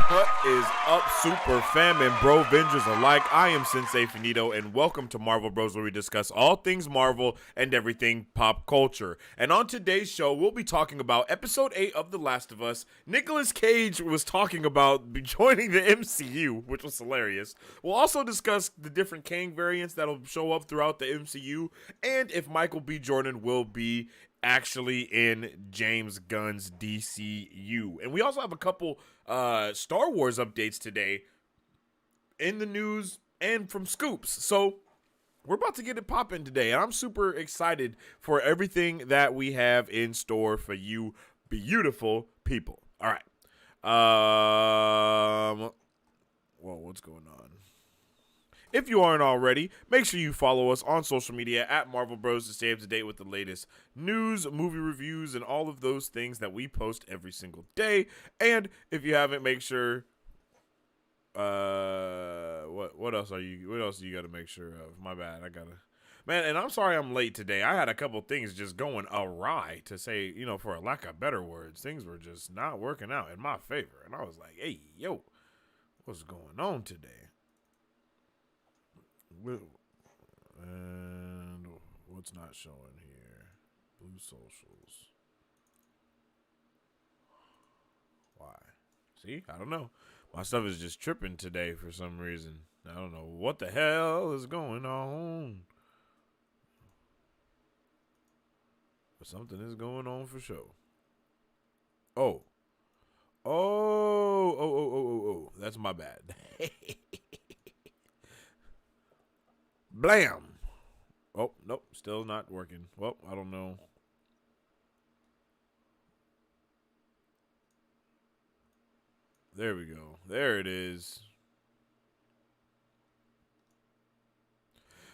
What is up, Super Fam and Brovengers alike? I am Sensei Finito, and welcome to Marvel Bros, where we discuss all things Marvel and everything pop culture. And on today's show, we'll be talking about Episode 8 of The Last of Us. Nicolas Cage was talking about joining the MCU, which was hilarious. We'll also discuss the different Kang variants that'll show up throughout the MCU, and if Michael B. Jordan will be actually in James Gunn's DCU. And we also have a couple Star Wars updates today in the news and from Scoops. So we're about to get it popping today, and I'm super excited for everything that we have in store for you beautiful people. All right. Whoa, what's going on? If you aren't already, make sure you follow us on social media at Marvel Bros to stay up to date with the latest news, movie reviews, and all of those things that we post every single day. And if you haven't, make sure what else do you got to make sure of? My bad. Man, and I'm sorry I'm late today. I had a couple things just going awry, to say, for a lack of better words. Things were just not working out in my favor. And I was like, hey, yo, what's going on today? And what's not showing here? Blue socials. Why? See? I don't know. My stuff is just tripping today for some reason. I don't know what the hell is going on. But something is going on for sure. Oh. That's my bad. Blam. Oh, nope. Still not working. Well, I don't know. There we go. There it is.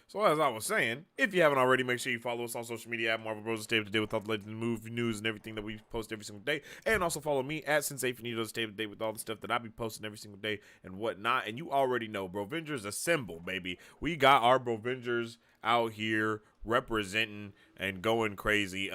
So as I was saying, if you haven't already, make sure you follow us on social media at Marvel Bros to stay up to date with all the latest movie news and everything that we post every single day. And also follow me at Sensei Finito to stay up to date with all the stuff that I be posting every single day and whatnot. And you already know, Brovengers assemble, baby. We got our Brovengers out here representing and going crazy.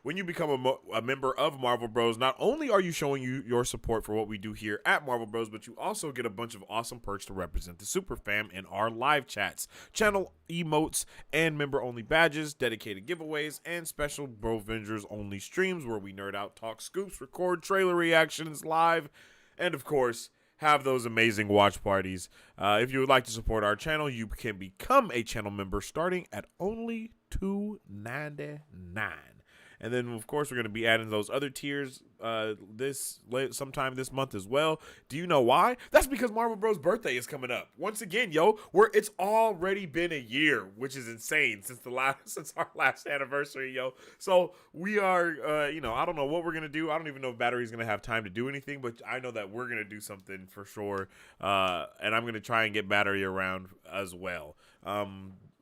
When you become a member of Marvel Bros, not only are you showing your support for what we do here at Marvel Bros, but you also get a bunch of awesome perks to represent the Super Fam in our live chats, channel emotes, and member-only badges, dedicated giveaways, and special Brovengers only streams where we nerd out, talk scoops, record trailer reactions live, and of course, have those amazing watch parties. If you would like to support our channel, you can become a channel member starting at only $2.99. And then, of course, we're going to be adding those other tiers sometime this month as well. Do you know why? That's because Marvel Bros' birthday is coming up. Once again, it's already been a year, which is insane since our last anniversary, yo. So we are, I don't know what we're going to do. I don't even know if Battery's going to have time to do anything, but I know that we're going to do something for sure. And I'm going to try and get Battery around as well.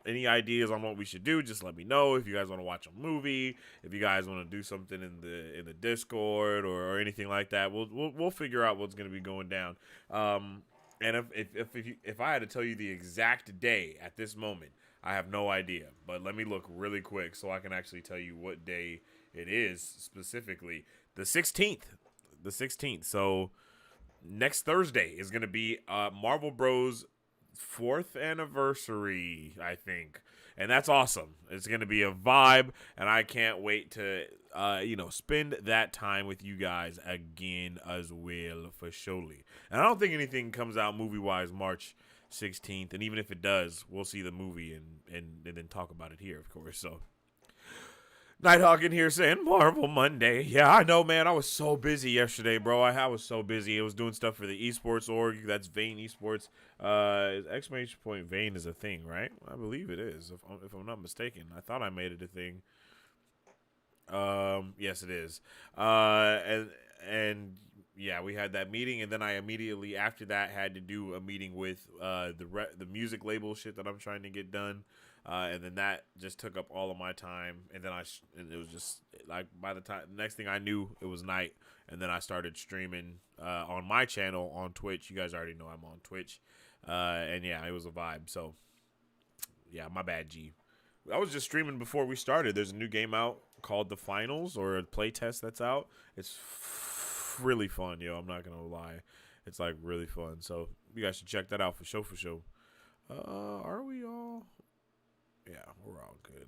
Any ideas on what we should do, just let me know. If you guys want to watch a movie, if you guys want to do something in the Discord or anything like that, we'll figure out what's going to be going down. And if I had to tell you the exact day at this moment, I have no idea. But let me look really quick so I can actually tell you what day it is specifically. The 16th. The 16th. So next Thursday is going to be Marvel Bros 4th anniversary, I think, and that's awesome. It's gonna be a vibe, and I can't wait to spend that time with you guys again as well, for surely. And I don't think anything comes out movie wise March 16th, and even if it does, we'll see the movie and then talk about it here, of course. So Nighthawk in here saying Marvel Monday. Yeah, I know, man. I was so busy yesterday, bro. I was so busy. I was doing stuff for the esports org. That's Vane Esports. Exclamation point Vane is a thing, right? I believe it is, if I'm not mistaken. I thought I made it a thing. Yes, it is. And yeah, we had that meeting, and then I immediately after that had to do a meeting with the music label shit that I'm trying to get done. And then that just took up all of my time, and then it was just like by the time next thing I knew it was night, and then I started streaming on my channel on Twitch. You guys already know I'm on Twitch, and yeah, it was a vibe. So yeah, my bad, G. I was just streaming before we started. There's a new game out called The Finals, or a playtest that's out. It's really fun, yo. I'm not gonna lie. It's like really fun. So you guys should check that out for sure. Are we all? Yeah, we're all good.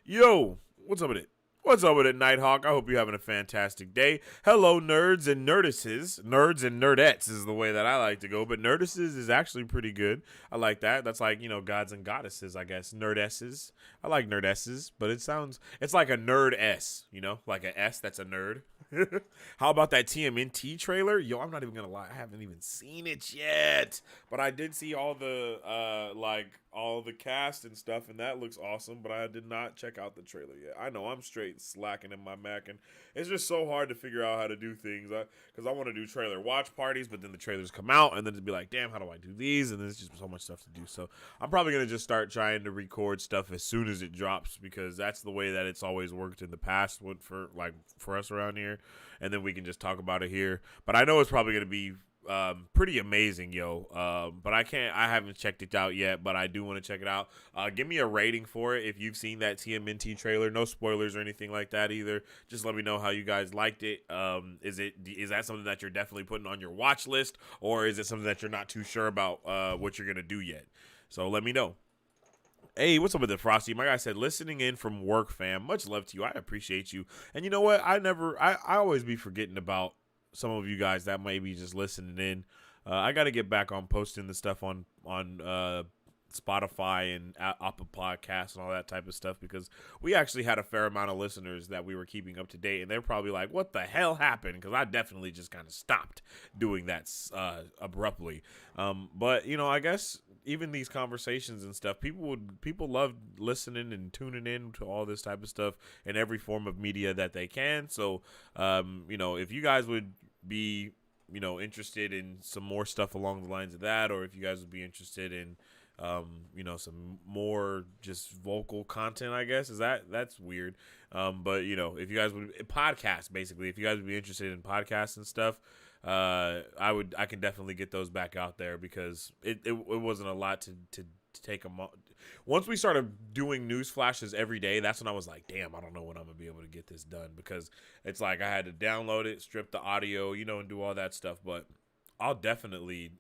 Yo, what's up with it? What's up with it, Nighthawk? I hope you're having a fantastic day. Hello, nerds and nerdices. Nerds and nerdettes is the way that I like to go, but nerdices is actually pretty good. I like that. That's like, gods and goddesses, I guess. Nerdesses. I like nerdesses, but it's like a nerd S, like an S that's a nerd. How about that TMNT trailer? Yo, I'm not even gonna lie, I haven't even seen it yet, but I did see all the all the cast and stuff, and that looks awesome. But I did not check out the trailer yet. I know I'm straight slacking in my Mac, and it's just so hard to figure out how to do things. Because I want to do trailer watch parties, but then the trailers come out, and then it'd be like, damn, how do I do these? And there's just so much stuff to do. So I'm probably gonna just start trying to record stuff as soon as it drops, because that's the way that it's always worked in the past for us around here. And then we can just talk about it here. But I know it's probably going to be pretty amazing, yo. But I haven't checked it out yet, but I do want to check it out. Give me a rating for it if you've seen that TMNT trailer. No spoilers or anything like that either. Just let me know how you guys liked it. Is that something that you're definitely putting on your watch list, or is it something that you're not too sure about what you're going to do yet? So let me know. Hey, what's up with the Frosty? My guy said, listening in from work, fam. Much love to you. I appreciate you. And you know what? I always be forgetting about some of you guys that might be just listening in. I got to get back on posting the stuff on Spotify and Apple Podcasts and all that type of stuff, because we actually had a fair amount of listeners that we were keeping up to date, and they're probably like, what the hell happened? Because I definitely just kind of stopped doing that abruptly. But I guess even these conversations and stuff, people love listening and tuning in to all this type of stuff in every form of media that they can. So if you guys would be interested in some more stuff along the lines of that, or if you guys would be interested in some more just vocal content, I guess, that's weird. But if you guys would podcasts, basically, if you guys would be interested in podcasts and stuff, I can definitely get those back out there, because it wasn't a lot to take them. Once we started doing news flashes every day, that's when I was like, damn, I don't know when I'm gonna be able to get this done, because it's like I had to download it, strip the audio, and do all that stuff. But I'll definitely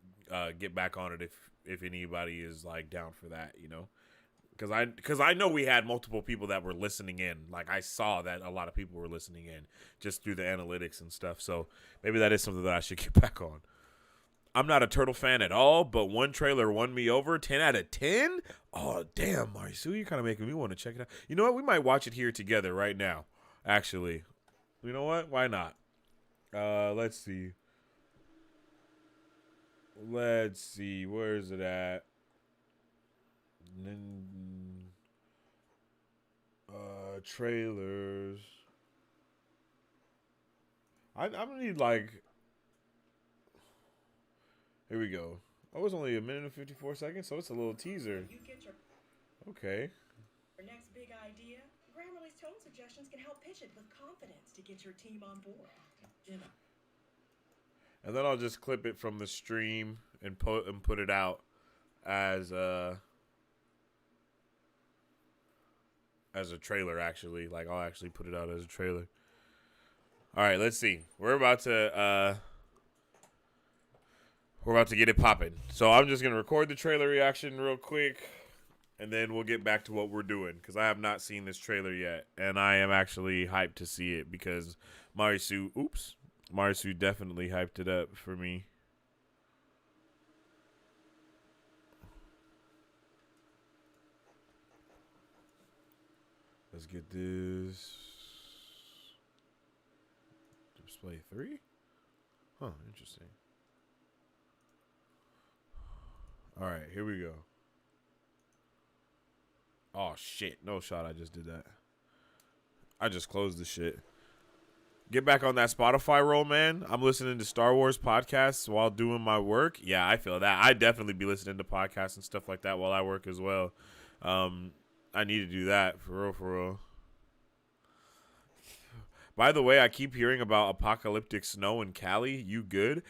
get back on it if anybody is like down for that, because I know we had multiple people that were listening in. Like, I saw that a lot of people were listening in just through the analytics and stuff. So maybe that is something that I should get back on. I'm not a Turtle fan at all, but one trailer won me over. 10 out of 10? Oh, damn, Marisu, you're kind of making me want to check it out. You know what? We might watch it here together right now, actually. You know what? Why not? Let's see. Where is it at? Trailers. I'm gonna need here we go. Oh, it's only 1 minute and 54 seconds, so it's a little teaser. Okay. Your next big idea? Grammarly's tone suggestions can help pitch it with confidence to get your team on board. And then I'll just clip it from the stream and put it out as a trailer, actually. Like, I'll actually put it out as a trailer. All right, let's see. We're about to get it popping. So I'm just gonna record the trailer reaction real quick, and then we'll get back to what we're doing, because I have not seen this trailer yet, and I am actually hyped to see it, because Marisu definitely hyped it up for me. Let's get this. Display 3? Huh, interesting. All right, here we go. Oh, shit. No shot, I just did that. I just closed the shit. Get back on that Spotify roll, man. I'm listening to Star Wars podcasts while doing my work. Yeah, I feel that. I definitely be listening to podcasts and stuff like that while I work as well. I need to do that, for real. By the way, I keep hearing about apocalyptic snow in Cali. You good?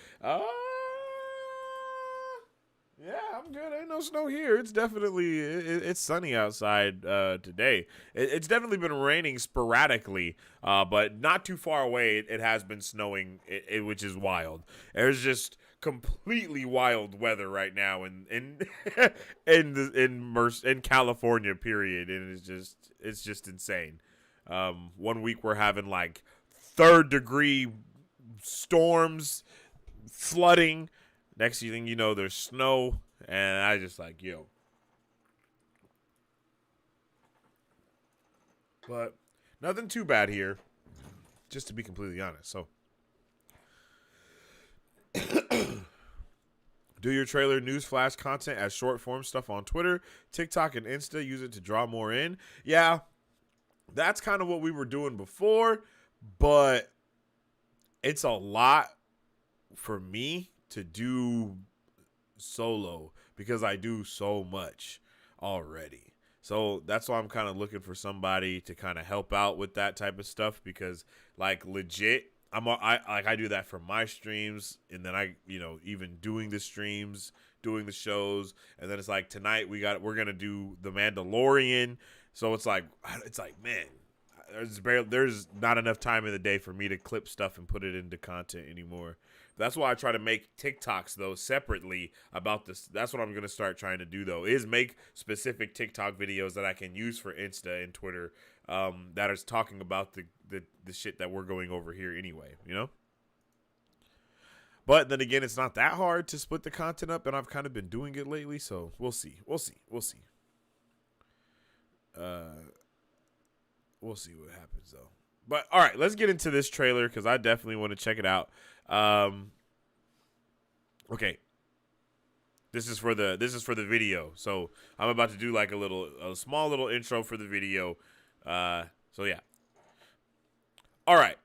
Yeah, I'm good. Ain't no snow here. It's definitely it's sunny outside today. It's definitely been raining sporadically, but not too far away. It has been snowing, which is wild. There's just completely wild weather right now in in California. Period, and it's just insane. 1 week we're having like 3rd-degree storms, flooding. Next thing you know, there's snow, and I just like, yo. But nothing too bad here, just to be completely honest. So, do your trailer newsflash content as short form stuff on Twitter, TikTok, and Insta. Use it to draw more in. Yeah, that's kind of what we were doing before, but it's a lot for me to do solo because I do so much already. So that's why I'm kind of looking for somebody to kind of help out with that type of stuff, because like legit I do that for my streams, and then I, even doing the streams, doing the shows, and then it's like tonight we're going to do The Mandalorian. So it's like man, there's not enough time in the day for me to clip stuff and put it into content anymore. That's why I try to make TikToks, though, separately about this. That's what I'm going to start trying to do, though, is make specific TikTok videos that I can use for Insta and Twitter that is talking about the shit that we're going over here anyway, But then again, it's not that hard to split the content up, and I've kind of been doing it lately, so we'll see. We'll see what happens, though. But, all right, let's get into this trailer because I definitely want to check it out. Okay. This is for the video. So I'm about to do like a small little intro for the video. So yeah. All right.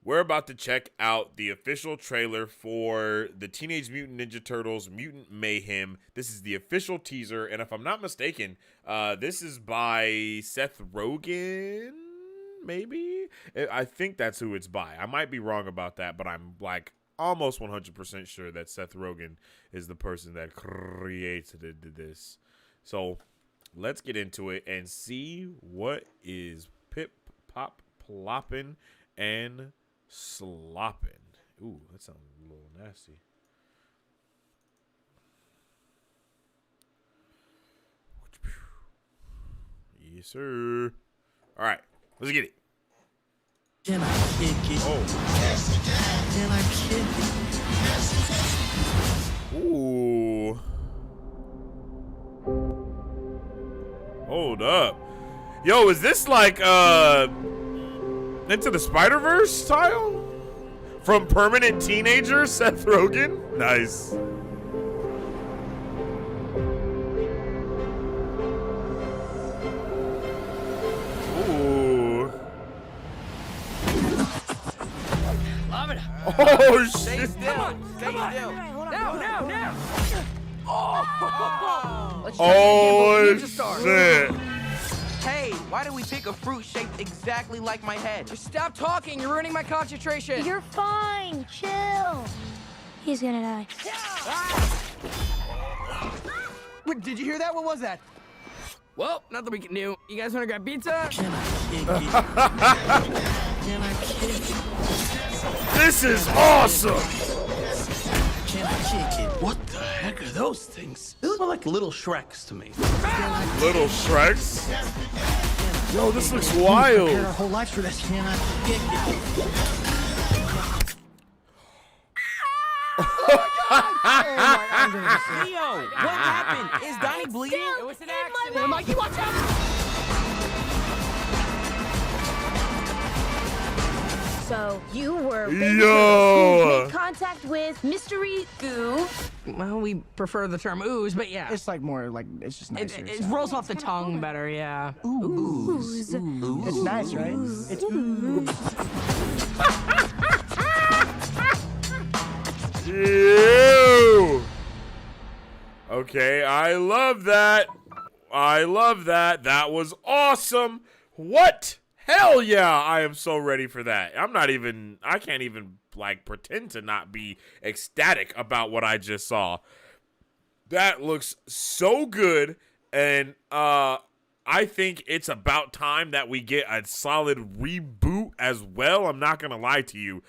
We're about to check out the official trailer for the Teenage Mutant Ninja Turtles Mutant Mayhem. This is the official teaser, and if I'm not mistaken, this is by Seth Rogen. Maybe? I think that's who it's by. I might be wrong about that, but I'm like almost 100% sure that Seth Rogen is the person that created this. So let's get into it and see what is pip, pop, plopping, and slopping. Ooh, that sounds a little nasty. Yes, sir. All right. Let's get it. Can I kick it? Oh. Can I kick it? Ooh. Hold up. Yo, is this like Into the Spider-Verse style? From Permanent Teenager, Seth Rogen? Nice. Oh, Stay shit. still. Stay still. Now. Let's try it again, but Ninja Stars. Shit. Hey, why did we pick a fruit shaped exactly like my head? Just stop talking. You're ruining my concentration. You're fine. Chill. He's gonna die. Wait, did you hear that? What was that? Well, nothing we can do. You guys want to grab pizza? Can I kick it? Can I kick it? This is awesome. Can I kick it? What the heck are those things? They look more like little Shreks to me. Little Shreks. Yo, this looks Prepared our wild. whole lives for this. Can I kick it? Leo, what happened? Is Donnie bleeding? It was an accident. Mikey, watch out! So you were Yo. made contact with Mystery Goo. Well, we prefer the term ooze, but yeah. It's like more like it's just nicer. It rolls off the tongue better, yeah. Ooze. It's nice, right? It's Ew. Okay, I love that. That was awesome. What? Hell yeah, I am so ready for that. I can't even like pretend to not be ecstatic about what I just saw. That looks so good, and I think it's about time that we get a solid reboot as well. I'm not gonna lie to you,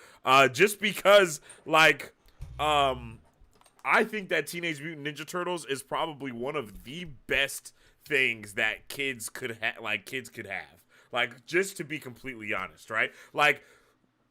just because like I think that Teenage Mutant Ninja Turtles is probably one of the best things that kids could have. Like, just to be completely honest, right? Like,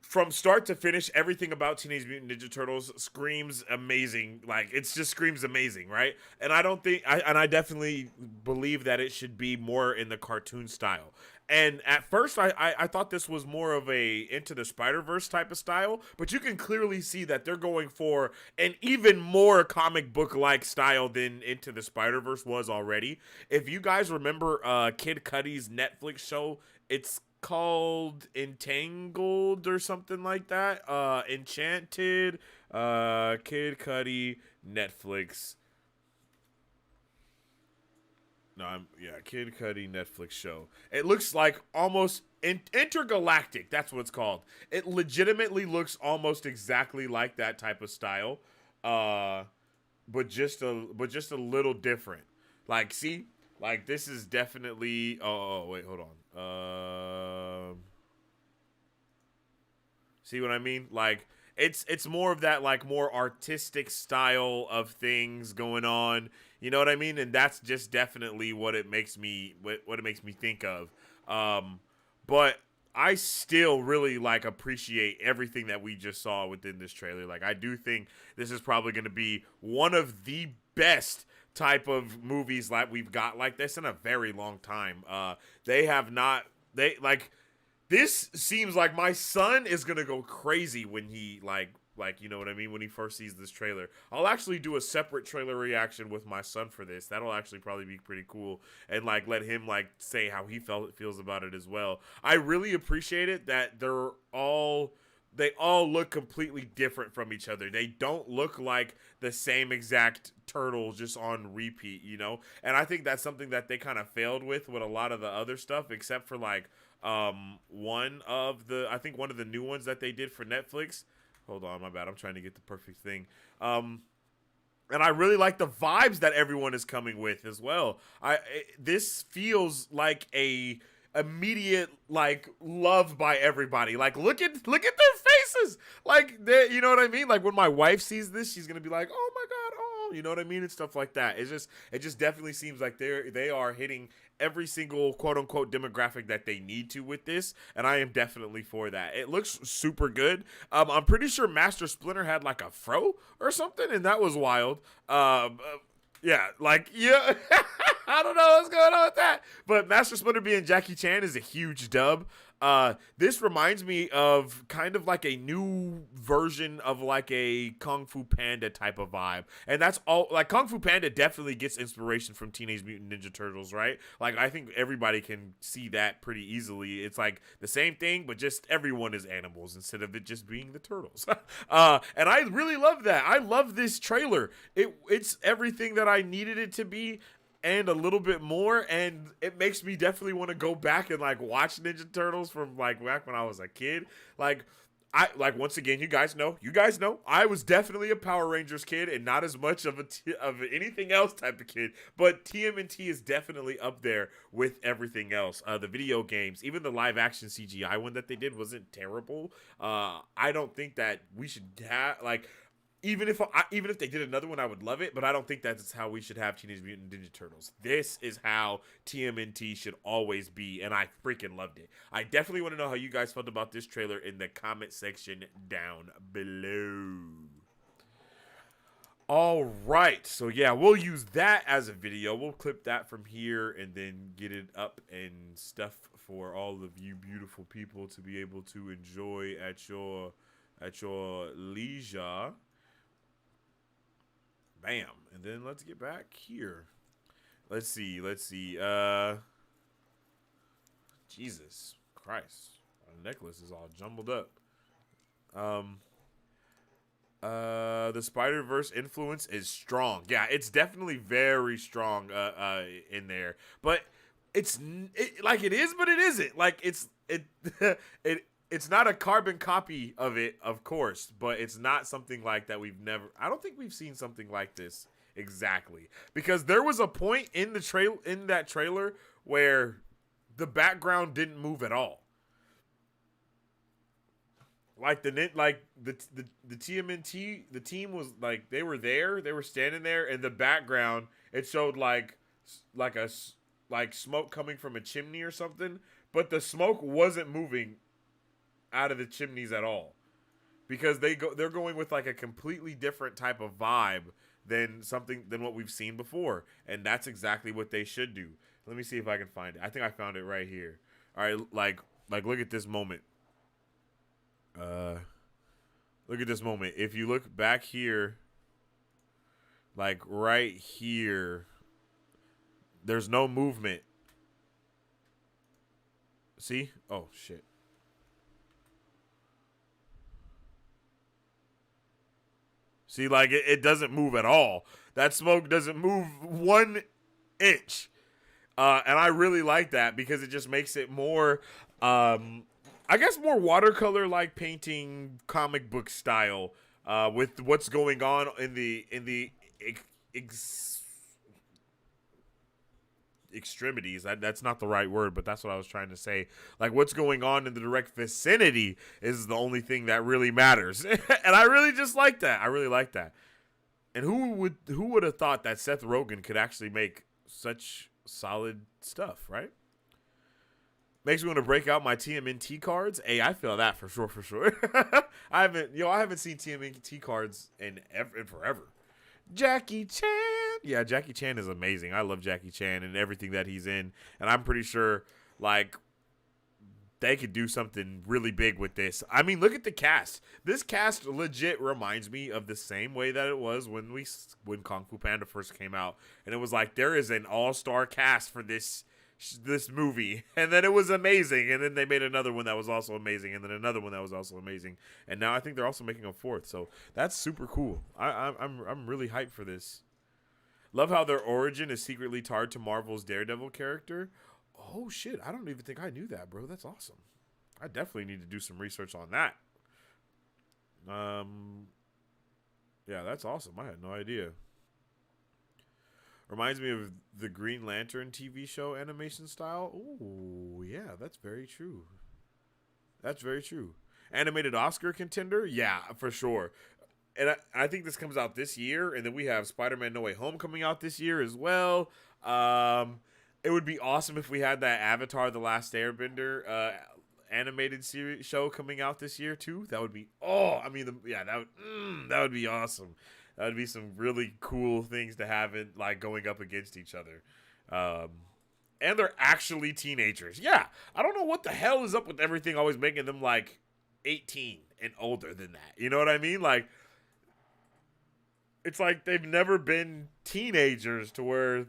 from start to finish, everything about Teenage Mutant Ninja Turtles screams amazing. Like, it just screams amazing, right? And I definitely believe that it should be more in the cartoon style. And at first, I thought this was more of a Into the Spider-Verse type of style, but you can clearly see that they're going for an even more comic book-like style than Into the Spider-Verse was already. If you guys remember Kid Cudi's Netflix show, it's called Entangled or something like that. Enchanted, Kid Cudi, Netflix. No, Kid Cudi Netflix show. It looks like almost intergalactic. That's what it's called. It legitimately looks almost exactly like that type of style, but just a little different. Like, see, like this is definitely. Oh wait, hold on. See what I mean? Like, it's more of that, like, more artistic style of things going on. You know what I mean? And that's just definitely what it makes me think of. But I still really like appreciate everything that we just saw within this trailer. Like, I do think this is probably going to be one of the best type of movies that we've got like this in a very long time. This seems like my son is going to go crazy when he like, you know what I mean? When he first sees this trailer. I'll actually do a separate trailer reaction with my son for this. That'll actually probably be pretty cool. And like, let him like say how he feels about it as well. I really appreciate it that they all look completely different from each other. They don't look like the same exact turtle just on repeat, you know? And I think that's something that they kind of failed with a lot of the other stuff, except for like one of the new ones that they did for Netflix. Hold on, my bad. I'm trying to get the perfect thing. And I really like the vibes that everyone is coming with as well. This feels like a immediate like love by everybody. Like, look at their faces. Like, you know what I mean? Like, when my wife sees this, she's gonna be like, "Oh my god, oh," you know what I mean, and stuff like that. It just definitely seems like they are hitting every single quote unquote demographic that they need to with this, and I am definitely for that. It looks super good. I'm pretty sure Master Splinter had like a fro or something, and that was wild. Yeah, like, yeah, I don't know what's going on with that, but Master Splinter being Jackie Chan is a huge dub. This reminds me of kind of like a new version of like a Kung Fu Panda type of vibe. And that's all, like, Kung Fu Panda definitely gets inspiration from Teenage Mutant Ninja Turtles, right? Like, I think everybody can see that pretty easily. It's like the same thing, but just everyone is animals instead of it just being the turtles. And I really love that. I love this trailer. It's everything that I needed it to be, and a little bit more, and it makes me definitely want to go back and like watch Ninja Turtles from like back when I was a kid. Like, once again, you guys know, I was definitely a Power Rangers kid and not as much of anything else type of kid. But TMNT is definitely up there with everything else. The video games, even the live action CGI one that they did wasn't terrible. I don't think that we should have like. Even if they did another one, I would love it, but I don't think that's how we should have Teenage Mutant Ninja Turtles. This is how TMNT should always be, and I freaking loved it. I definitely want to know how you guys felt about this trailer in the comment section down below. All right, so yeah, we'll use that as a video. We'll clip that from here and then get it up and stuff for all of you beautiful people to be able to enjoy at your leisure. Bam. And then let's get back here. Let's see. Jesus Christ. My necklace is all jumbled up. The Spider-Verse influence is strong. Yeah, it's definitely very strong in there. But it is, but it isn't. Like, it it's not a carbon copy of it, of course, but it's not something like that I don't think we've seen something like this exactly. Because there was a point in that trailer where the background didn't move at all. Like the TMNT, the team was like, they were standing there, and the background, it showed like smoke coming from a chimney or something, but the smoke wasn't moving out of the chimneys at all, because they're going with like a completely different type of vibe than what we've seen before, and that's exactly what they should do. Let me see if I can find it. I think I found it right here. All right, like look at this moment. Look at this moment. If you look back here, like right here, there's no movement. See? Oh shit. See, like it doesn't move at all. That smoke doesn't move 1 inch. And I really like that, because it just makes it more, I guess, more watercolor-like painting, comic book style, with what's going on in the extremities. That's not the right word, but that's what I was trying to say. Like, what's going on in the direct vicinity is the only thing that really matters. And I really just like that. I really like that. And who would have thought that Seth Rogen could actually make such solid stuff, right? Makes me want to break out my TMNT cards. Hey, I feel that for sure. I haven't seen TMNT cards in forever. Jackie Chan. Yeah, Jackie Chan is amazing. I love Jackie Chan and everything that he's in. And I'm pretty sure, like, they could do something really big with this. I mean, look at the cast. This cast legit reminds me of the same way that it was when Kung Fu Panda first came out. And it was like, there is an all-star cast for this movie, and then it was amazing, and then they made another one that was also amazing, and then another one that was also amazing, and now I think they're also making a fourth, so that's super cool. I'm really hyped for this. Love how their origin is secretly tied to Marvel's Daredevil character. Oh shit, I don't even think I knew that, bro. That's awesome. I definitely need to do some research on that. Yeah, that's awesome. I had no idea. Reminds me of the Green Lantern TV show animation style. Ooh, yeah, that's very true. That's very true. Animated Oscar contender? Yeah, for sure. And I think this comes out this year, and then we have Spider-Man No Way Home coming out this year as well. It would be awesome if we had that Avatar The Last Airbender animated series show coming out this year too. That would be that would be awesome. That would be some really cool things to have it, like, going up against each other. And they're actually teenagers. Yeah, I don't know what the hell is up with everything always making them, like, 18 and older than that. You know what I mean? Like, it's like they've never been teenagers to where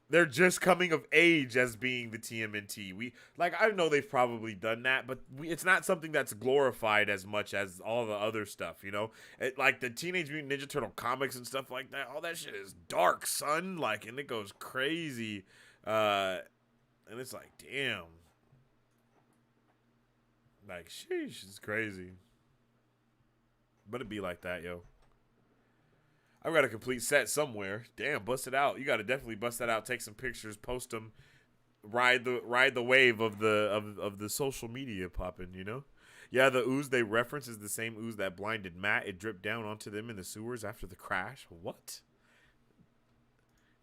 they're just coming of age as being the TMNT. I know they've probably done that, but it's not something that's glorified as much as all the other stuff, you know? Like the Teenage Mutant Ninja Turtle comics and stuff like that, all that shit is dark, son. Like, and it goes crazy. And it's like, damn. Like, sheesh, it's crazy. But it'd be like that, yo. I've got a complete set somewhere. Damn, bust it out. You got to definitely bust that out. Take some pictures, post them, ride the wave of the social media popping. You know, yeah. The ooze they reference is the same ooze that blinded Matt. It dripped down onto them in the sewers after the crash. What?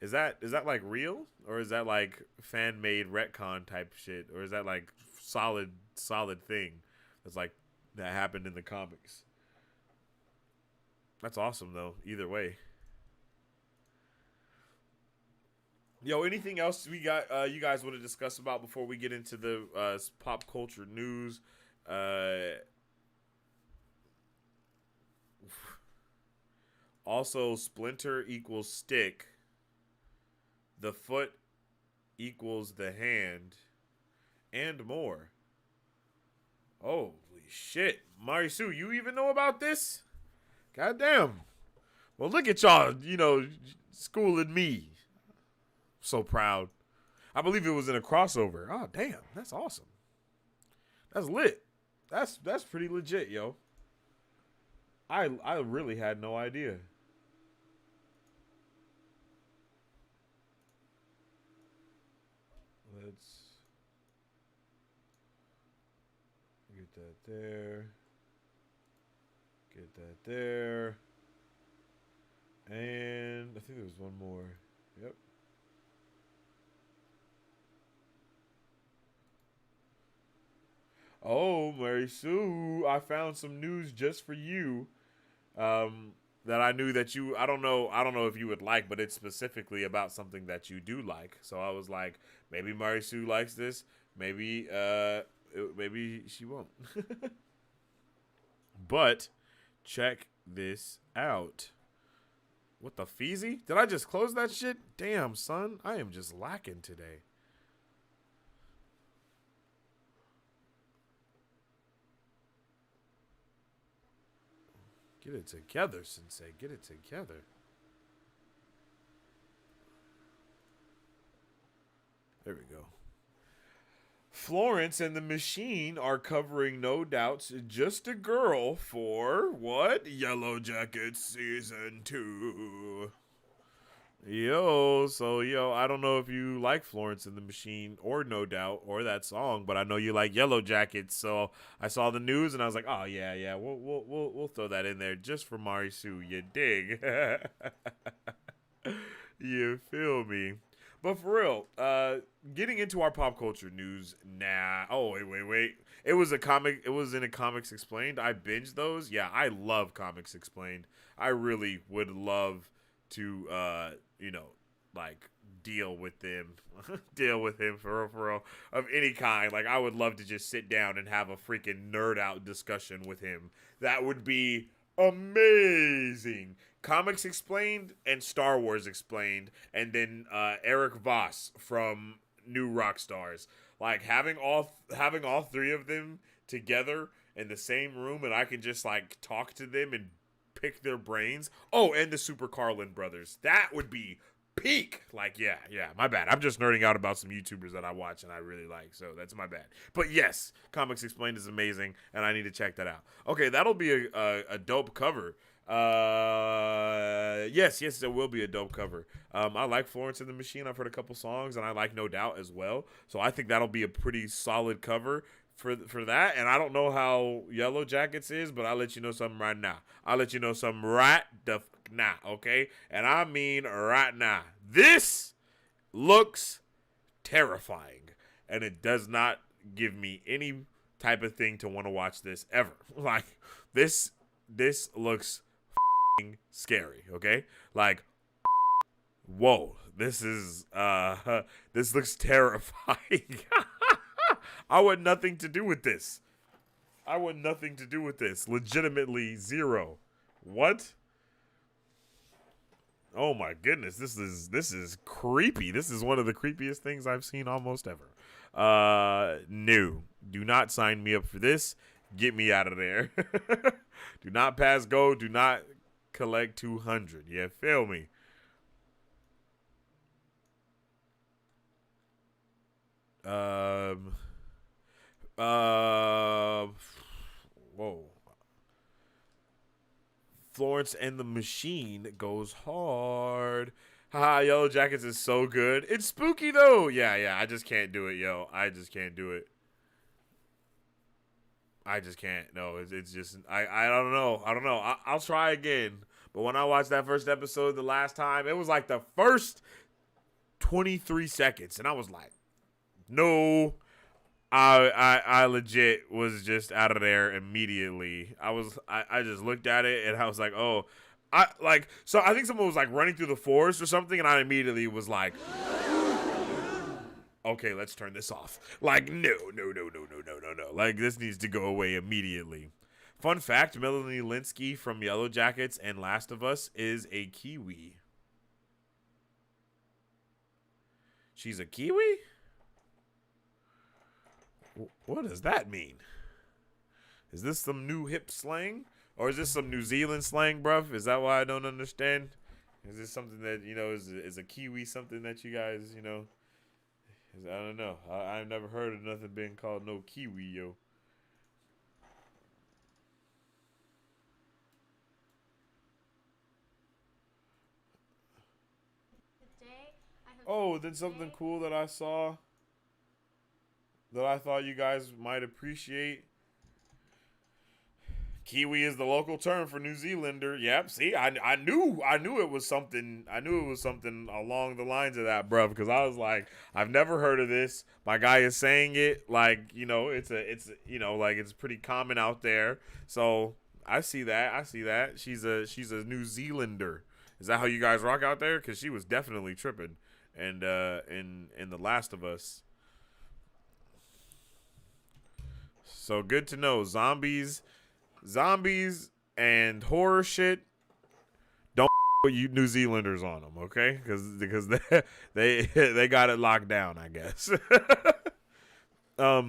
Is that like real, or is that like fan made retcon type shit, or is that like solid thing that's like that happened in the comics? That's awesome, though, either way. Yo, anything else we got you guys want to discuss about before we get into the pop culture news? Also, splinter equals stick. The foot equals the hand. And more. Holy shit. Marisu, you even know about this? Goddamn. Well, look at y'all, schooling me. So proud. I believe it was in a crossover. Oh, damn. That's awesome. That's lit. That's pretty legit, yo. I really had no idea. Let's get that there. Get that there. And I think there was one more. Yep. Oh, Mary Sue, I found some news just for you. That I knew that you, I don't know if you would like, but it's specifically about something that you do like. So I was like, maybe Mary Sue likes this. Maybe maybe she won't. But check this out. What the feezy? Did I just close that shit? Damn, son. I am just lacking today. Get it together, Sensei. Get it together. There we go. Florence and the Machine are covering No Doubt's Just a Girl for what? Yellow Jackets Season 2. Yo, I don't know if you like Florence and the Machine or No Doubt or that song, but I know you like Yellow Jackets. So I saw the news and I was like, oh yeah, we'll throw that in there just for Mari Sue. You dig? You feel me? But for real, getting into our pop culture news now. Oh wait. It was a comic. It was in a Comics Explained. I binged those. Yeah, I love Comics Explained. I really would love to like deal with him for real of any kind. Like I would love to just sit down and have a freaking nerd out discussion with him. That would be amazing. Comics Explained and Star Wars Explained, and then Eric Voss from New Rockstars. Like having all three of them together in the same room, and I can just like talk to them and pick their brains. Oh, and the Super Carlin brothers. That would be peak. Like, yeah, my bad. I'm just nerding out about some YouTubers that I watch and I really like, so that's my bad. But yes, Comics Explained is amazing, and I need to check that out. Okay, that'll be a dope cover. Yes, there will be a dope cover. I like Florence and the Machine. I've heard a couple songs, and I like No Doubt as well. So I think that'll be a pretty solid cover for that. And I don't know how Yellow Jackets is, but I'll let you know something right now. Now, okay? And I mean right now. This looks terrifying, and it does not give me any type of thing to want to watch this ever. Like this looks scary, okay? Like, whoa, this looks terrifying. I want nothing to do with this. Legitimately zero. What? Oh my goodness, this is creepy. This is one of the creepiest things I've seen almost ever. No. Do not sign me up for this. Get me out of there. Do not pass go. Do not collect 200. You feel me? Whoa. Florence and the Machine goes hard. Haha, Yellow Jackets is so good. It's spooky though. Yeah, I just can't do it, yo. I just can't do it. I just can't. No, it's just I don't know. I'll try again. But when I watched that first episode the last time, it was like the first 23 seconds, and I was like, no. I legit was just out of there immediately. I just looked at it and I was like, oh, so I think someone was like running through the forest or something, and I immediately was like, okay, let's turn this off. Like, no. Like, this needs to go away immediately. Fun fact, Melanie Linsky from Yellow Jackets and Last of Us is a Kiwi. She's a Kiwi? What does that mean? Is this some new hip slang? Or is this some New Zealand slang, bruv? Is that why I don't understand? Is this something that, is a Kiwi something that you guys, I don't know. I've never heard of nothing being called no Kiwi, yo. Oh, then something cool that I saw that I thought you guys might appreciate. Kiwi is the local term for New Zealander. Yep. See, I knew it was something. I knew it was something along the lines of that, bro. Because I was like, I've never heard of this. My guy is saying it like, you know, it's like it's pretty common out there. So I see that. She's a New Zealander. Is that how you guys rock out there? Because she was definitely tripping, and in The Last of Us. So good to know. Zombies and horror shit, don't put you New Zealanders on them, okay? Because they got it locked down, I guess. But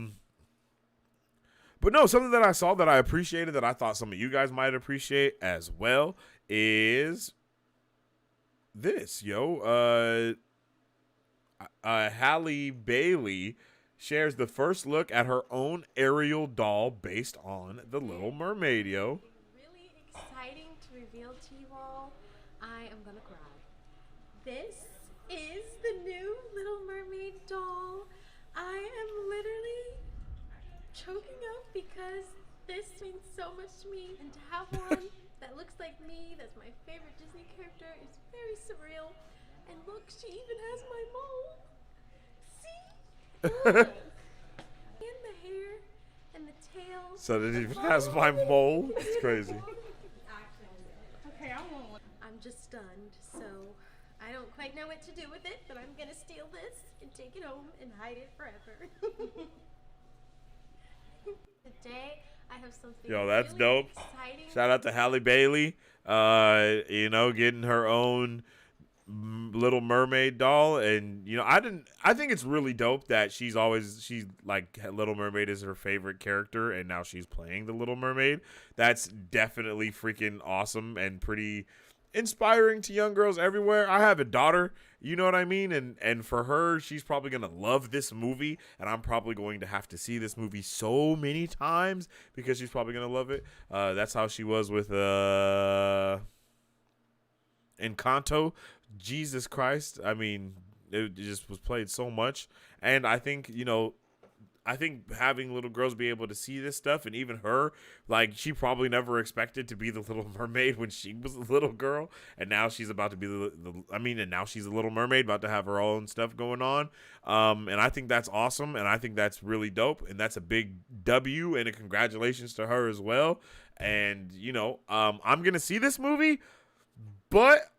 no, something that I saw that I appreciated that I thought some of you guys might appreciate as well is this, Halle Bailey shares the first look at her own Ariel doll based on The Little Mermaid, yo. Really exciting to reveal to you all. I am gonna cry. This is the new Little Mermaid doll. I am literally choking up because this means so much to me, and to have one that looks like me, that's my favorite Disney character, is very surreal. And look, she even has my mole. See? And the hair and the tail. So that even has my mole. It's crazy. Okay, I'm just stunned, so I don't quite know what to do with it, but I'm gonna steal this and take it home and hide it forever. Today I have something. Yo, that's really dope. exciting. Shout out to Halle Bailey. Getting her own Little Mermaid doll, and I think it's really dope that she's like Little Mermaid is her favorite character, and now she's playing the Little Mermaid. That's definitely freaking awesome and pretty inspiring to young girls everywhere. I have a daughter, you know what I mean, and for her, she's probably gonna love this movie, and I'm probably going to have to see this movie so many times because she's probably gonna love it. That's how she was with Encanto. Jesus Christ. I mean, it just was played so much. And I think, having little girls be able to see this stuff, and even her, like, she probably never expected to be the Little Mermaid when she was a little girl. And now she's about to be and now she's a Little Mermaid, about to have her own stuff going on. And I think that's awesome. And I think that's really dope. And that's a big W, and a congratulations to her as well. And, I'm going to see this movie, but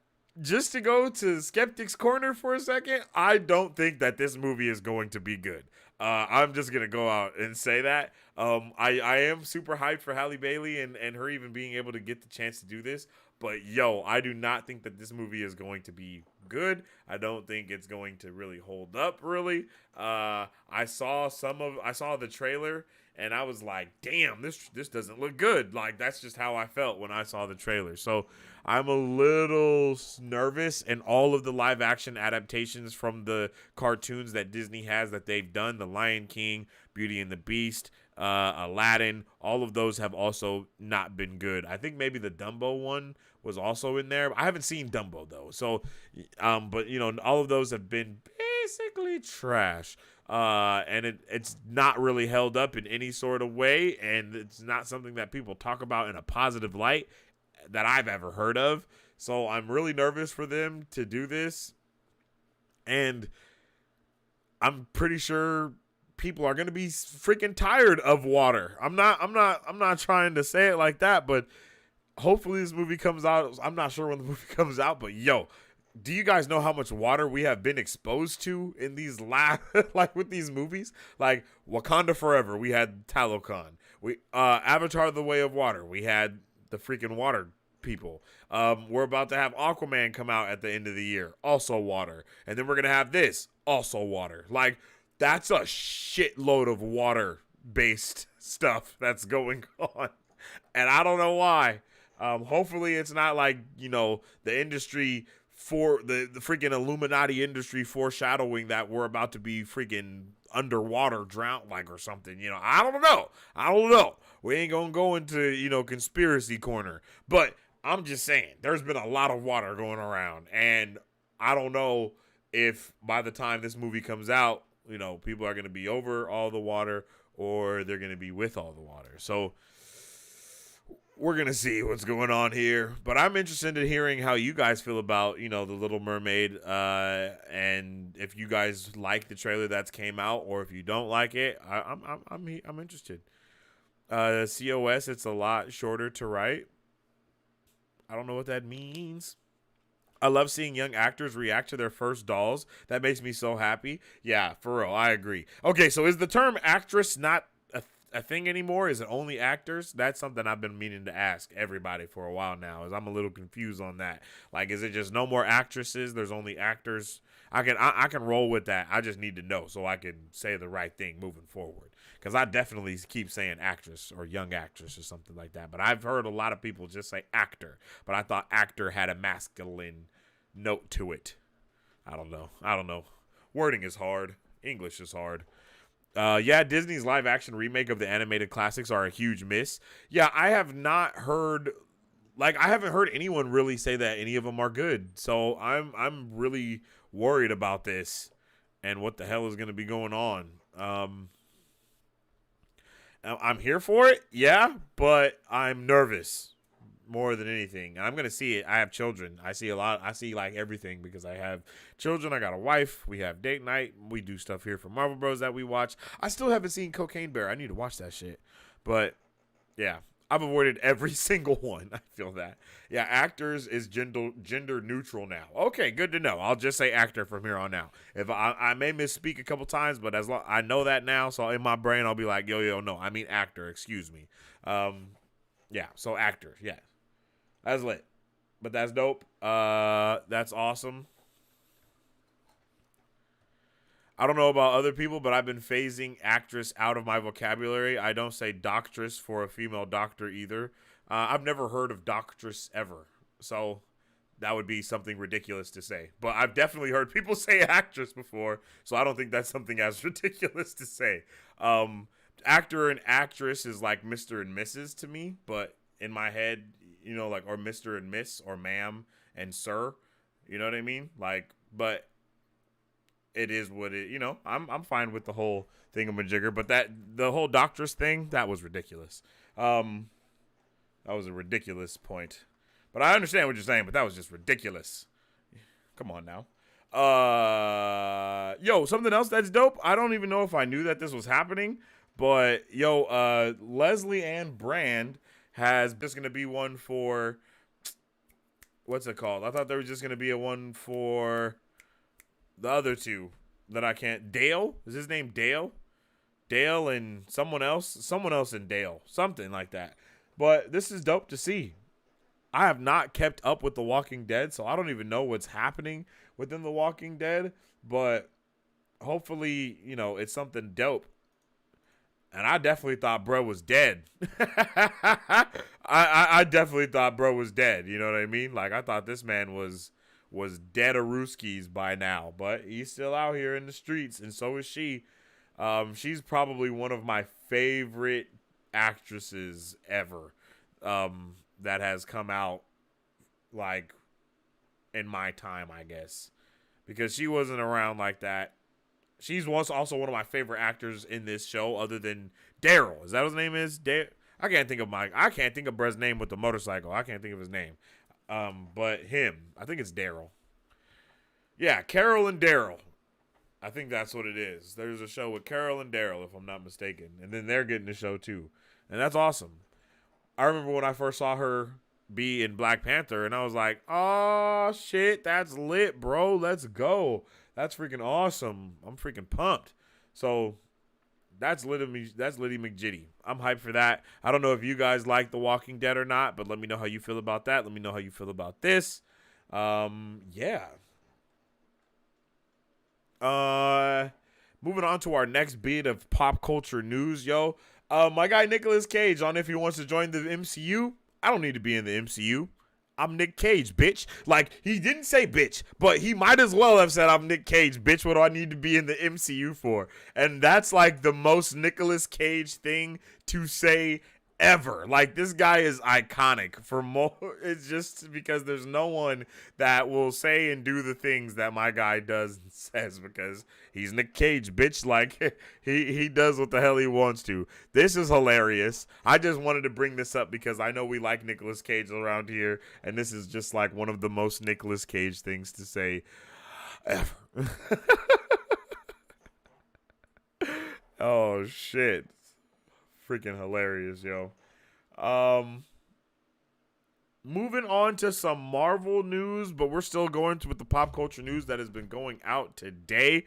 just to go to Skeptic's Corner for a second, I don't think that this movie is going to be good. I'm just going to go out and say that. I am super hyped for Halle Bailey and her even being able to get the chance to do this. But, I do not think that this movie is going to be good. I don't think it's going to really hold up, really. I saw the trailer, and I was like, damn, this doesn't look good. Like, that's just how I felt when I saw the trailer. So I'm a little nervous, and all of the live action adaptations from the cartoons that Disney has that they've done, The Lion King, Beauty and the Beast, Aladdin, all of those have also not been good. I think maybe the Dumbo one was also in there. I haven't seen Dumbo though. So, but all of those have been basically trash. And it's not really held up in any sort of way, and it's not something that people talk about in a positive light that I've ever heard of. So I'm really nervous for them to do this, and I'm pretty sure people are going to be freaking tired of water. I'm not trying to say it like that, but hopefully this movie comes out. I'm not sure when the movie comes out, but do you guys know how much water we have been exposed to in these like with these movies? Like Wakanda Forever, we had Talokan. Avatar: The Way of Water, we had the freaking water people. We're about to have Aquaman come out at the end of the year, also water. And then we're going to have this, also water. Like, that's a shitload of water-based stuff that's going on. And I don't know why. Hopefully it's not like, the industry for the freaking Illuminati industry foreshadowing that we're about to be freaking underwater drowned or something. I don't know. We ain't gonna go into, conspiracy corner. But I'm just saying, there's been a lot of water going around, and I don't know if by the time this movie comes out, you know, people are going to be over all the water or they're going to be with all the water. So we're going to see what's going on here. But I'm interested in hearing how you guys feel about, you know, The Little Mermaid. And if you guys like the trailer that's came out or if you don't like it, I'm interested. COS, it's a lot shorter to write. I don't know what that means. I love seeing young actors react to their first dolls. That makes me so happy. Yeah, for real. I agree. Okay, so is the term actress not a thing anymore? Is it only actors? That's something I've been meaning to ask everybody for a while now, is I'm a little confused on that. Like, is it just no more actresses? There's only actors? I can roll with that. I just need to know so I can say the right thing moving forward. Because I definitely keep saying actress or young actress or something like that. But I've heard a lot of people just say actor. But I thought actor had a masculine note to it. I don't know. Wording is hard. English is hard. Yeah, Disney's live action remake of the animated classics are a huge miss. Yeah, I have not heard, like, I haven't heard anyone really say that any of them are good. So I'm really worried about this and what the hell is going to be going on. I'm here for it, yeah, but I'm nervous more than anything. And I'm going to see it. I have children. I see a lot. I see, like, everything because I have children. I got a wife. We have date night. We do stuff here for Marvel Bros that we watch. I still haven't seen Cocaine Bear. I need to watch that shit. But, yeah, I've avoided every single one. I feel that. Yeah, actors is gender neutral now. Okay, good to know. I'll just say actor from here on out. If I may misspeak a couple times, but as long I know that now, so in my brain I'll be like, yo, no, I mean actor. Excuse me. Yeah, so actor. Yeah, that's lit. But that's dope. That's awesome. I don't know about other people, but I've been phasing actress out of my vocabulary. I don't say doctress for a female doctor either. I've never heard of doctress ever. So that would be something ridiculous to say. But I've definitely heard people say actress before. So I don't think that's something as ridiculous to say. Actor and actress is like Mr. and Mrs. to me. But in my head, you know, like, or Mr. and Miss, or ma'am and sir. You know what I mean? Like, but it is what it, you know, I'm fine with the whole thingamajigger, but the whole doctress thing, that was ridiculous. That was a ridiculous point. But I understand what you're saying, but that was just ridiculous. Come on now. Yo, something else that's dope. I don't even know if I knew that this was happening, but yo, Leslie Ann Brand has just gonna be one for, what's it called? I thought there was just gonna be a one for the other two that I can't. Dale? Is his name Dale? Dale and someone else in Dale, something like that. But this is dope to see. I have not kept up with The Walking Dead, so I don't even know what's happening within The Walking Dead. But hopefully, you know, it's something dope. And I definitely thought bro was dead. I definitely thought bro was dead. You know what I mean? Like, I thought this man was dead of Rooskies by now. But he's still out here in the streets, and so is she. She's probably one of my favorite actresses ever that has come out, like, in my time, I guess. Because she wasn't around like that. She's also one of my favorite actors in this show, other than Daryl. Is that what his name is? I can't think of Brett's name with the motorcycle. I can't think of his name. But him. I think it's Daryl. Yeah, Carol and Daryl. I think that's what it is. There's a show with Carol and Daryl, if I'm not mistaken. And then they're getting a show too. And that's awesome. I remember when I first saw her be in Black Panther, and I was like, oh, shit, that's lit, bro. Let's go. That's freaking awesome. I'm freaking pumped. So that's Liddy McJitty. I'm hyped for that. I don't know if you guys like The Walking Dead or not, but let me know how you feel about that. Let me know how you feel about this. Yeah. Moving on to our next bit of pop culture news, yo. My guy Nicolas Cage on if he wants to join the MCU. I don't need to be in the MCU. I'm Nick Cage, bitch. Like, he didn't say bitch, but he might as well have said I'm Nick Cage, bitch. What do I need to be in the MCU for? And that's like the most Nicolas Cage thing to say ever. Like, this guy is iconic for more. It's just because there's no one that will say and do the things that my guy does and says, because he's Nick Cage, bitch. Like, he does what the hell he wants to. This is hilarious. I just wanted to bring this up because I know we like Nicolas Cage around here, and this is just like one of the most Nicolas Cage things to say ever. Oh shit. Freaking hilarious, yo. Moving on to some Marvel news, but we're still going with the pop culture news that has been going out today.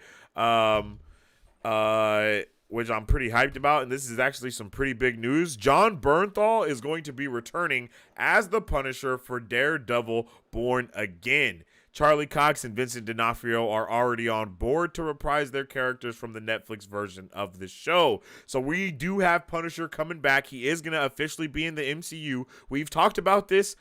Which I'm pretty hyped about, and this is actually some pretty big news. Jon Bernthal is going to be returning as the Punisher for Daredevil Born Again. Charlie Cox and Vincent D'Onofrio are already on board to reprise their characters from the Netflix version of the show. So we do have Punisher coming back. He is going to officially be in the MCU. We've talked about this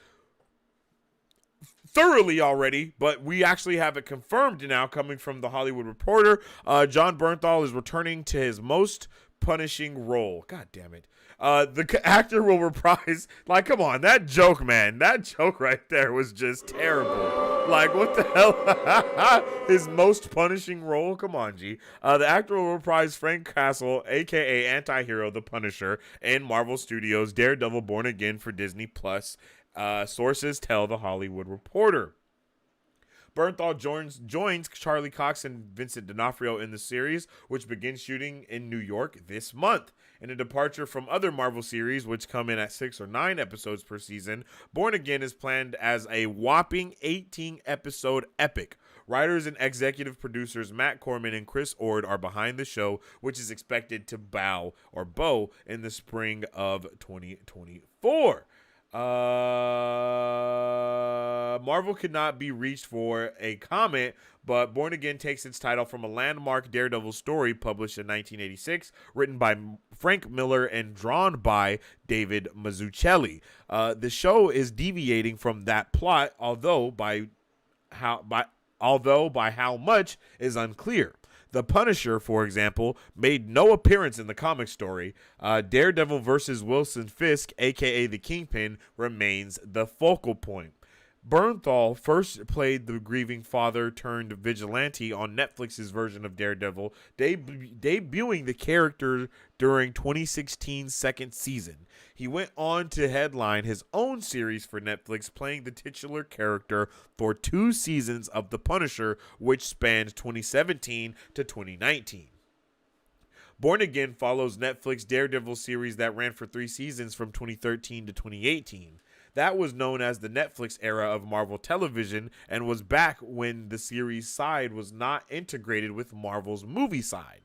thoroughly already, but we actually have it confirmed now coming from The Hollywood Reporter. Jon Bernthal is returning to his most punishing role. God damn it. The actor will reprise, like, come on, that joke, man. That joke right there was just terrible. Like, what the hell? His most punishing role? Come on, G. The actor will reprise Frank Castle, a.k.a. Anti-Hero, the Punisher, in Marvel Studios' Daredevil Born Again for Disney+. Sources tell The Hollywood Reporter. Bernthal joins Charlie Cox and Vincent D'Onofrio in the series, which begins shooting in New York this month. In a departure from other Marvel series, which come in at 6 or 9 episodes per season, Born Again is planned as a whopping 18-episode epic. Writers and executive producers Matt Corman and Chris Ord are behind the show, which is expected to bow in the spring of 2024. Marvel could not be reached for a comment, but Born Again takes its title from a landmark Daredevil story published in 1986, written by Frank Miller and drawn by David Mazzucchelli. The show is deviating from that plot, although by how much is unclear. The Punisher, for example, made no appearance in the comic story. Daredevil vs. Wilson Fisk, a.k.a. the Kingpin, remains the focal point. Bernthal first played the grieving father-turned-vigilante on Netflix's version of Daredevil, debuting the character during 2016's second season. He went on to headline his own series for Netflix, playing the titular character for 2 seasons of The Punisher, which spanned 2017 to 2019. Born Again follows Netflix Daredevil series that ran for 3 seasons from 2013 to 2018. That was known as the Netflix era of Marvel Television and was back when the series side was not integrated with Marvel's movie side.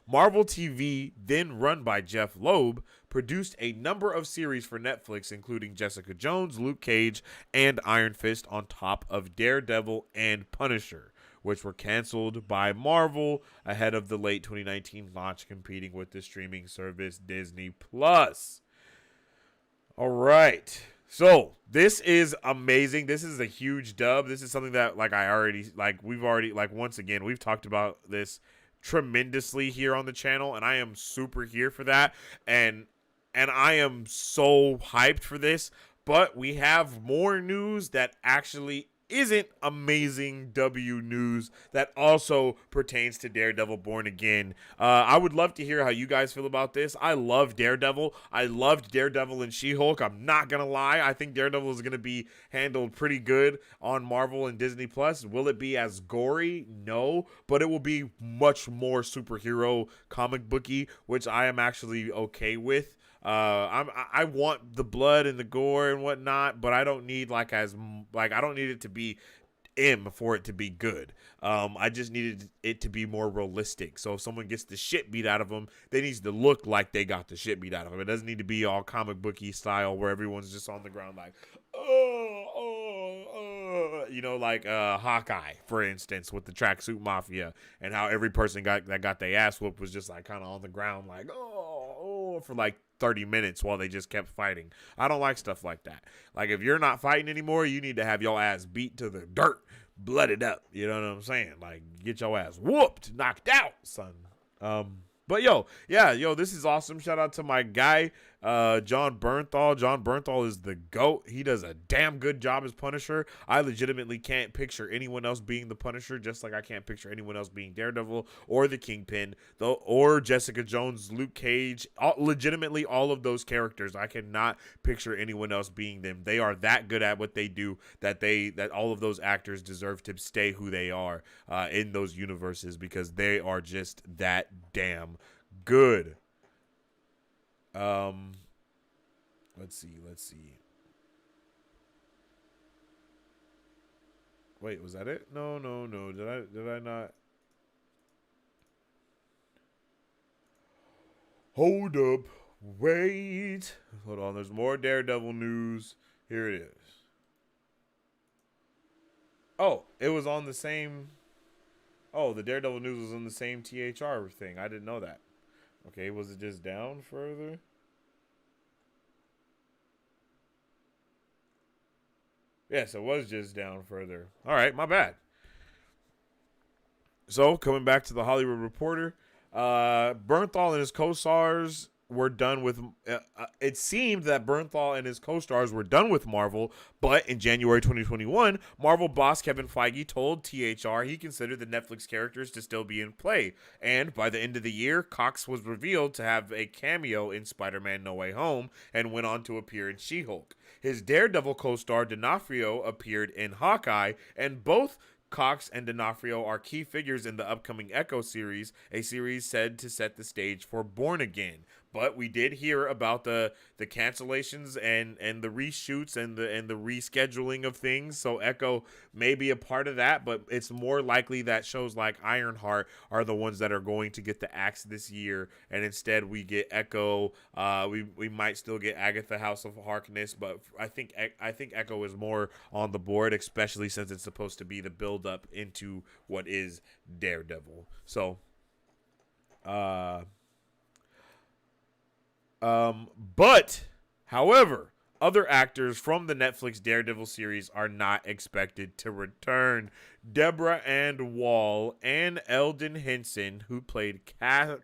Marvel TV, then run by Jeff Loeb, produced a number of series for Netflix, including Jessica Jones, Luke Cage, and Iron Fist, on top of Daredevil and Punisher, which were canceled by Marvel ahead of the late 2019 launch, competing with the streaming service Disney+. All right. So this is amazing. This is a huge dub. This is something that once again, we've talked about this tremendously here on the channel, and I am super here for that. And I am so hyped for this, but we have more news that actually isn't amazing W news that also pertains to Daredevil Born Again. I would love to hear how you guys feel about this. I love Daredevil. I loved Daredevil and She-Hulk. I'm not going to lie. I think Daredevil is going to be handled pretty good on Marvel and Disney+. Will it be as gory? No, but it will be much more superhero comic booky, which I am actually okay with. I want the blood and the gore and whatnot, but I don't need I don't need it to be for it to be good. I just needed it to be more realistic. So if someone gets the shit beat out of them, they need to look like they got the shit beat out of them. It doesn't need to be all comic booky style where everyone's just on the ground like, like Hawkeye, for instance, with the Tracksuit Mafia, and how every person got their ass whooped was just like kind of on the ground like, for like 30 minutes while they just kept fighting. I don't like stuff like that. Like, if you're not fighting anymore, you need to have your ass beat to the dirt, blooded up. You know what I'm saying? Like, get your ass whooped, knocked out, son. But this is awesome. Shout out to my guy. John Bernthal. John Bernthal is the GOAT. He does a damn good job as Punisher. I legitimately can't picture anyone else being the Punisher, just like I can't picture anyone else being Daredevil or the Kingpin, though, or Jessica Jones, Luke Cage. Legitimately, all of those characters, I cannot picture anyone else being them. They are that good at what they do that all of those actors deserve to stay who they are in those universes because they are just that damn good. Let's see. Wait, was that it? No. Did I not? Hold up. Wait. Hold on. There's more Daredevil news. Here it is. Oh, it was on the same. Oh, the Daredevil news was on the same THR thing. I didn't know that. Okay, was it just down further? Yes, it was just down further. All right, my bad. So, coming back to the Hollywood Reporter, Bernthal and his co-stars were done with. It seemed that Bernthal and his co-stars were done with Marvel, but in January 2021, Marvel boss Kevin Feige told THR he considered the Netflix characters to still be in play, and by the end of the year, Cox was revealed to have a cameo in Spider-Man: No Way Home and went on to appear in She-Hulk. His Daredevil co-star D'Onofrio appeared in Hawkeye, and both Cox and D'Onofrio are key figures in the upcoming Echo series, a series said to set the stage for Born Again. But we did hear about the cancellations and the reshoots and the rescheduling of things. So Echo may be a part of that, but it's more likely that shows like Ironheart are the ones that are going to get the axe this year, and instead we get Echo. We might still get Agatha House of Harkness, but I think Echo is more on the board, especially since it's supposed to be the build up into what is Daredevil. So, but, however, other actors from the Netflix Daredevil series are not expected to return. Deborah Ann Wall and Eldon Henson, who played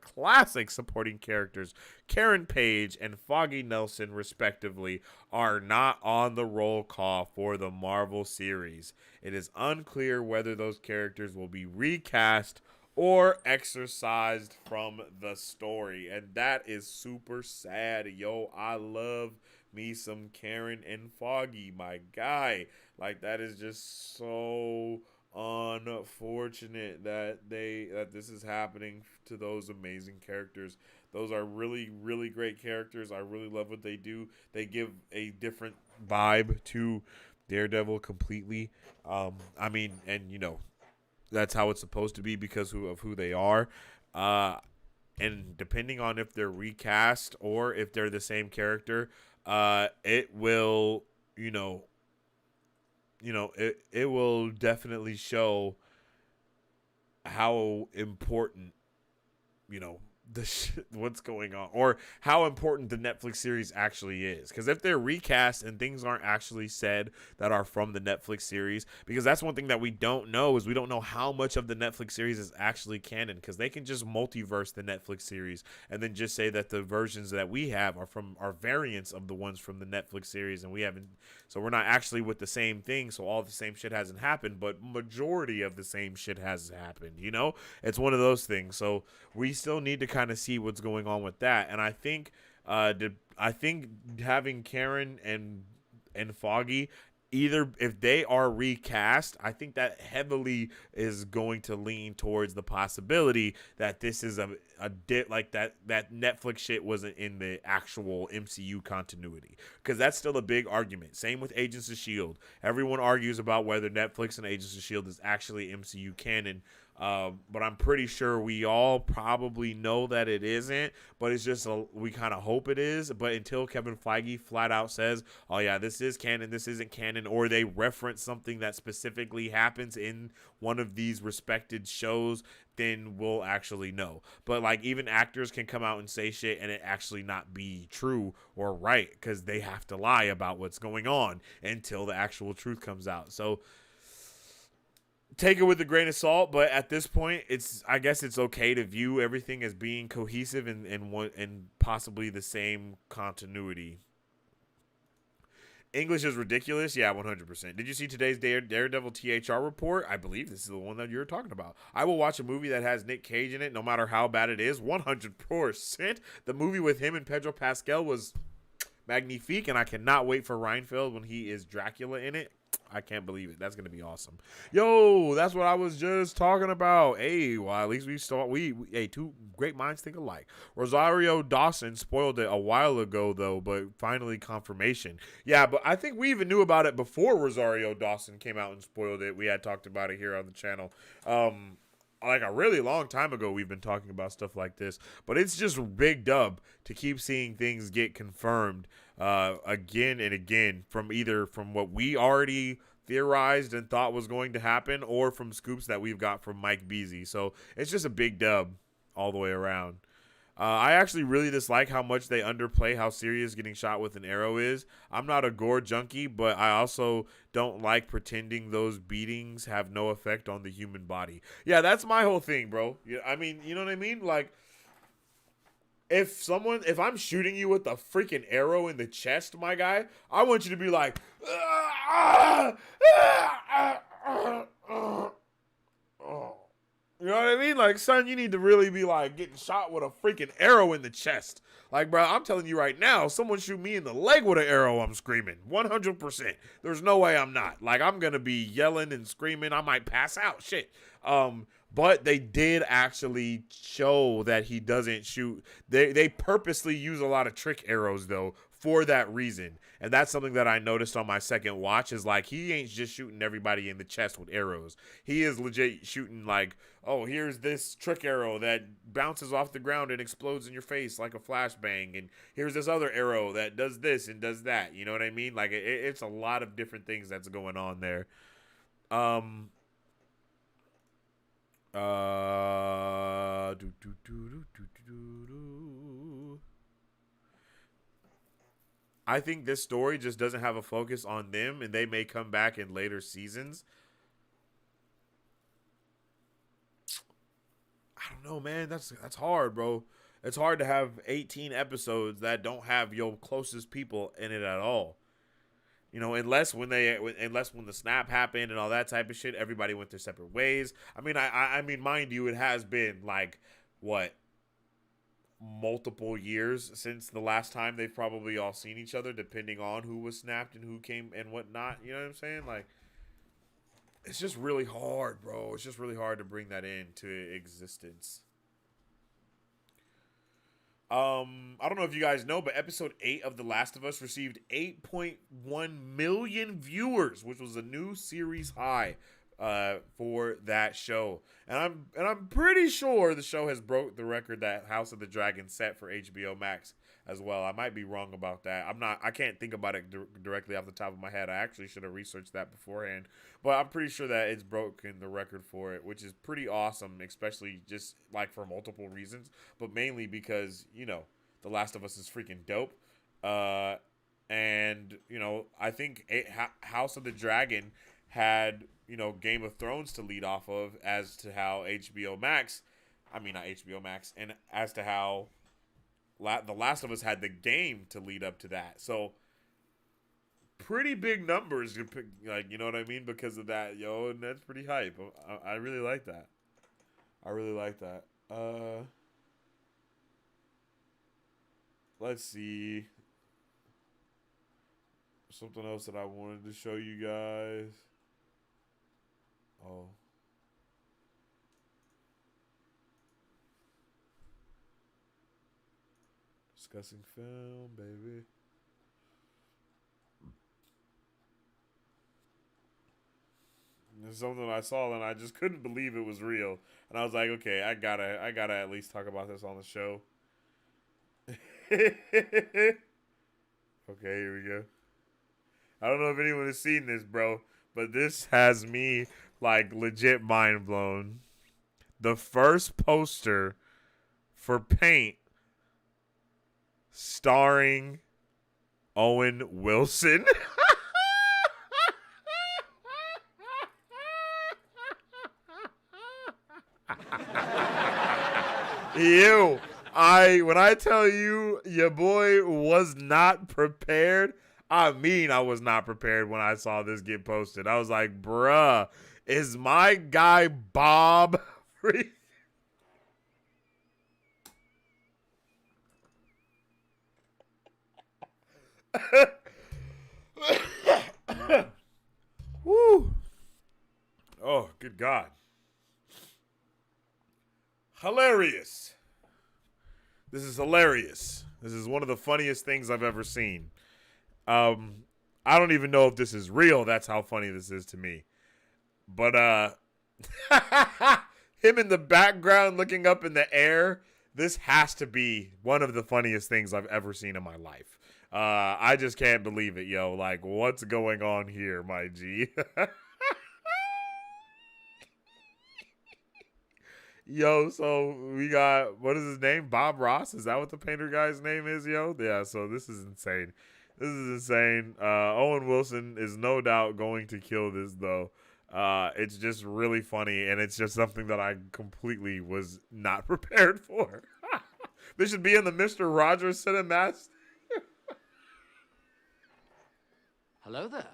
classic supporting characters Karen Page and Foggy Nelson, respectively, are not on the roll call for the Marvel series. It is unclear whether those characters will be recast or exorcised from the story, and that is super sad. Yo, I love me some Karen and Foggy, my guy. Like, that is just so unfortunate that this is happening to those amazing characters. Those are really, really great characters. I really love what they do. They give a different vibe to Daredevil completely. I mean, and you know, that's how it's supposed to be because of who they are. And depending on if they're recast or if they're the same character, it will, it will definitely show how important, what's going on, or how important the Netflix series actually is. Because if they're recast and things aren't actually said that are from the Netflix series, because that's one thing that we don't know, is we don't know how much of the Netflix series is actually canon, because they can just multiverse the Netflix series and then just say that the versions that we have are variants of the ones from the Netflix series, and we haven't, so we're not actually with the same thing, so all the same shit hasn't happened, but majority of the same shit has happened. It's one of those things. So we still need to kind of see what's going on with that. And I think having Karen and Foggy, either if they are recast, I think that heavily is going to lean towards the possibility that this is like that Netflix shit wasn't in the actual MCU continuity, because that's still a big argument. Same with Agents of S.H.I.E.L.D. Everyone argues about whether Netflix and Agents of S.H.I.E.L.D. is actually MCU canon. But I'm pretty sure we all probably know that it isn't, but it's just we kind of hope it is. But until Kevin Feige flat out says, oh yeah, this is canon, this isn't canon, or they reference something that specifically happens in one of these respected shows, then we'll actually know. But like, even actors can come out and say shit and it actually not be true or right, because they have to lie about what's going on until the actual truth comes out. So take it with a grain of salt, but at this point, I guess it's okay to view everything as being cohesive and possibly the same continuity. English is ridiculous. Yeah, 100%. Did you see today's Daredevil THR report? I believe this is the one that you're talking about. I will watch a movie that has Nick Cage in it, no matter how bad it is. 100%. The movie with him and Pedro Pascal was magnifique, and I cannot wait for Reinfeld when he is Dracula in it. I can't believe it. That's gonna be awesome. Yo, that's what I was just talking about. Hey, well, at least we two great minds think alike. Rosario Dawson spoiled it a while ago though, but finally confirmation. Yeah, but I think we even knew about it before Rosario Dawson came out and spoiled it. We had talked about it here on the channel. Like a really long time ago, we've been talking about stuff like this, but it's just a big dub to keep seeing things get confirmed again and again from what we already theorized and thought was going to happen, or from scoops that we've got from Mike Beasley. So it's just a big dub all the way around. I actually really dislike how much they underplay how serious getting shot with an arrow is. I'm not a gore junkie, but I also don't like pretending those beatings have no effect on the human body. Yeah, that's my whole thing, bro. I mean, you know what I mean? Like, if I'm shooting you with a freaking arrow in the chest, my guy, I want you to be like, you know what I mean? Like, son, you need to really be like getting shot with a freaking arrow in the chest. Like, bro, I'm telling you right now, someone shoot me in the leg with an arrow, I'm screaming. 100%. There's no way I'm not. Like, I'm going to be yelling and screaming. I might pass out. Shit. But they did actually show that he doesn't shoot. They purposely use a lot of trick arrows, though, for that reason. And that's something that I noticed on my second watch is, like, he ain't just shooting everybody in the chest with arrows. He is legit shooting, like, oh, here's this trick arrow that bounces off the ground and explodes in your face like a flashbang. And here's this other arrow that does this and does that. You know what I mean? Like, it's a lot of different things that's going on there. I think this story just doesn't have a focus on them, and they may come back in later seasons. I don't know, man. That's hard, bro. It's hard to have 18 episodes that don't have your closest people in it at all. You know, unless when the snap happened and all that type of shit, everybody went their separate ways. I mean, I mean, mind you, it has been like what, multiple years since the last time they've probably all seen each other, depending on who was snapped and who came and whatnot. You know what I'm saying? Like, it's just really hard, bro. It's just really hard to bring that into existence. I don't know if you guys know, but episode 8 of The Last of Us received 8.1 million viewers, which was a new series high for that show. And I'm pretty sure the show has broke the record that House of the Dragon set for HBO Max as well. I might be wrong about that. I can't think about it directly off the top of my head. I actually should have researched that beforehand. But I'm pretty sure that it's broken the record for it, which is pretty awesome, especially just like for multiple reasons, but mainly because, you know, The Last of Us is freaking dope. And, you know, I think House of the Dragon had, you know, Game of Thrones to lead off of as to how HBO Max, not HBO Max, and as to how The Last of Us had the game to lead up to that. So pretty big numbers, like, you know what I mean, because of that, yo, and that's pretty hype. I really like that. Let's see. Something else that I wanted to show you guys. Oh. Discussing film, baby. There's something I saw and I just couldn't believe it was real. And I was like, okay, I gotta at least talk about this on the show. Okay, here we go. I don't know if anyone has seen this, bro, but this has me like legit mind blown. The first poster for Paint starring Owen Wilson. When I tell you your boy was not prepared, I mean I was not prepared when I saw this get posted. I was like, bruh, is my guy Bob free? Woo. Oh, good God. Hilarious. This is hilarious. This is one of the funniest things I've ever seen. I don't even know if this is real. That's how funny this is to me. But him in the background looking up in the air, this has to be one of the funniest things I've ever seen in my life. I just can't believe it, yo. Like, what's going on here, my G? Yo, so we got, what is his name? Bob Ross? Is that what the painter guy's name is, yo? Yeah, so this is insane. This is insane. Owen Wilson is no doubt going to kill this, though. It's just really funny, and it's just something that I completely was not prepared for. This should be in the Mr. Rogers Cinematic. Hello there.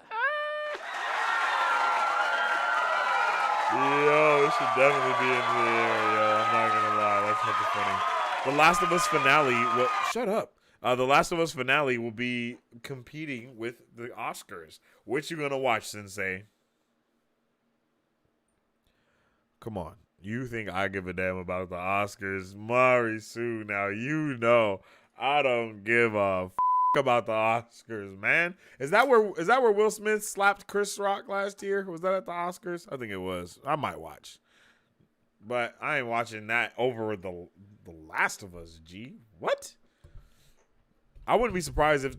Yo, it should definitely be in there, yo. I'm not gonna lie, that's fucking funny. The Last of Us finale. Well, shut up. The Last of Us finale will be competing with the Oscars. Which you gonna watch, Sensei? Come on. You think I give a damn about the Oscars? Mari Sue, now you know I don't give a about the Oscars, man. Is that where Will Smith slapped Chris Rock last year? Was that at the Oscars? I think it was. I might watch. But I ain't watching that over the Last of Us, G. What? I wouldn't be surprised if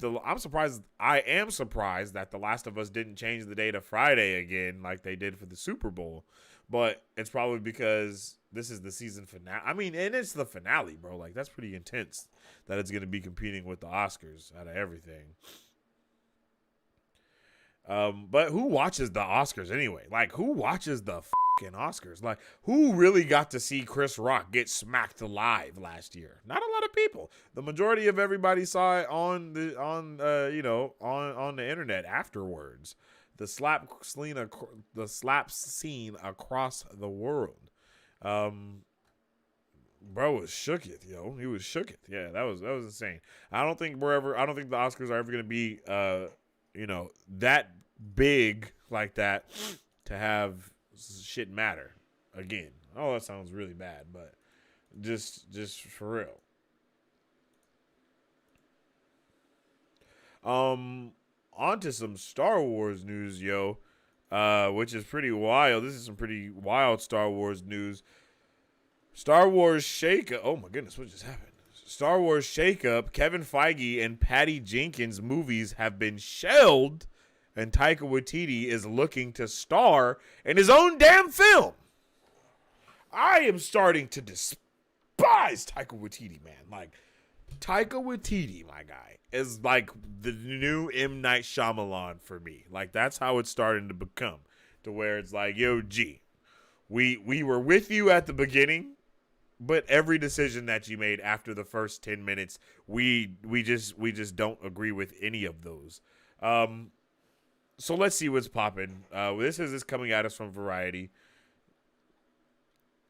I am surprised that The Last of Us didn't change the day to Friday again like they did for the Super Bowl. But it's probably because this is the season finale. I mean, and it's the finale, bro. Like, that's pretty intense that it's going to be competing with the Oscars out of everything. But who watches the Oscars anyway? Like, who watches the fucking Oscars? Like, who really got to see Chris Rock get smacked alive last year? Not a lot of people. The majority of everybody saw it on the internet afterwards. The slap scene across the world. Bro was shook it, yo. He was shook it. Yeah, that was insane. I don't think the Oscars are ever gonna be that big like that to have shit matter again. Oh, that sounds really bad, but just for real. On to some Star Wars news, yo, which is pretty wild. This is some pretty wild Star Wars news. Star Wars shakeup. Oh my goodness, what just happened? Star Wars shakeup. Kevin Feige and Patty Jenkins movies have been shelved, and Taika Waititi is looking to star in his own damn film. I am starting to despise Taika Waititi, man. Like, Taika Waititi, my guy, is like the new M. Night Shyamalan for me. Like, that's how it's starting to become, to where it's like, yo, G, we were with you at the beginning, but every decision that you made after the first 10 minutes, we just don't agree with any of those. So let's see what's popping. This is coming at us from Variety.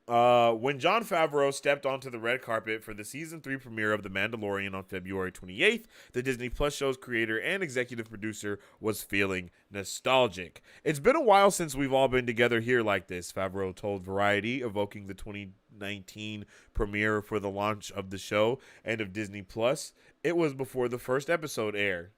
When Jon Favreau stepped onto the red carpet for the season 3 premiere of The Mandalorian on February 28th, the Disney Plus show's creator and executive producer was feeling nostalgic. It's been a while since we've all been together here like this, Favreau told Variety, evoking the 2019 premiere for the launch of the show and of Disney Plus. It was before the first episode aired.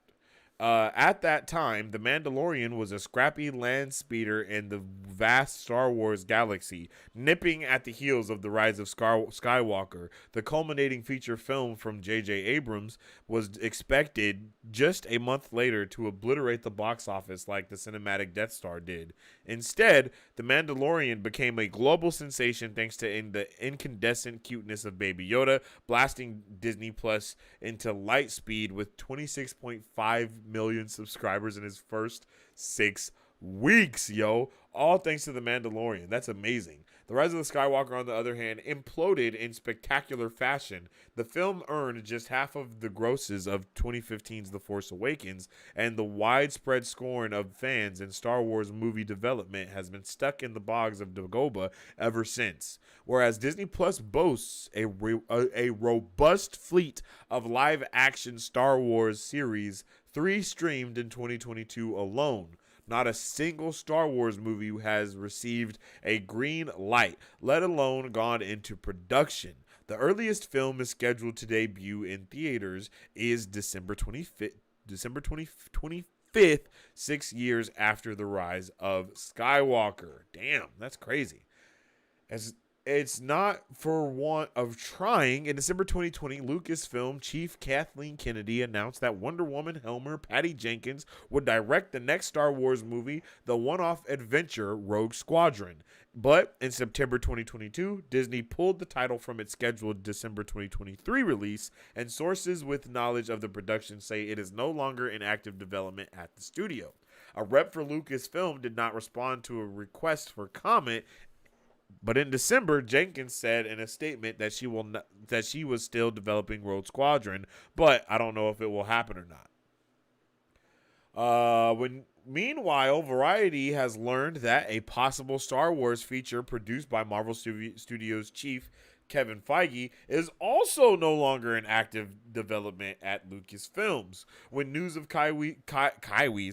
At that time, The Mandalorian was a scrappy land speeder in the vast Star Wars galaxy, nipping at the heels of The Rise of Skywalker. The culminating feature film from J.J. Abrams was expected just a month later to obliterate the box office like the cinematic Death Star did. Instead, The Mandalorian became a global sensation thanks to the incandescent cuteness of Baby Yoda, blasting Disney Plus into light speed with 26.5 million subscribers in his first 6 weeks, yo. all thanks to The Mandalorian. That's amazing. The Rise of the Skywalker, on the other hand, imploded in spectacular fashion. The film earned just half of the grosses of 2015's The Force Awakens, and the widespread scorn of fans in Star Wars movie development has been stuck in the bogs of Dagobah ever since. Whereas Disney Plus boasts a robust fleet of live-action Star Wars series, 3 streamed in 2022 alone. Not a single Star Wars movie has received a green light, let alone gone into production. The earliest film is scheduled to debut in theaters is December 25th, 6 years after the rise of Skywalker. Damn, that's crazy. It's not for want of trying. In December 2020, Lucasfilm chief Kathleen Kennedy announced that Wonder Woman Helmer Patty Jenkins would direct the next Star Wars movie, the one-off adventure Rogue Squadron. But in September 2022, Disney pulled the title from its scheduled December 2023 release, and sources with knowledge of the production say it is no longer in active development at the studio. A rep for Lucasfilm did not respond to a request for comment. But in December, Jenkins said in a statement that she was still developing Rogue Squadron, but I don't know if it will happen or not. Meanwhile, Variety has learned that a possible Star Wars feature produced by Marvel Studios chief Kevin Feige is also no longer in active development at Lucasfilms. When news of Feige's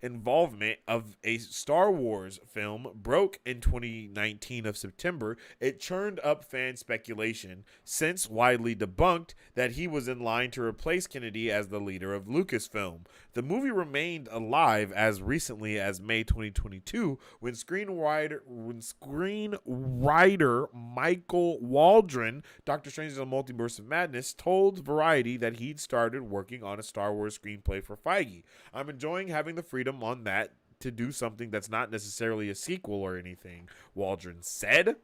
involvement of a Star Wars film broke in 2019 of September, it churned up fan speculation, since widely debunked, that he was in line to replace Kennedy as the leader of Lucasfilm. The movie remained alive as recently as May 2022 when screenwriter Michael Waldron, Doctor Strange in the Multiverse of Madness, told Variety that he'd started working on a Star Wars screenplay for Feige. I'm enjoying having the freedom on that to do something that's not necessarily a sequel or anything, Waldron said.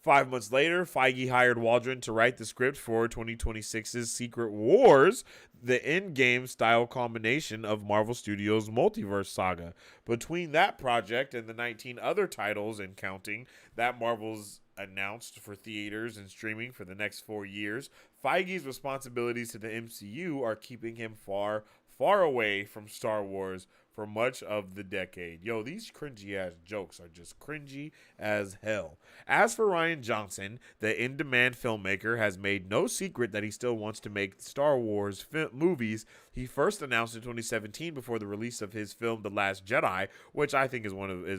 5 months later, Feige hired Waldron to write the script for 2026's Secret Wars, the endgame style combination of Marvel Studios' multiverse saga. Between that project and the 19 other titles and counting that Marvel's announced for theaters and streaming for the next 4 years, Feige's responsibilities to the MCU are keeping him far away from Star Wars for much of the decade. Yo, these cringy ass jokes are just cringy as hell. As for Rian Johnson, the in-demand filmmaker has made no secret that he still wants to make Star Wars movies. He first announced in 2017 before the release of his film The Last Jedi, which I think is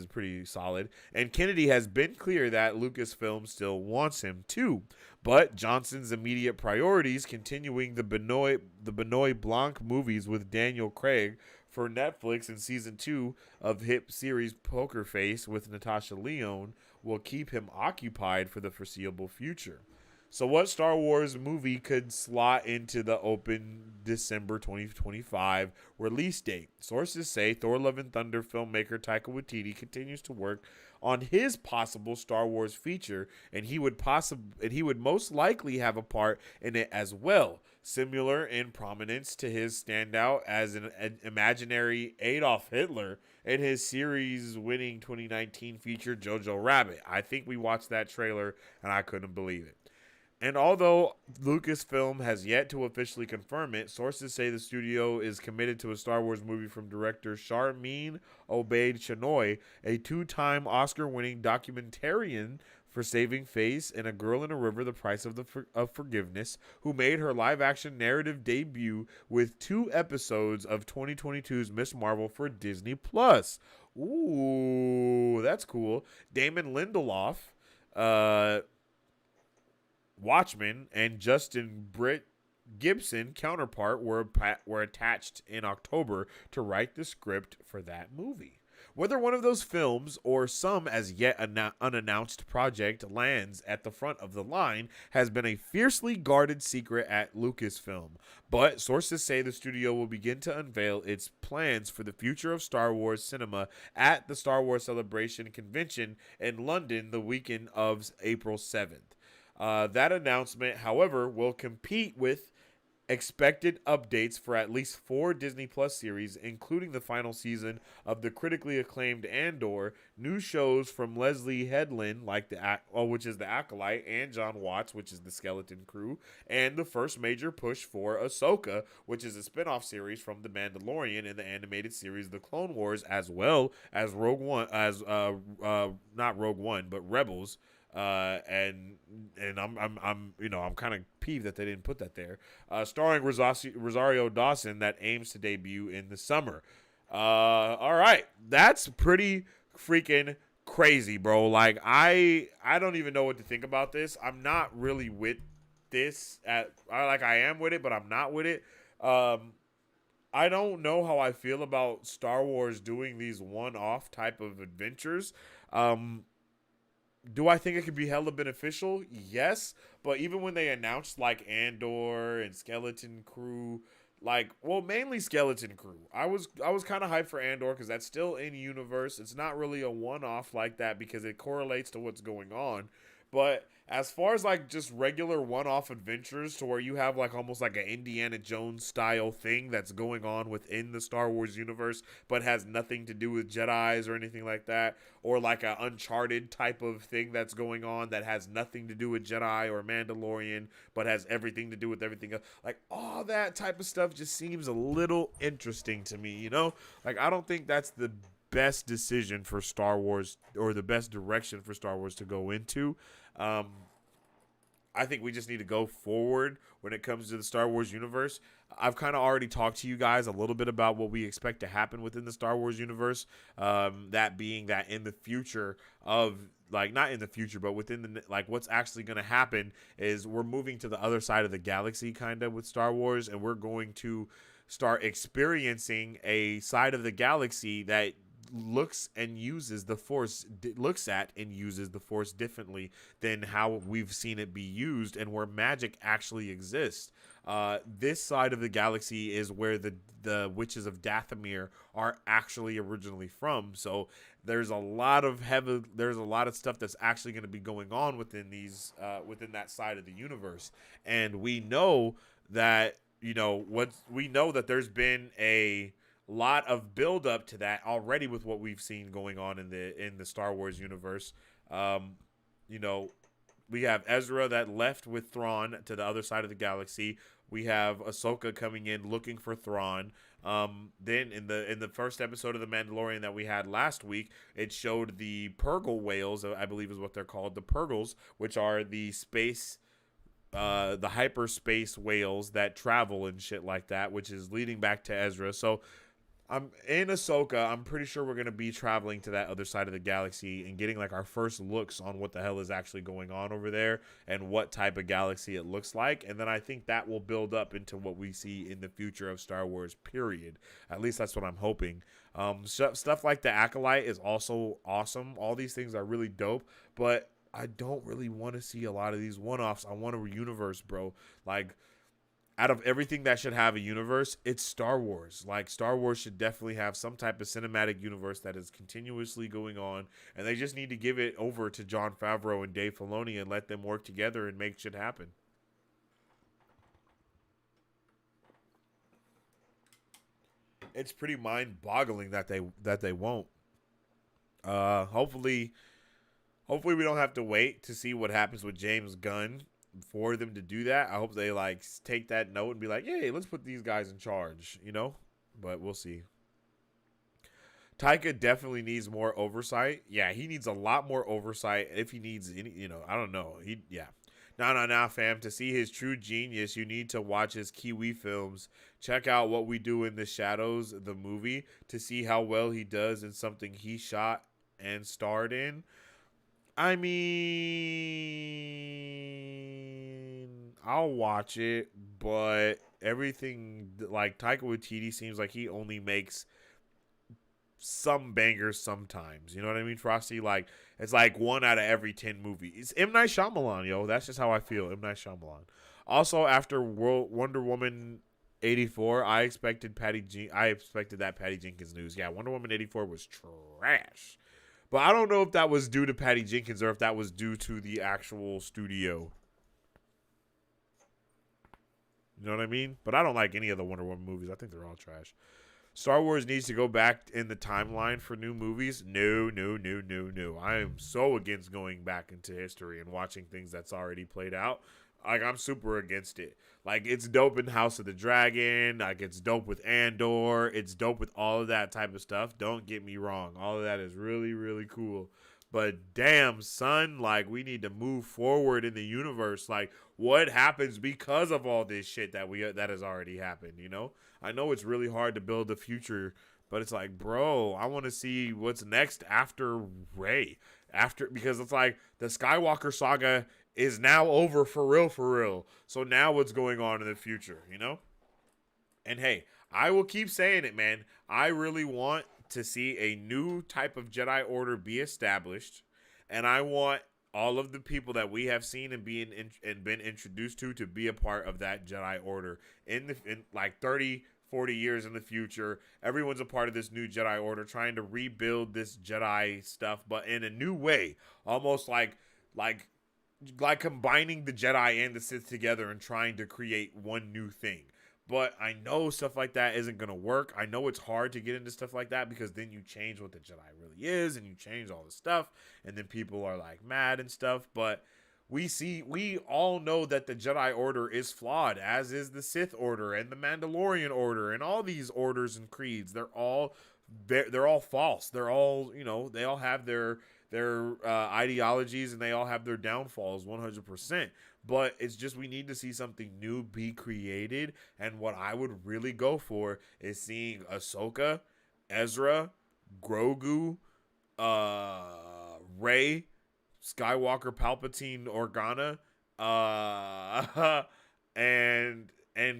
pretty solid. And Kennedy has been clear that Lucasfilm still wants him too. But Johnson's immediate priorities, continuing the Benoit Blanc movies with Daniel Craig for Netflix in season 2 of hit series Poker Face with Natasha Lyonne, will keep him occupied for the foreseeable future. So what Star Wars movie could slot into the open December 2025 release date? Sources say Thor: Love and Thunder filmmaker Taika Waititi continues to work on his possible Star Wars feature, and he would most likely have a part in it as well, similar in prominence to his standout as an imaginary Adolf Hitler in his series-winning 2019 feature Jojo Rabbit. I think we watched that trailer, and I couldn't believe it. And although Lucasfilm has yet to officially confirm it, sources say the studio is committed to a Star Wars movie from director Sharmeen Obaid-Chinoy, a 2-time Oscar-winning documentarian for Saving Face and A Girl in a River, The Price of Forgiveness, who made her live-action narrative debut with 2 episodes of 2022's Ms. Marvel for Disney+. Ooh, that's cool. Damon Lindelof, Watchmen, and Justin Britt Gibson counterpart were attached in October to write the script for that movie. Whether one of those films or some as yet unannounced project lands at the front of the line has been a fiercely guarded secret at Lucasfilm, but sources say the studio will begin to unveil its plans for the future of Star Wars cinema at the Star Wars Celebration Convention in London the weekend of April 7th. That announcement, however, will compete with expected updates for at least 4 Disney Plus series, including the final season of the critically acclaimed Andor, new shows from Leslie Headland, which is the Acolyte, and John Watts, which is the Skeleton Crew, and the first major push for Ahsoka, which is a spin-off series from The Mandalorian and the animated series The Clone Wars, as well as not Rogue One, but Rebels. And I'm kind of peeved that they didn't put that there. Starring Rosario Dawson, that aims to debut in the summer. All right, that's pretty freaking crazy, bro. Like I don't even know what to think about this. I'm not really with this. I am with it, but I'm not with it. I don't know how I feel about Star Wars doing these one-off type of adventures. Do I think it could be hella beneficial? Yes, but even when they announced like Andor and Skeleton Crew, mainly Skeleton Crew, I was kind of hyped for Andor because that's still in universe. It's not really a one-off like that because it correlates to what's going on. But as far as like just regular one-off adventures to where you have like almost like an Indiana Jones style thing that's going on within the Star Wars universe but has nothing to do with Jedis or anything like that, or like an Uncharted type of thing that's going on that has nothing to do with Jedi or Mandalorian but has everything to do with everything else. Like all that type of stuff just seems a little interesting to me, you know? Like I don't think that's the best decision for Star Wars or the best direction for Star Wars to go into. I think we just need to go forward when it comes to the Star Wars universe. I've kind of already talked to you guys a little bit about what we expect to happen within the Star Wars universe. That being that in the future not in the future, but within the, what's actually going to happen is we're moving to the other side of the galaxy kind of with Star Wars, and we're going to start experiencing a side of the galaxy that looks at and uses the Force differently than how we've seen it be used, and where magic actually exists. This side of the galaxy is where the witches of Dathomir are actually originally from. So there's a lot of stuff that's actually going to be going on within within that side of the universe, and we know that there's been a lot of build up to that already with what we've seen going on in the Star Wars universe. We have Ezra that left with Thrawn to the other side of the galaxy. We have Ahsoka coming in looking for Thrawn. Then in the first episode of The Mandalorian that we had last week, it showed the Purgle whales, I believe is what they're called, the Purgles, which are the hyperspace whales that travel and shit like that, which is leading back to Ezra. So I'm in Ahsoka. I'm pretty sure we're going to be traveling to that other side of the galaxy and getting like our first looks on what the hell is actually going on over there and what type of galaxy it looks like. And then I think that will build up into what we see in the future of Star Wars, period. At least that's what I'm hoping. Stuff like the Acolyte is also awesome. All these things are really dope, but I don't really want to see a lot of these one-offs. I want a universe, bro. Like, out of everything that should have a universe, it's Star Wars. Like, Star Wars should definitely have some type of cinematic universe that is continuously going on, and they just need to give it over to Jon Favreau and Dave Filoni and let them work together and make shit happen. It's pretty mind-boggling that they won't. Hopefully we don't have to wait to see what happens with James Gunn for them to do that. I hope they like take that note and be like, "Hey, let's put these guys in charge," you know? But we'll see. Taika definitely needs more oversight. Yeah, he needs a lot more oversight. If he needs any, I don't know. Nah, fam. To see his true genius, you need to watch his Kiwi films. Check out What We Do in the Shadows, the movie, to see how well he does in something he shot and starred in. I mean, I'll watch it, but everything, like, Taika Waititi seems like he only makes some bangers sometimes. You know what I mean, Frosty? Like, it's like 1 out of every 10 movies. It's M. Night Shyamalan, yo. That's just how I feel, M. Night Shyamalan. Also, after Wonder Woman 84, I expected that Patty Jenkins news. Yeah, Wonder Woman 84 was trash. But I don't know if that was due to Patty Jenkins or if that was due to the actual studio. You know what I mean? But I don't like any of the Wonder Woman movies. I think they're all trash. Star Wars needs to go back in the timeline for new movies. No. I am so against going back into history and watching things that's already played out. Like, I'm super against it. Like, it's dope in House of the Dragon. Like, it's dope with Andor. It's dope with all of that type of stuff. Don't get me wrong. All of that is really, really cool. But damn, son, like, we need to move forward in the universe. Like, what happens because of all this shit that has already happened, you know? I know it's really hard to build the future, but it's like, bro, I want to see what's next after Rey. Because it's like the Skywalker saga is now over for real. So now what's going on in the future, you know? And hey, I will keep saying it, man. I really want to see a new type of Jedi Order be established, and I want all of the people that we have seen and been introduced to be a part of that Jedi Order in like 30, 40 years in the future. Everyone's a part of this new Jedi Order, trying to rebuild this Jedi stuff, but in a new way, almost like combining the Jedi and the Sith together and trying to create one new thing. But I know stuff like that isn't going to work. I know it's hard to get into stuff like that because then you change what the Jedi really is and you change all the stuff. And then people are like mad and stuff. But we all know that the Jedi Order is flawed, as is the Sith Order and the Mandalorian Order and all these orders and creeds. They're all false. They're all, you know, they all have their ideologies and they all have their downfalls 100%. But it's just we need to see something new be created. And what I would really go for is seeing Ahsoka, Ezra, Grogu, Rey, Skywalker, Palpatine, Organa, and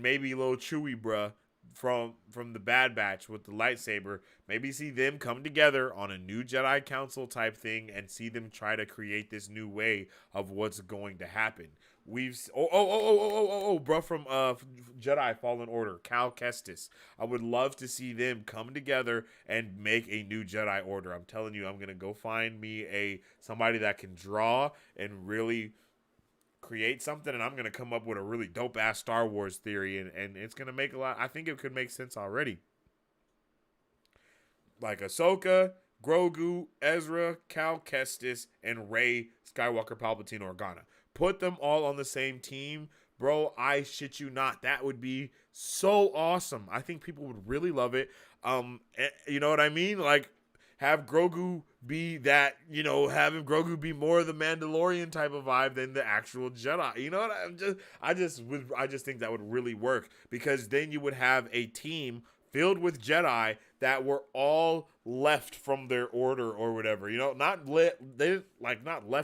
maybe little Chewie, bruh, from the Bad Batch with the lightsaber. Maybe see them come together on a new Jedi Council type thing and see them try to create this new way of what's going to happen. Bro, from Jedi Fallen Order, Cal Kestis. I would love to see them come together and make a new Jedi Order. I'm telling you, I'm gonna go find me somebody that can draw and really create something, and I'm gonna come up with a really dope ass Star Wars theory, and it's gonna make a lot. I think it could make sense already. Like Ahsoka, Grogu, Ezra, Cal Kestis, and Rey, Skywalker, Palpatine, Organa. Put them all on the same team, bro. I shit you not. That would be so awesome. I think people would really love it. You know what I mean? Like, have Grogu be that, you know, having Grogu be more of the Mandalorian type of vibe than the actual Jedi. You know what? I just think that would really work, because then you would have a team filled with Jedi that were all left from their order or whatever, you know, not left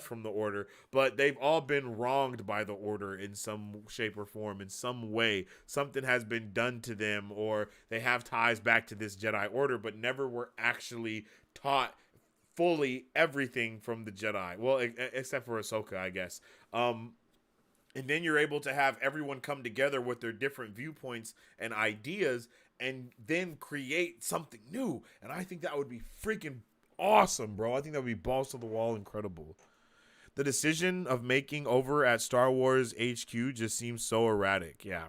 from the order, but they've all been wronged by the order in some shape or form, in some way. Something has been done to them, or they have ties back to this Jedi Order, but never were actually taught fully everything from the Jedi. Well, except for Ahsoka, I guess. And then you're able to have everyone come together with their different viewpoints and ideas, and then create something new. And I think that would be freaking awesome, bro. I think that would be balls to the wall incredible. The decision of making over at Star Wars HQ just seems so erratic. Yeah,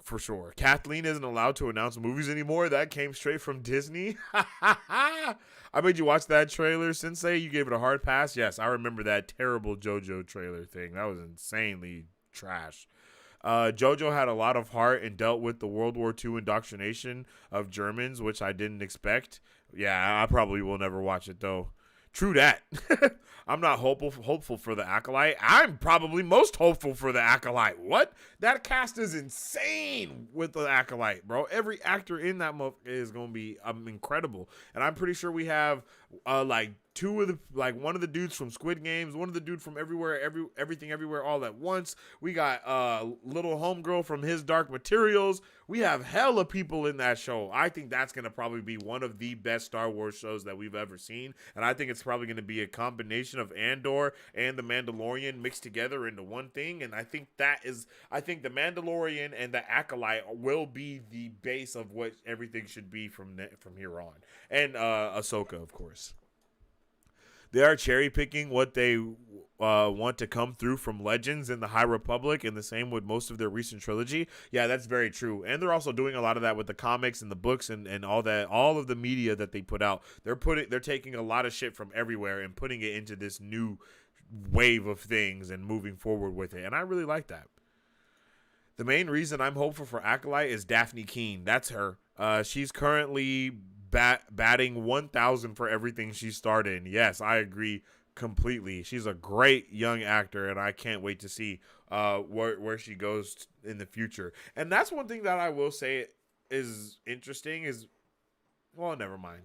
for sure. Kathleen isn't allowed to announce movies anymore. That came straight from Disney. I made you watch that trailer, Sensei. You gave it a hard pass. Yes, I remember that terrible JoJo trailer thing. That was insanely trash. JoJo had a lot of heart and dealt with the World War II indoctrination of Germans, which I didn't expect. Yeah, I probably will never watch it, though. True that. I'm not hopeful for the Acolyte. I'm probably most hopeful for the Acolyte. What? That cast is insane with the Acolyte, bro. Every actor in that is going to be incredible. And I'm pretty sure we have one of the dudes from Squid Games, one of the dude from Everything Everywhere All at Once. We got little homegirl from His Dark Materials. We have hella people in that show. I think that's going to probably be one of the best Star Wars shows that we've ever seen. And I think it's probably going to be a combination of Andor and The Mandalorian mixed together into one thing. And I think The Mandalorian and the Acolyte will be the base of what everything should be from here on. And Ahsoka, of course. They are cherry picking what they want to come through from Legends in the High Republic, and the same with most of their recent trilogy. Yeah, that's very true. And they're also doing a lot of that with the comics and the books and all that, all of the media that they put out. They're taking a lot of shit from everywhere and putting it into this new wave of things and moving forward with it. And I really like that. The main reason I'm hopeful for Acolyte is Daphne Keane. That's her. She's currently batting 1,000 for everything she starred in. Yes, I agree completely. She's a great young actor, and I can't wait to see where she goes in the future. And that's one thing that I will say is interesting is, well, never mind.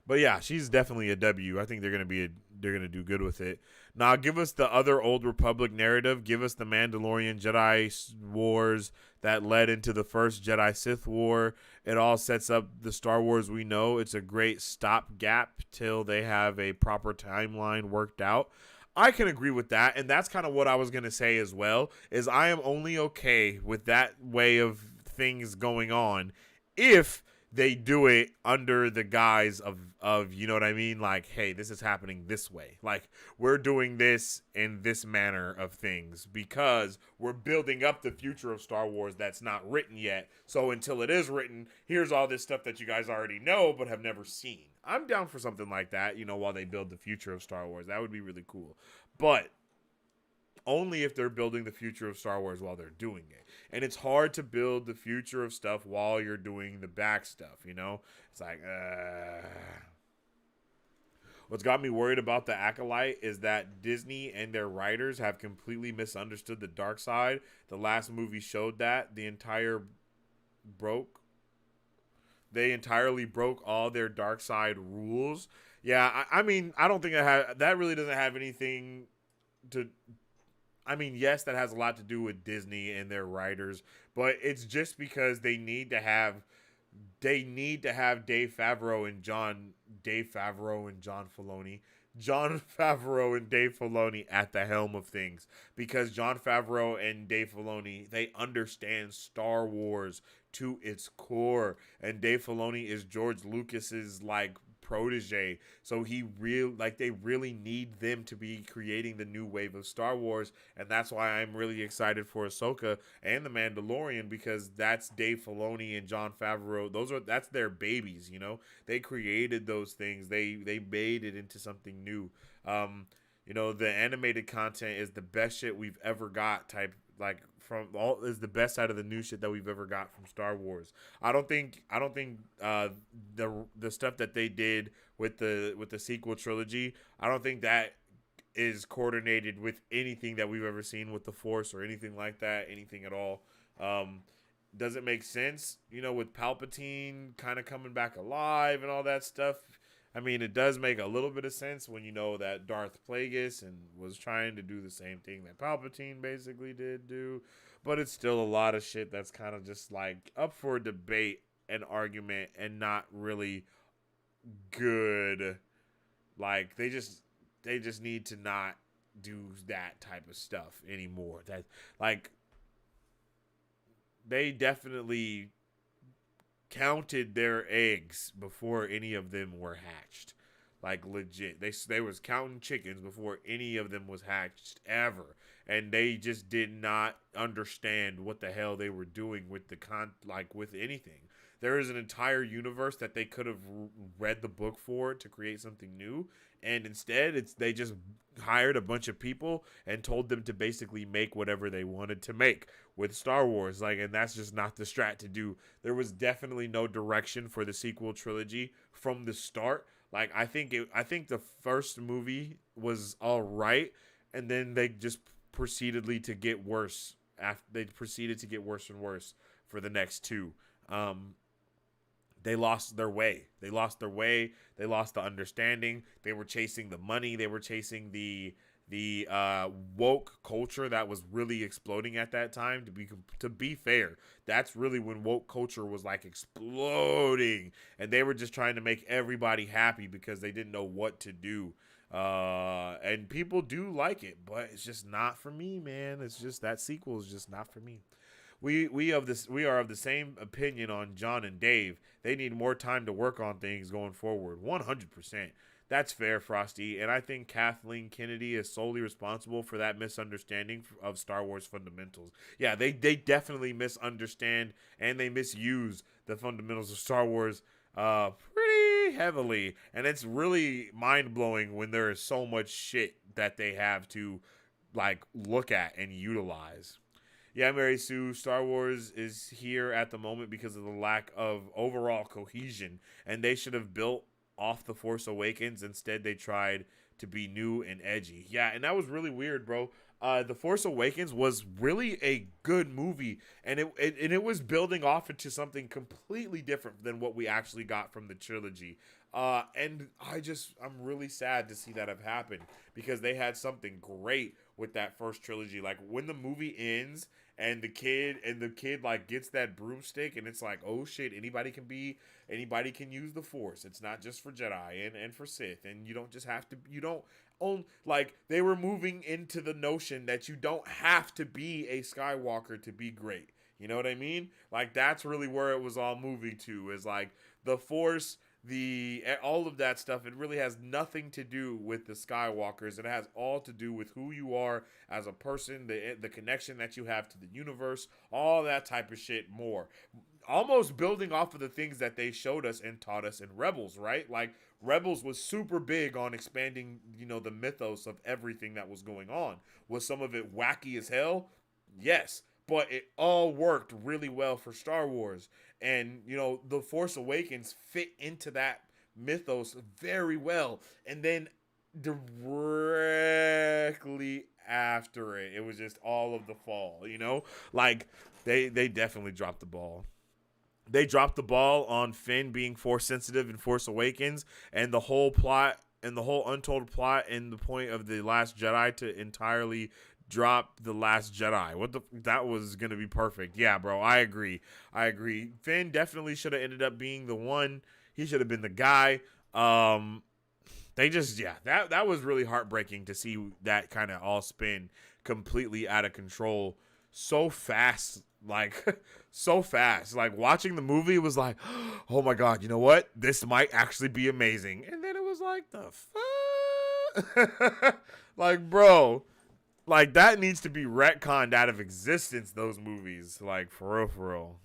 But yeah, she's definitely a W. I think they're gonna do good with it. Now, give us the other Old Republic narrative. Give us the Mandalorian Jedi Wars that led into the first Jedi Sith War. It all sets up the Star Wars we know. It's a great stopgap till they have a proper timeline worked out. I can agree with that, and that's kind of what I was gonna say as well. Is I am only okay with that way of things going on if they do it under the guise of, you know what I mean? Like, hey, this is happening this way. Like, we're doing this in this manner of things because we're building up the future of Star Wars that's not written yet. So until it is written, here's all this stuff that you guys already know but have never seen. I'm down for something like that, you know, while they build the future of Star Wars. That would be really cool. But only if they're building the future of Star Wars while they're doing it. And it's hard to build the future of stuff while you're doing the back stuff, you know? It's like, What's got me worried about the Acolyte is that Disney and their writers have completely misunderstood the dark side. The last movie showed that. They entirely broke all their dark side rules. Yeah, I mean, I don't think that really doesn't have anything to... I mean, yes, that has a lot to do with Disney and their writers, but it's just because they need to have Dave Favreau and John Filoni at the helm of things, because John Favreau and Dave Filoni, they understand Star Wars to its core, and Dave Filoni is George Lucas's like protege, so they really need them to be creating the new wave of Star Wars, and that's why I'm really excited for Ahsoka and the Mandalorian, because that's Dave Filoni and John Favreau. That's their babies, you know. They created those things. They made it into something new. You know, the animated content is the best shit we've ever got. Is the best out of the new shit that we've ever got from Star Wars. I don't think the stuff that they did with the sequel trilogy, I don't think that is coordinated with anything that we've ever seen with the Force or anything like that, anything at all. Doesn't make sense, you know, with Palpatine kind of coming back alive and all that stuff. I mean, it does make a little bit of sense when you know that Darth Plagueis was trying to do the same thing that Palpatine basically did do, but it's still a lot of shit that's kind of just like up for debate and argument and not really good. Like they just need to not do that type of stuff anymore. That like they definitely counted their eggs before any of them were hatched. Like legit. They was counting chickens before any of them was hatched ever. And they just did not understand what the hell they were doing with with anything. There is an entire universe that they could have read the book for to create something new, and instead they just hired a bunch of people and told them to basically make whatever they wanted to make with Star Wars. And that's just not the strat to do. There was definitely no direction for the sequel trilogy from the start. I think the first movie was all right, and then they just proceeded to get worse. They proceeded to get worse and worse for the next two. They lost their way. They lost the understanding. They were chasing the money. They were chasing the woke culture that was really exploding at that time. To be fair, that's really when woke culture was exploding, and they were just trying to make everybody happy because they didn't know what to do. And people do like it, but it's just not for me, man. It's just that sequel is just not for me. we are of the same opinion on John and Dave. They need more time to work on things going forward. 100%. That's fair, Frosty, and I think Kathleen Kennedy is solely responsible for that misunderstanding of Star Wars fundamentals. Yeah, they definitely misunderstand and they misuse the fundamentals of Star Wars pretty heavily, and it's really mind-blowing when there is so much shit that they have to like look at and utilize. Yeah, Mary Sue, Star Wars is here at the moment because of the lack of overall cohesion, and they should have built off The Force Awakens. Instead, they tried to be new and edgy. Yeah, and that was really weird, bro. The Force Awakens was really a good movie, and it was building off into something completely different than what we actually got from the trilogy. And I'm really sad to see that have happened because they had something great with that first trilogy. Like when the movie ends and the kid like gets that broomstick and it's like, oh shit, anybody can use the Force. It's not just for Jedi and for Sith, and you don't just have to, you don't own, like they were moving into the notion that you don't have to be a Skywalker to be great. You know what I mean? Like that's really where it was all moving to, is like the Force, all of that stuff. It really has nothing to do with the Skywalkers. It has all to do with who you are as a person, the connection that you have to the universe, all that type of shit more. Almost building off of the things that they showed us and taught us in Rebels, right? Like Rebels was super big on expanding, the mythos of everything that was going on. Was some of it wacky as hell? Yes. But it all worked really well for Star Wars. And, The Force Awakens fit into that mythos very well. And then directly after it was just all of the fall, Like, they definitely dropped the ball. They dropped the ball on Finn being Force sensitive in Force Awakens, and the whole plot and the whole untold plot and the point of The Last Jedi to entirely drop The Last Jedi. That was going to be perfect. Yeah, bro, I agree. Finn definitely should have ended up being the one. He should have been the guy. That was really heartbreaking to see that kind of all spin completely out of control so fast. Like, so fast. Like, watching the movie was like, oh my God, you know what? This might actually be amazing. And then it was like, the fuck? Like, bro, like, that needs to be retconned out of existence, those movies. Like, for real.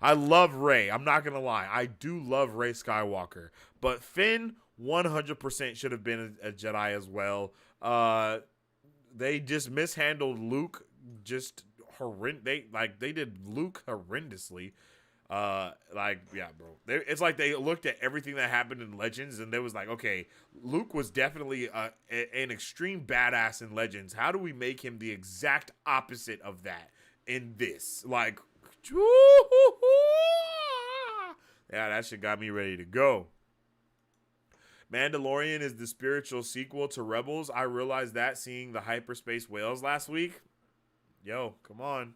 I love Rey. I'm not going to lie. I do love Rey Skywalker. But Finn 100% should have been a Jedi as well. They just mishandled Luke just they did Luke horrendously. Yeah, bro. It's like they looked at everything that happened in Legends and they was like, okay, Luke was definitely an extreme badass in Legends. How do we make him the exact opposite of that in this? Like, yeah, that shit got me ready to go. Mandalorian is the spiritual sequel to Rebels. I realized that seeing the hyperspace whales last week. Yo, come on.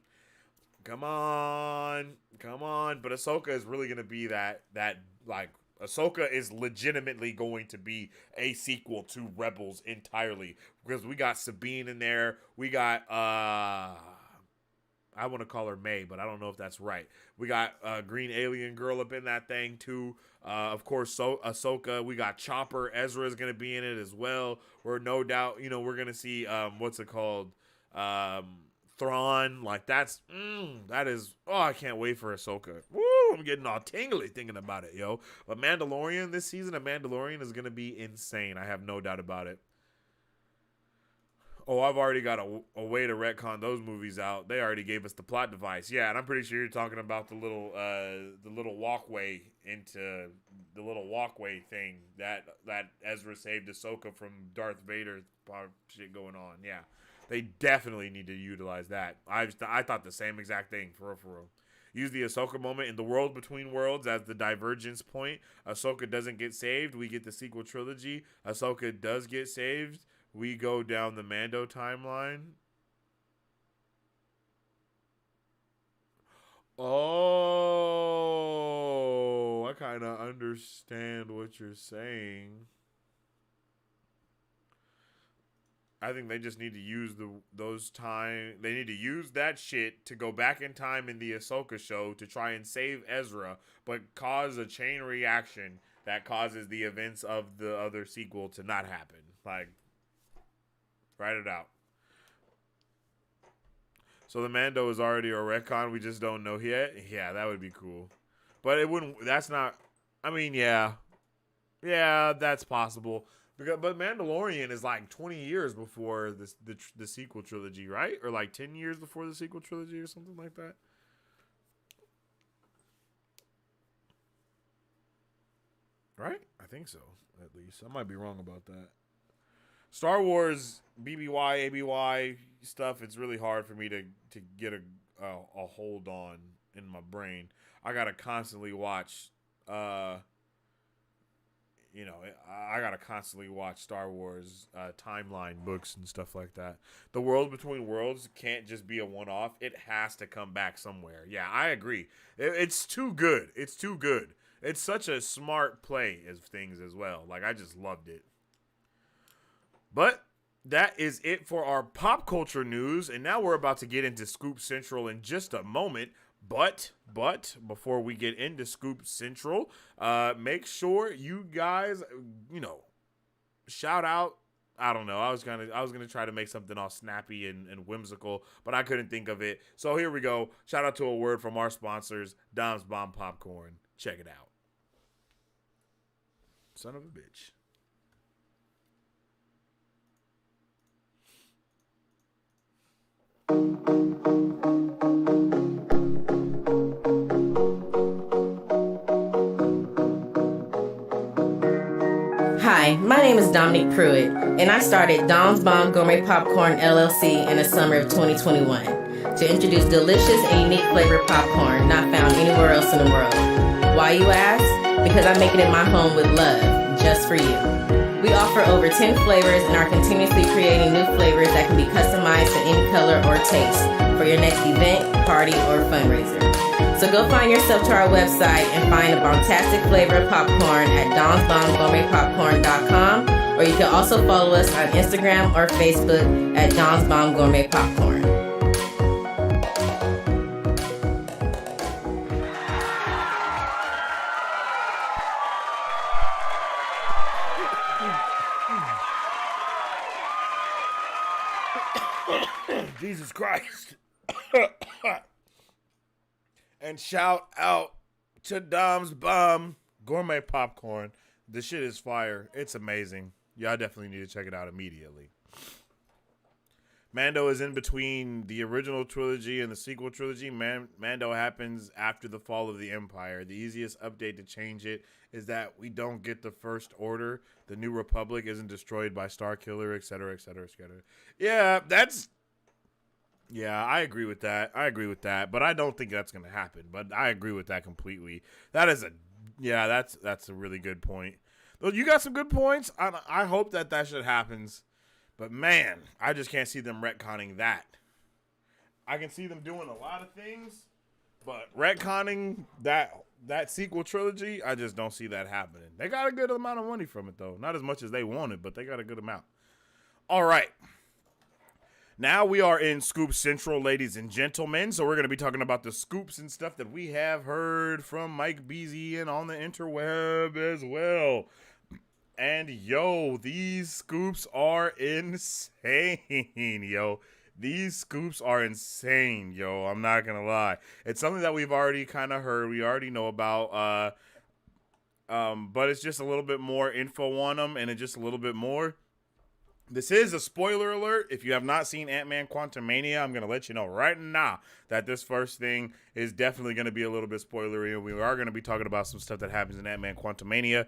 But Ahsoka is really going to be that Ahsoka is legitimately going to be a sequel to Rebels entirely. Because we got Sabine in there. We got, I want to call her May, but I don't know if that's right. We got Green Alien Girl up in that thing too. Of course, Ahsoka. We got Chopper. Ezra is going to be in it as well. We're no doubt, we're going to see, what's it called? Thrawn. Like, that is, I can't wait for Ahsoka. Woo, I'm getting all tingly thinking about it, yo. But Mandalorian, this season of Mandalorian is going to be insane. I have no doubt about it. Oh, I've already got a way to retcon those movies out. They already gave us the plot device. Yeah, and I'm pretty sure you're talking about the little walkway into the little walkway thing that Ezra saved Ahsoka from Darth Vader shit going on. Yeah, they definitely need to utilize that. I thought the same exact thing, for real. Use the Ahsoka moment in the world between worlds as the divergence point. Ahsoka doesn't get saved. We get the sequel trilogy. Ahsoka does get saved. We go down the Mando timeline. Oh, I kind of understand what you're saying. I think they just need to use they need to use that shit to go back in time in the Ahsoka show to try and save Ezra, but cause a chain reaction that causes the events of the other sequel to not happen. Like, write it out. So the Mando is already a retcon, we just don't know yet? Yeah, that would be cool. But it wouldn't, that's not, I mean, yeah. Yeah, that's possible. But Mandalorian is like 20 years before the sequel trilogy, right? Or like 10 years before the sequel trilogy or something like that. Right? I think so, at least. I might be wrong about that. Star Wars BBY, ABY stuff, it's really hard for me to get a hold on in my brain. I got to constantly watch, I got to constantly watch Star Wars timeline books and stuff like that. The World Between Worlds can't just be a one-off. It has to come back somewhere. Yeah, I agree. It's too good. It's too good. It's such a smart play as things as well. Like, I just loved it. But that is it for our pop culture news. And now we're about to get into Scoop Central in just a moment. But before we get into Scoop Central, make sure you guys, shout out. I don't know. I was gonna try to make something all snappy and whimsical, but I couldn't think of it. So here we go. Shout out to a word from our sponsors, Dom's Bomb Popcorn. Check it out. Son of a bitch. Hi, my name is Dominique Pruitt, and I started Dom's Bomb Gourmet Popcorn LLC in the summer of 2021 to introduce delicious and unique flavored popcorn not found anywhere else in the world. Why, you ask? Because I make it in my home with love, just for you. We offer over 10 flavors and are continuously creating new flavors that can be customized to any color or taste for your next event, party, or fundraiser. So go find yourself to our website and find a bombastic flavored popcorn at donsbombgourmetpopcorn.com, or you can also follow us on Instagram or Facebook at Don's Bomb Gourmet Popcorn. Jesus Christ. And shout out to Dom's Bomb Gourmet Popcorn. This shit is fire. It's amazing. Y'all definitely need to check it out immediately. Mando is in between the original trilogy and the sequel trilogy. Mando happens after the fall of the Empire. The easiest update to change it is that we don't get the First Order. The New Republic isn't destroyed by Starkiller, etc., etc., etc. Yeah, I agree with that. But I don't think that's going to happen. But I agree with that completely. That's a really good point. Well, you got some good points. I hope that shit happens. But man, I just can't see them retconning that. I can see them doing a lot of things, but retconning that sequel trilogy, I just don't see that happening. They got a good amount of money from it, though. Not as much as they wanted, but they got a good amount. All right. Now we are in Scoop Central, ladies and gentlemen. So we're going to be talking about the scoops and stuff that we have heard from Mike Beasley and on the interweb as well. And yo, these scoops are insane, yo. These scoops are insane, yo. I'm not going to lie. It's something that we've already kind of heard. We already know about. But it's just a little bit more info on them, and it's just a little bit more. This is a spoiler alert. If you have not seen Ant-Man Quantumania, I'm going to let you know right now that this first thing is definitely going to be a little bit spoilery, and we are going to be talking about some stuff that happens in Ant-Man Quantumania.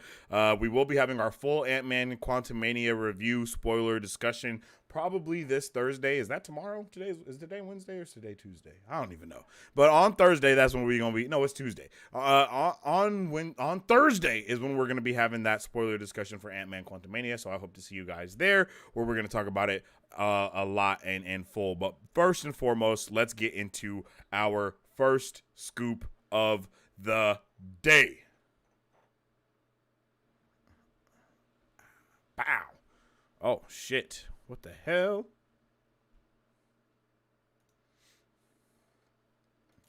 We will be having our full Ant-Man Quantumania review spoiler discussion probably this Thursday. Is that tomorrow? Is today Wednesday or is today Tuesday? I don't even know. But on Thursday, that's when we're going to be. No, it's Tuesday. On Thursday is when we're going to be having that spoiler discussion for Ant-Man Quantumania. So I hope to see you guys there, where we're going to talk about it a lot and in full. But first and foremost, let's get into our first scoop of the day. Pow. Oh, shit. What the hell?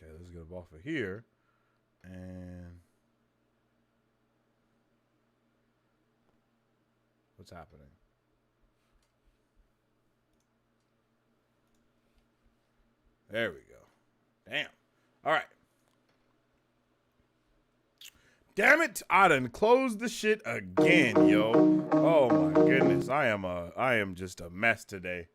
Okay, let's get off of here. And what's happening? There we go. Damn. All right. Damn it, I done closed the shit again, yo. Oh my goodness. I am just a mess today.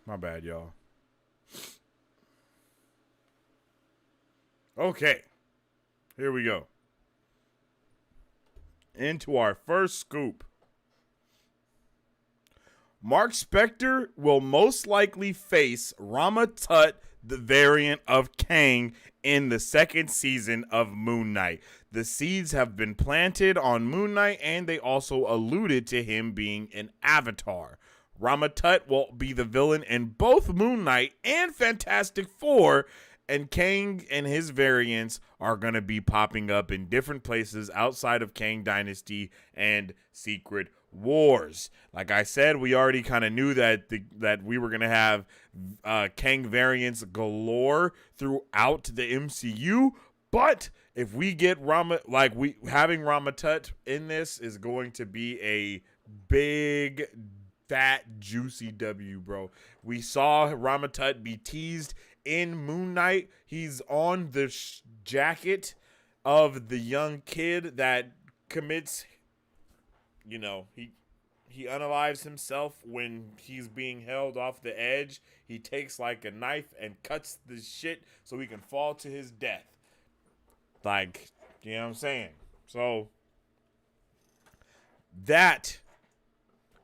My bad, y'all. Okay. Here we go. Into our first scoop. Mark Spector will most likely face Rama Tut, the variant of Kang, in the second season of Moon Knight. The seeds have been planted on Moon Knight, and they also alluded to him being an avatar. Rama Tut will be the villain in both Moon Knight and Fantastic Four, and Kang and his variants are going to be popping up in different places outside of Kang Dynasty and Secret Wars. Like I said, we already kind of knew that that we were going to have Kang variants galore throughout the MCU, but if we get having Rama Tut in this is going to be a big, fat, juicy W, bro. We saw Rama Tut be teased in Moon Knight. He's on the jacket of the young kid that commits, he unalives himself when he's being held off the edge. He takes like a knife and cuts the shit so he can fall to his death. Like, you know what I'm saying? So that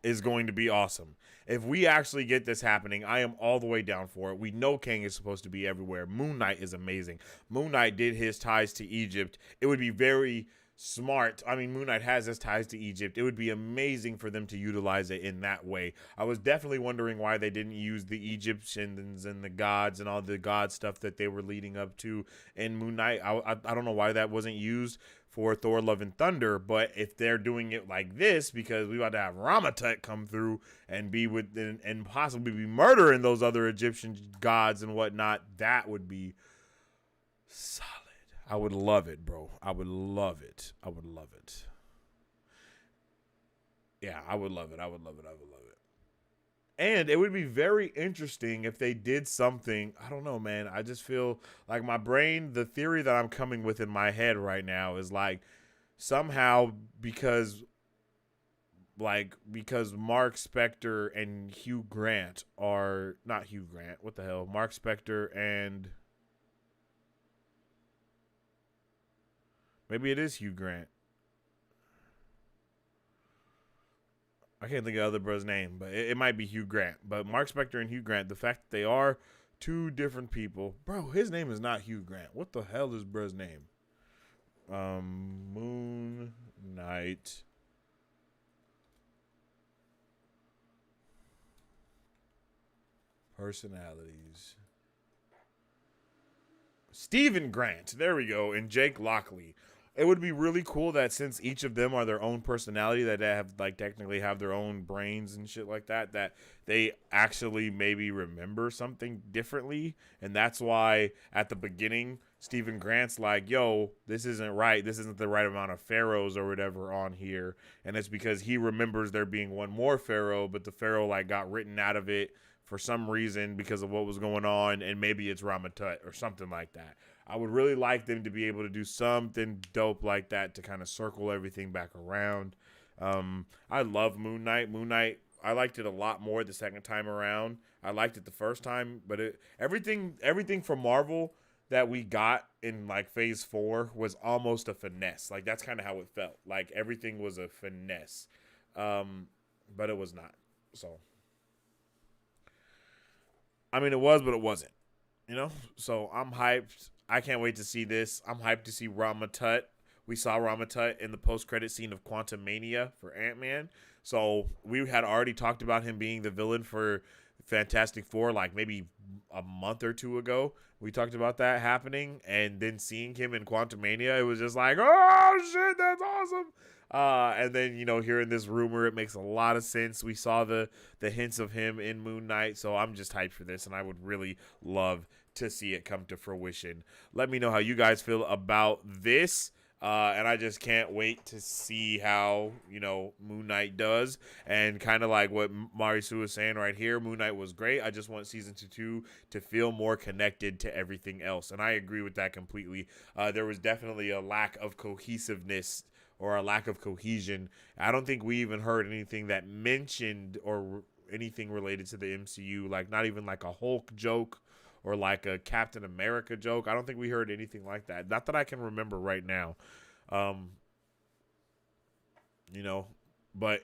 is going to be awesome. If we actually get this happening, I am all the way down for it. We know Kang is supposed to be everywhere. Moon Knight is amazing. Moon Knight did his ties to Egypt. It would be very smart. I mean, Moon Knight has his ties to Egypt. It would be amazing for them to utilize it in that way. I was definitely wondering why they didn't use the Egyptians and the gods and all the god stuff that they were leading up to in Moon Knight. I don't know why that wasn't used for Thor Love and Thunder, but if they're doing it like this, because we about to have Rama Tut come through and be with and possibly be murdering those other Egyptian gods and whatnot, that would be solid. I would love it, bro. I would love it. I would love it. Yeah, I would love it. I would love it. I would love it. And it would be very interesting if they did something. I don't know, man. I just feel like my brain, the theory that I'm coming with in my head right now is like somehow because Mark Spector and Hugh Grant are not Hugh Grant. What the hell? Mark Spector and maybe it is Hugh Grant. I can't think of the other bro's name, but it might be Hugh Grant. But Mark Spector and Hugh Grant, the fact that they are two different people. Bro, his name is not Hugh Grant. What the hell is bro's name? Moon Knight. Personalities. Stephen Grant. There we go. And Jake Lockley. It would be really cool that since each of them are their own personality, that they have technically have their own brains and shit like that, that they actually maybe remember something differently. And that's why at the beginning, Stephen Grant's like, yo, this isn't right. This isn't the right amount of pharaohs or whatever on here. And it's because he remembers there being one more pharaoh, but the pharaoh got written out of it for some reason because of what was going on. And maybe it's Rama Tut or something like that. I would really like them to be able to do something dope like that to kind of circle everything back around. I love Moon Knight. Moon Knight, I liked it a lot more the second time around. I liked it the first time, but everything from Marvel that we got in phase 4 was almost a finesse. That's kind of how it felt. Everything was a finesse. But it was not. So, I mean, it was, but it wasn't. So I'm hyped. I can't wait to see this. I'm hyped to see Rama Tut. We saw Rama Tut in the post-credit scene of Quantumania for Ant-Man. So we had already talked about him being the villain for Fantastic Four, like maybe a month or two ago. We talked about that happening, and then seeing him in Quantumania, it was just like, oh shit, that's awesome. And then, you know, hearing this rumor, it makes a lot of sense. We saw the hints of him in Moon Knight, so I'm just hyped for this, and I would really love to see it come to fruition. Let me know how you guys feel about this. And I just can't wait to see how, you know, Moon Knight does. And kind of like what Marisu was saying right here, Moon Knight was great. I just want season 2 to feel more connected to everything else. And I agree with that completely. There was definitely a lack of cohesiveness or a lack of cohesion. I don't think we even heard anything that mentioned or anything related to the MCU, like not even like a Hulk joke or like a Captain America joke. I don't think we heard anything like that. Not that I can remember right now. You know, but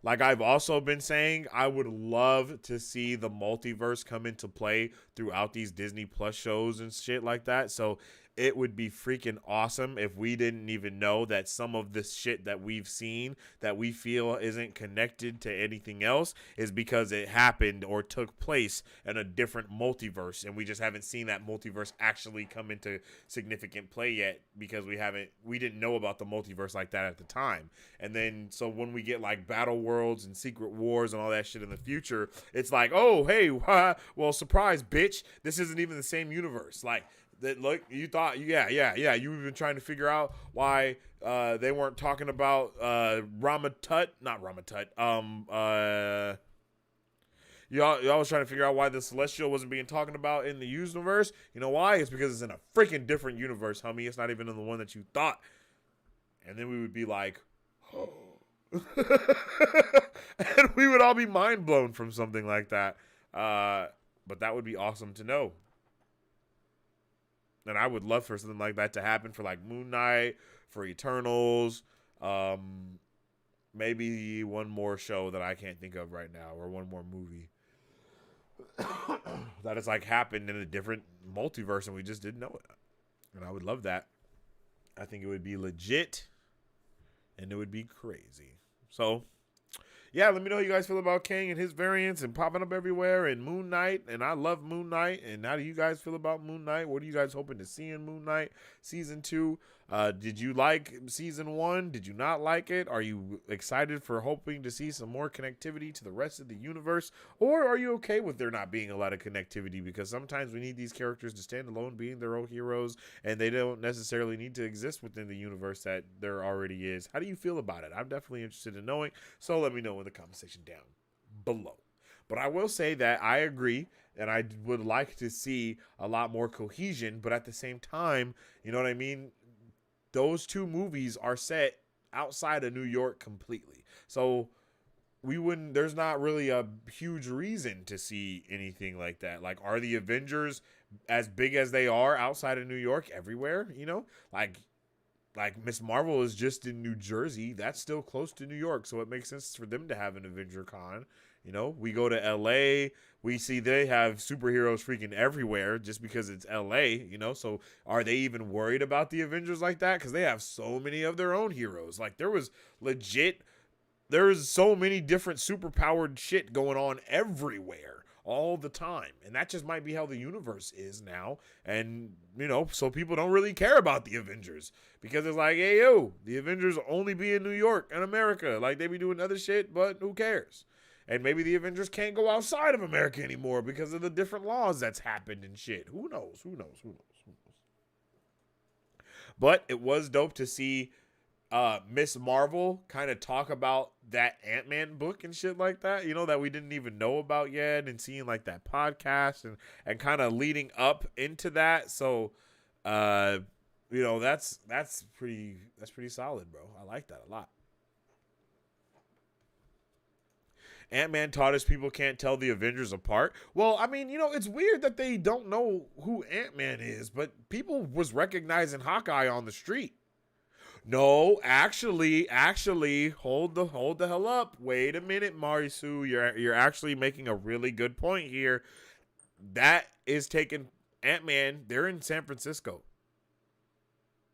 like I've also been saying, I would love to see the multiverse come into play throughout these Disney Plus shows and shit like that. So it would be freaking awesome if we didn't even know that some of this shit that we've seen that we feel isn't connected to anything else is because it happened or took place in a different multiverse, and we just haven't seen that multiverse actually come into significant play yet because we didn't know about the multiverse like that at the time. And then so when we get like Battle Worlds and Secret Wars and all that shit in the future, it's like, oh hey, well surprise bitch, this isn't even the same universe. Like that, look, you thought, you've been trying to figure out why they weren't talking about y'all was trying to figure out why the Celestial wasn't being talked about in the universe. You know why? It's because it's in a freaking different universe, homie. It's not even in the one that you thought. And then we would be like, oh. And we would all be mind blown from something like that. But that would be awesome to know. And I would love for something like that to happen for like Moon Knight, for Eternals, maybe one more show that I can't think of right now, or one more movie that has like happened in a different multiverse and we just didn't know it. And I would love that. I think it would be legit and it would be crazy. So yeah, let me know how you guys feel about Kang and his variants and popping up everywhere and Moon Knight. And I love Moon Knight. And how do you guys feel about Moon Knight? What are you guys hoping to see in Moon Knight season 2? Did you like season 1? Did you not like it? Are you excited for hoping to see some more connectivity to the rest of the universe? Or are you okay with there not being a lot of connectivity? Because sometimes we need these characters to stand alone, being their own heroes, and they don't necessarily need to exist within the universe that there already is. How do you feel about it? I'm definitely interested in knowing, so let me know in the comment section down below. But I will say that I agree, and I would like to see a lot more cohesion, but at the same time, you know what I mean? Those two movies are set outside of New York completely. So there's not really a huge reason to see anything like that. Like, are the Avengers as big as they are outside of New York everywhere? You know, like Miss Marvel is just in New Jersey. That's still close to New York. So it makes sense for them to have an Avenger Con. You know, we go to LA, we see they have superheroes freaking everywhere just because it's LA, you know. So are they even worried about the Avengers like that? Because they have so many of their own heroes. Like there's so many different superpowered shit going on everywhere all the time. And that just might be how the universe is now. And, you know, so people don't really care about the Avengers because it's like, hey, yo, the Avengers only be in New York and America. Like they be doing other shit, but who cares? And maybe the Avengers can't go outside of America anymore because of the different laws that's happened and shit. Who knows? But it was dope to see Miss Marvel kind of talk about that Ant-Man book and shit like that, you know, that we didn't even know about yet, and seeing like that podcast and kind of leading up into that. So, you know, that's pretty solid, bro. I like that a lot. Ant-Man taught us people can't tell the Avengers apart. Well, I mean, you know, it's weird that they don't know who Ant-Man is, but people was recognizing Hawkeye on the street. No, actually, hold the hell up. Wait a minute, Marisu. You're actually making a really good point here. That is taking Ant-Man. They're in San Francisco.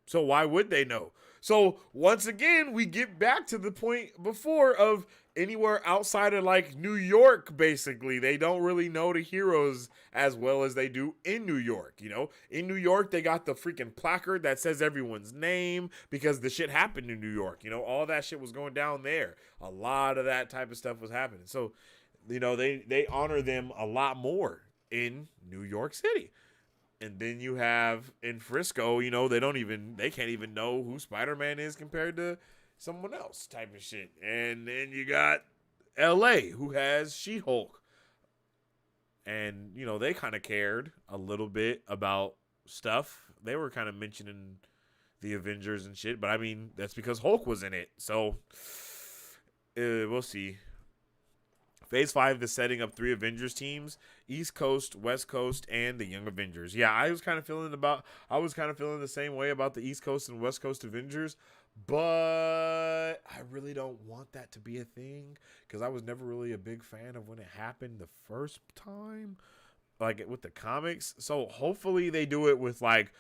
So why would they know? So once again, we get back to the point before of, anywhere outside of like New York, basically. They don't really know the heroes as well as they do in New York. You know, in New York, they got the freaking placard that says everyone's name because the shit happened in New York. You know, all that shit was going down there. A lot of that type of stuff was happening. So, you know, they honor them a lot more in New York City. And then you have in Frisco, you know, they can't even know who Spider-Man is compared to someone else type of shit. And then you got LA, who has She-Hulk. And, you know, they kind of cared a little bit about stuff. They were kind of mentioning the Avengers and shit. But, I mean, that's because Hulk was in it. So, we'll see. Phase 5 is setting up 3 Avengers teams: East Coast, West Coast, and the Young Avengers. Yeah, I was kind of feeling the same way about the East Coast and West Coast Avengers, but I really don't want that to be a thing because I was never really a big fan of when it happened the first time, like with the comics. So hopefully they do it with like,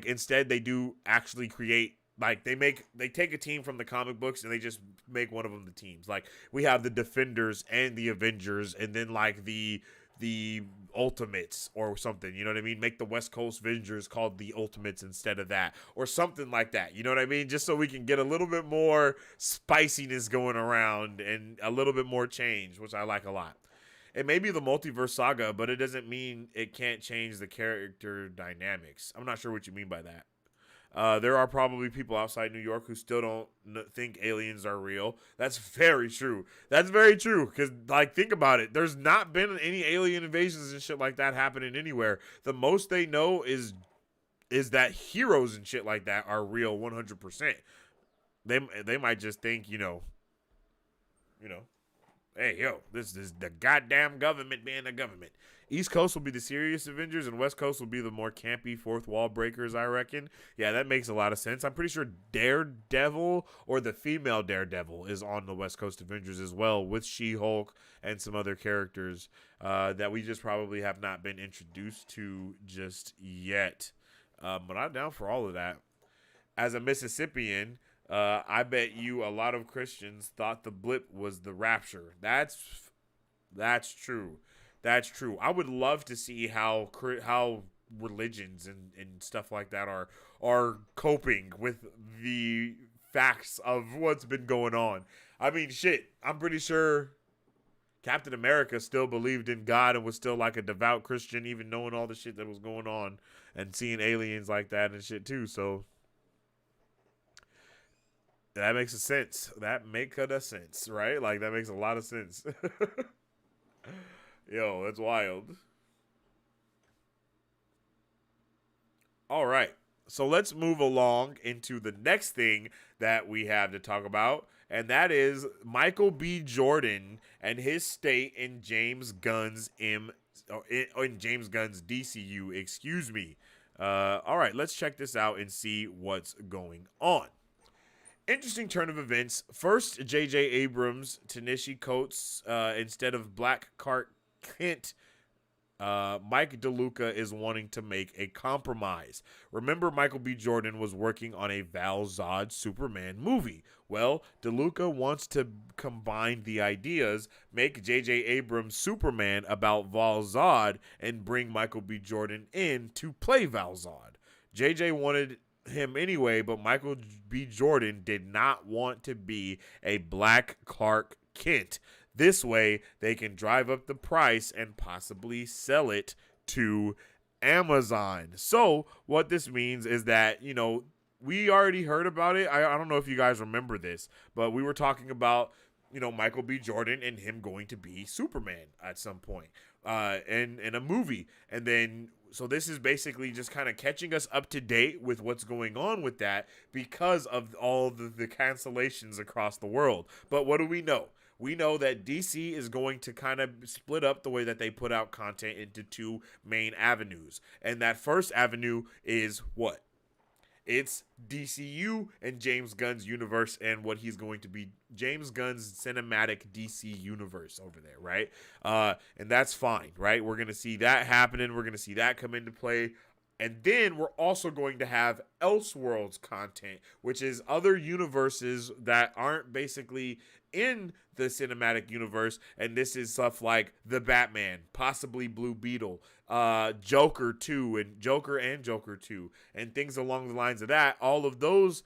instead they do actually create. Like they take a team from the comic books and they just make one of them the teams. Like we have the Defenders and the Avengers, and then like the Ultimates or something. You know what I mean? Make the West Coast Avengers called the Ultimates instead of that, or something like that. You know what I mean? Just so we can get a little bit more spiciness going around and a little bit more change, which I like a lot. It may be the multiverse saga, but it doesn't mean it can't change the character dynamics. I'm not sure what you mean by that. There are probably people outside New York who still don't think aliens are real. That's very true. That's very true. Because, like, think about it. There's not been any alien invasions and shit like that happening anywhere. The most they know is that heroes and shit like that are real 100%. They might just think, you know, hey, yo, this is the goddamn government being the government. East Coast will be the serious Avengers, and West Coast will be the more campy fourth wall breakers, I reckon. Yeah, that makes a lot of sense. I'm pretty sure Daredevil, or the female Daredevil, is on the West Coast Avengers as well, with She-Hulk and some other characters that we just probably have not been introduced to just yet. But I'm down for all of that. As a Mississippian, I bet you a lot of Christians thought the blip was the rapture. That's true. That's true. I would love to see how religions and stuff like that are coping with the facts of what's been going on. I mean, shit, I'm pretty sure Captain America still believed in God and was still like a devout Christian, even knowing all the shit that was going on and seeing aliens like that and shit too. So that makes a sense. That make a sense, right? Like that makes a lot of sense. Yo, that's wild. All right. So let's move along into the next thing that we have to talk about, and that is Michael B. Jordan and his stay in James Gunn's DCU, excuse me. All right, let's check this out and see what's going on. Interesting turn of events. First, J.J. Abrams, Ta-Nehisi Coates instead of Black Clark Kent. Mike DeLuca is wanting to make a compromise. Remember, Michael B. Jordan was working on a Val Zod Superman movie. Well, DeLuca wants to combine the ideas, make J.J. Abrams Superman about Val Zod, and bring Michael B. Jordan in to play Val Zod. J.J. wanted him anyway, but Michael B. Jordan did not want to be a Black Clark Kent. This way, they can drive up the price and possibly sell it to Amazon. So, what this means is that, you know, we already heard about it. I don't know if you guys remember this, but we were talking about, you know, Michael B. Jordan and him going to be Superman at some point in a movie. And then, so this is basically just kind of catching us up to date with what's going on with that because of all the cancellations across the world. But what do we know? We know that DC is going to kind of split up the way that they put out content into 2 main avenues. And that first avenue is what? It's DCU and James Gunn's universe and what he's going to be James Gunn's cinematic DC universe over there, right? And that's fine, right? We're going to see that happening. We're going to see that come into play. And then we're also going to have Elseworlds content, which is other universes that aren't basically in the cinematic universe. And this is stuff like the Batman, possibly Blue Beetle, Joker 2 and Joker 2, and things along the lines of that. All of those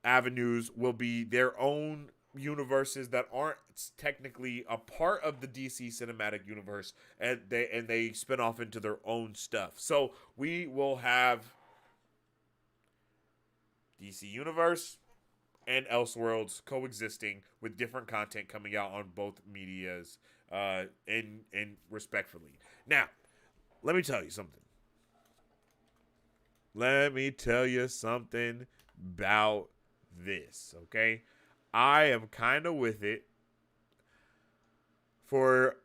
avenues will be their own universes that aren't technically a part of the DC cinematic universe, and they spin off into their own stuff. So we will have DC Universe and Elseworlds coexisting with different content coming out on both medias, and respectfully. Now, let me tell you something. Let me tell you something about this, okay? I am kind of with it for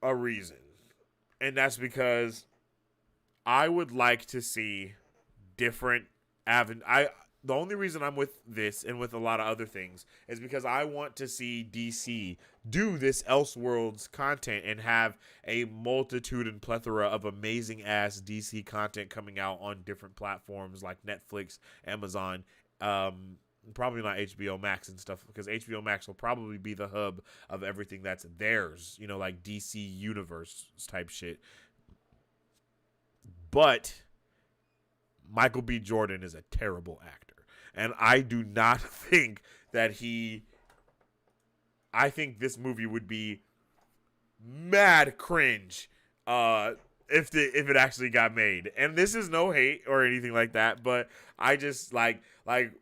a reason. And that's because I would like to see different the only reason I'm with this and with a lot of other things is because I want to see DC do this Elseworlds content and have a multitude and plethora of amazing ass DC content coming out on different platforms like Netflix, Amazon, probably not HBO Max and stuff, because HBO Max will probably be the hub of everything that's theirs, like DC Universe type shit. But Michael B. Jordan is a terrible actor. And I do not think that I think this movie would be mad cringe if it actually got made. And this is no hate or anything like that, but I just like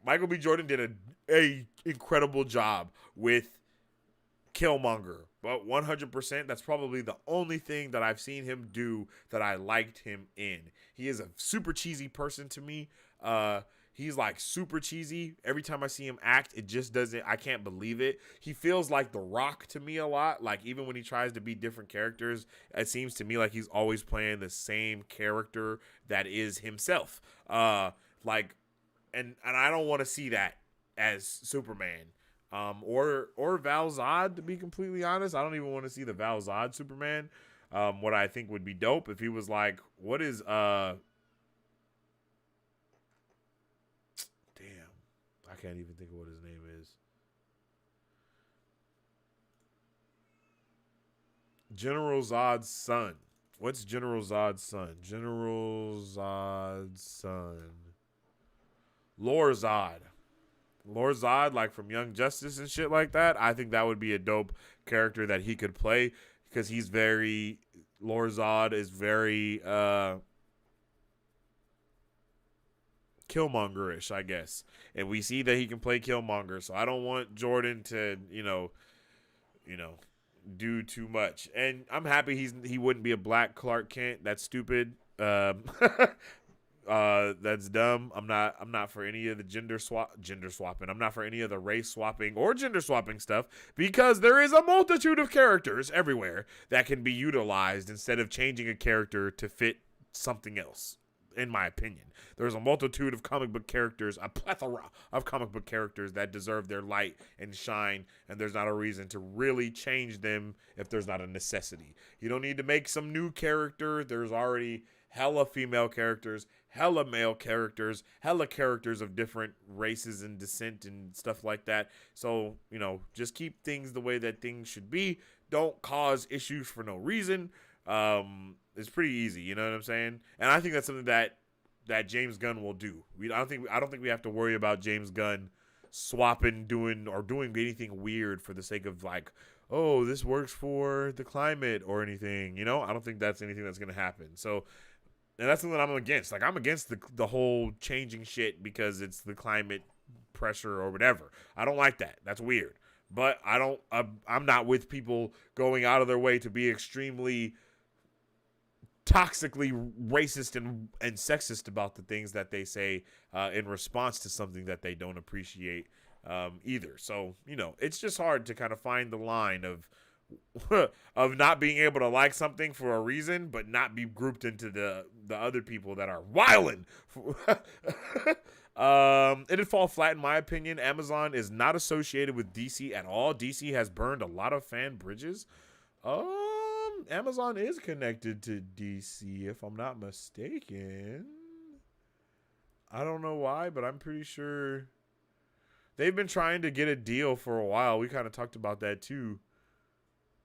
Michael B. Jordan did a incredible job with Killmonger. But 100%, that's probably the only thing that I've seen him do that I liked him in. He is a super cheesy person to me. He's like super cheesy. Every time I see him act, it just doesn't, I can't believe it. He feels like The Rock to me a lot. Like even when he tries to be different characters, it seems to me like he's always playing the same character that is himself. And I don't want to see that as Superman. Or Val Zod, to be completely honest. I don't even want to see the Val Zod Superman. What I think would be dope if he was like, what is I can't even think of what his name is. General Zod's son. What's General Zod's son? General Zod's son. Lord Zod. Lord Zod, like from Young Justice and shit like that. I think that would be a dope character that he could play, because he's very, Lord Zod is very Killmonger-ish, I guess. And we see that he can play Killmonger, so I don't want Jordan to, do too much. And I'm happy he wouldn't be a black Clark Kent. That's stupid. That's dumb. I'm not for any of the gender swapping. I'm not for any of the race swapping or gender swapping stuff, because there is a multitude of characters everywhere that can be utilized instead of changing a character to fit something else. In my opinion, there's a multitude of comic book characters, a plethora of comic book characters that deserve their light and shine, and there's not a reason to really change them if there's not a necessity. You don't need to make some new character. There's already hella female characters, hella male characters, hella characters of different races and descent and stuff like that. So, just keep things the way that things should be. Don't cause issues for no reason. It's pretty easy, you know what I'm saying? And I think that's something that James Gunn will do. I don't think we have to worry about James Gunn swapping, doing anything weird for the sake of like, oh, this works for the climate or anything. I don't think that's anything that's gonna happen. So, and that's something I'm against. Like, I'm against the whole changing shit because it's the climate pressure or whatever. I don't like that. That's weird. But I'm not with people going out of their way to be extremely toxically racist and sexist about the things that they say in response to something that they don't appreciate either. So, it's just hard to kind of find the line of not being able to like something for a reason, but not be grouped into the other people that are wildin'. It'd fall flat in my opinion. Amazon is not associated with DC at all. DC has burned a lot of fan bridges. Amazon is connected to DC, if I'm not mistaken. I don't know why, but I'm pretty sure they've been trying to get a deal for a while. We kind of talked about that too.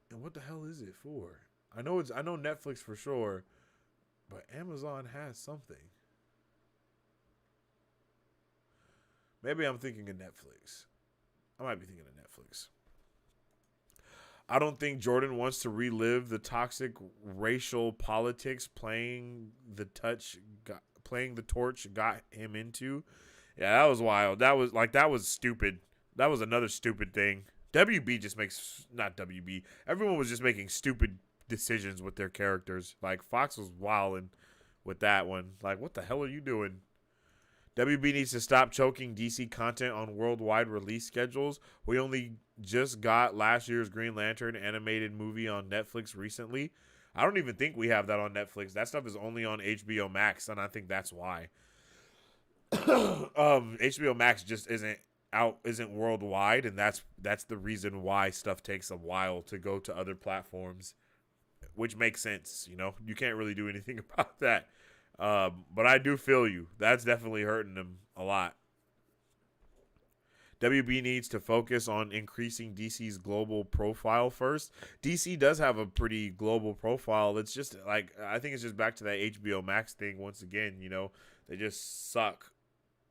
And what the hell is it for? I know Netflix for sure, but Amazon has something. Maybe I'm thinking of Netflix. I might be thinking of Netflix. I don't think Jordan wants to relive the toxic racial politics playing the torch got him into. Yeah, that was wild. That was stupid. That was another stupid thing. Not WB. Everyone was just making stupid decisions with their characters. Like, Fox was wilding with that one. Like, what the hell are you doing? WB needs to stop choking DC content on worldwide release schedules. We only just got last year's Green Lantern animated movie on Netflix recently. I don't even think we have that on Netflix. That stuff is only on HBO Max, and I think that's why. HBO Max just isn't worldwide, and that's the reason why stuff takes a while to go to other platforms, which makes sense. You know, you can't really do anything about that. But I do feel you. That's definitely hurting them a lot. WB needs to focus on increasing DC's global profile first. DC does have a pretty global profile. It's just like, I think it's just back to that HBO Max thing once again. You know, they just suck.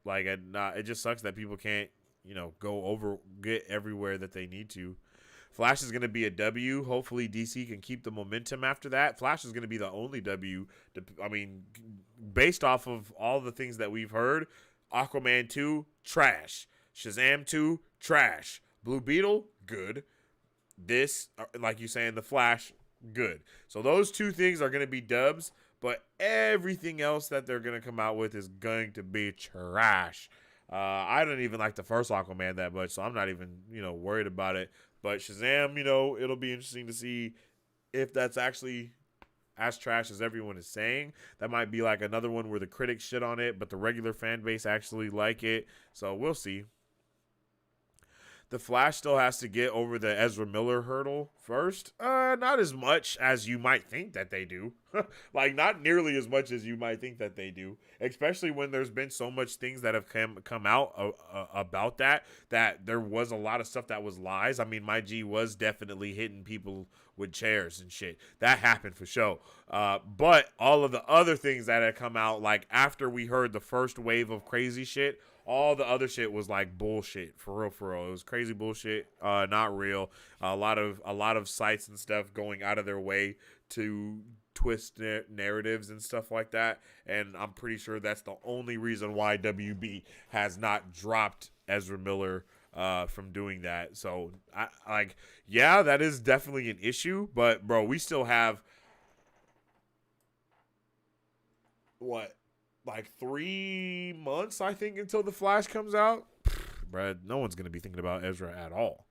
Like, it just sucks that people can't, you know, get everywhere that they need to. Flash is going to be a W. Hopefully DC can keep the momentum after that. Flash is going to be the only W. I mean, based off of all the things that we've heard, Aquaman 2, trash. Shazam 2, trash. Blue Beetle, good. This, like you saying, the Flash, good. So those two things are going to be dubs, but everything else that they're going to come out with is going to be trash. I don't even like the first Aquaman that much, so I'm not even, you know, worried about it. But Shazam, you know, it'll be interesting to see if that's actually as trash as everyone is saying. That might be like another one where the critics shit on it, but the regular fan base actually like it. So we'll see. The Flash still has to get over the Ezra Miller hurdle first. Not as much as you might think that they do. Like, not nearly as much as you might think that they do. Especially when there's been so much things that have come out about that there was a lot of stuff that was lies. I mean, my G was definitely hitting people with chairs and shit. That happened for sure. But all of the other things that had come out, like after we heard the first wave of crazy shit, all the other shit was like bullshit, for real. It was crazy bullshit, not real. A lot of sites and stuff going out of their way to twist narratives and stuff like that. And I'm pretty sure that's the only reason why WB has not dropped Ezra Miller from doing that. So that is definitely an issue. But bro, we still have like 3 months, I think, until the Flash comes out. Bruh, no one's going to be thinking about Ezra at all.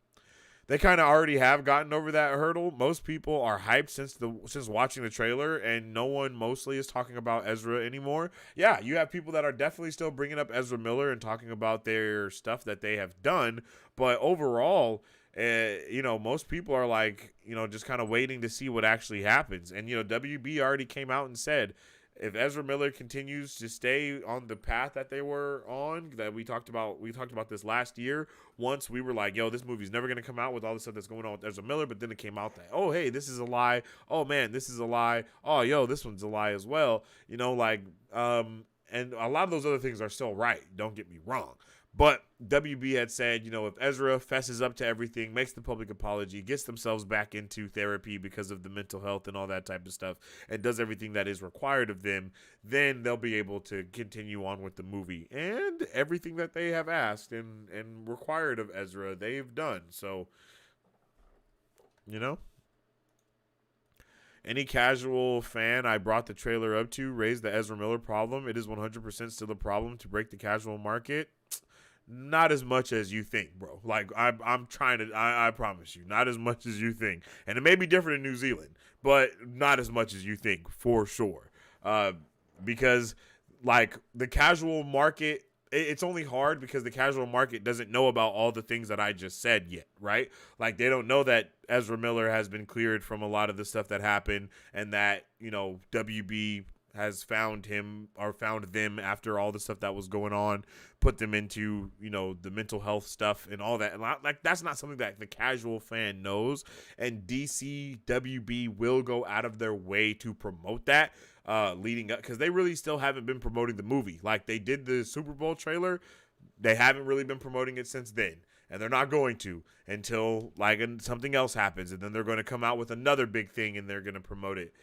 They kind of already have gotten over that hurdle. Most people are hyped since watching the trailer, and no one mostly is talking about Ezra anymore. Yeah, you have people that are definitely still bringing up Ezra Miller and talking about their stuff that they have done, but overall, you know, most people are like, you know, just kind of waiting to see what actually happens. And, you know, WB already came out and said, if Ezra Miller continues to stay on the path that they were on, that we talked about this last year, once we were like, yo, this movie's never going to come out with all the stuff that's going on with Ezra Miller, but then it came out that, oh, hey, this is a lie. Oh, man, this is a lie. Oh, yo, this one's a lie as well. You know, like, and a lot of those other things are still right. Don't get me wrong. But WB had said, you know, if Ezra fesses up to everything, makes the public apology, gets themselves back into therapy because of the mental health and all that type of stuff, and does everything that is required of them, then they'll be able to continue on with the movie. And everything that they have asked and required of Ezra, they've done. So, you know. Any casual fan I brought the trailer up to raised the Ezra Miller problem. It is 100% still a problem to break the casual market. Not as much as you think, bro. Like, I'm trying to, I promise you, not as much as you think. And it may be different in New Zealand, but not as much as you think, for sure. Because, like, the casual market it's only hard because the casual market doesn't know about all the things that I just said yet, right? Like, they don't know that Ezra Miller has been cleared from a lot of the stuff that happened, and that, you know, WB has found him or found them after all the stuff that was going on, put them into, you know, the mental health stuff and all that. And like, that's not something that the casual fan knows, and DC WB will go out of their way to promote that leading up, because they really still haven't been promoting the movie. Like, they did the Super Bowl trailer, they haven't really been promoting it since then, and they're not going to until like something else happens, and then they're going to come out with another big thing and they're going to promote it.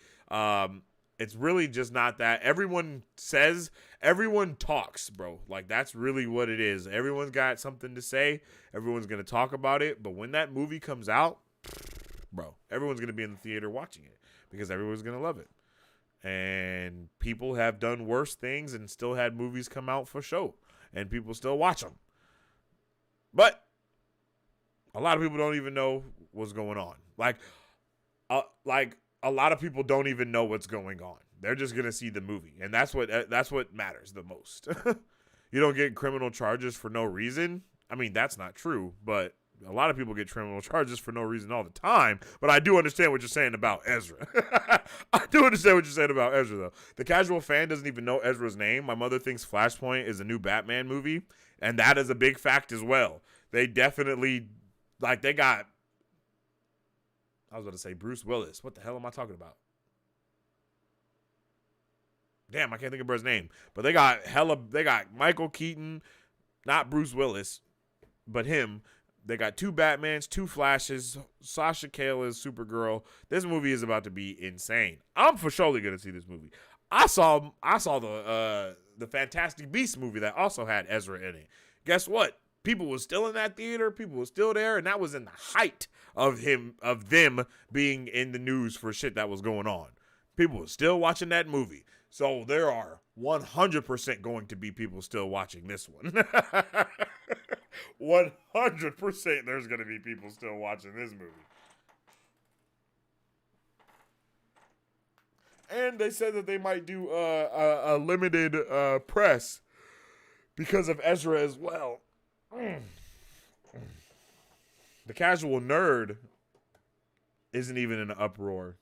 It's really just not that. Everyone talks, bro. Like, that's really what it is. Everyone's got something to say. Everyone's going to talk about it. But when that movie comes out, bro, everyone's going to be in the theater watching it because everyone's going to love it. And people have done worse things and still had movies come out for show, and people still watch them. But a lot of people don't even know what's going on. Like a lot of people don't even know what's going on. They're just going to see the movie, and that's what matters the most. You don't get criminal charges for no reason. I mean, that's not true, but a lot of people get criminal charges for no reason all the time. But I do understand what you're saying about Ezra. I do understand what you're saying about Ezra, though. The casual fan doesn't even know Ezra's name. My mother thinks Flashpoint is a new Batman movie, and that is a big fact as well. They definitely, like, they got, I was about to say Bruce Willis. What the hell am I talking about? Damn, I can't think of his name. But they got Michael Keaton, not Bruce Willis, but him. They got 2 Batmans, 2 Flashes, Sasha Cale is Supergirl. This movie is about to be insane. I'm for surely gonna see this movie. I saw the Fantastic Beasts movie that also had Ezra in it. Guess what? People were still in that theater. People were still there, and that was in the height of them being in the news for shit that was going on. People were still watching that movie. So there are 100% going to be people still watching this one. 100% there's going to be people still watching this movie. And they said that they might do a limited press because of Ezra as well. The casual nerd isn't even in an uproar.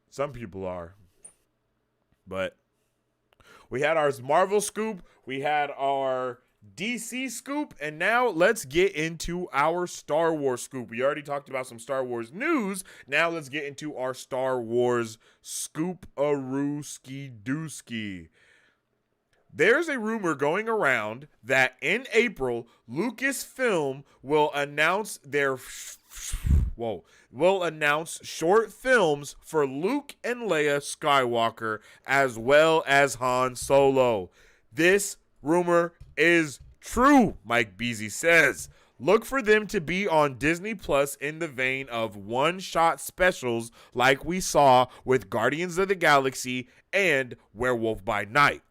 Some people are. But we had our Marvel scoop, we had our DC scoop, and now let's get into our Star Wars scoop. We already talked about some Star Wars news. Now let's get into our Star Wars scoop-a-roo-ski dooski. There's a rumor going around that in April, Lucasfilm will announce short films for Luke and Leia Skywalker as well as Han Solo. This rumor is true, Mike Beasy says. Look for them to be on Disney Plus in the vein of one-shot specials like we saw with Guardians of the Galaxy and Werewolf by Night.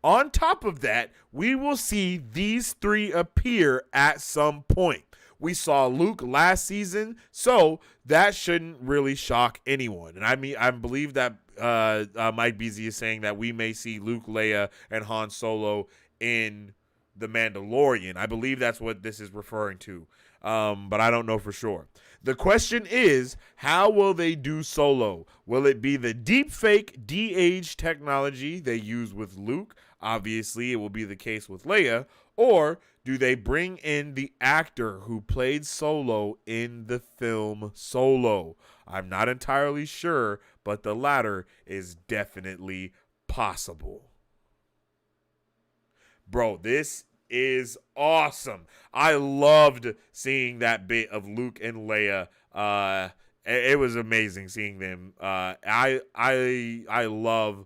On top of that, we will see these 3 appear at some point. We saw Luke last season, so that shouldn't really shock anyone. And I believe that Mike Beasy is saying that we may see Luke, Leia, and Han Solo in The Mandalorian. I believe that's what this is referring to, but I don't know for sure. The question is, how will they do Solo? Will it be the deepfake de-age technology they use with Luke? Obviously, it will be the case with Leia. Or do they bring in the actor who played Solo in the film Solo? I'm not entirely sure, but the latter is definitely possible. Bro, this is awesome. I loved seeing that bit of Luke and Leia. It was amazing seeing them. I love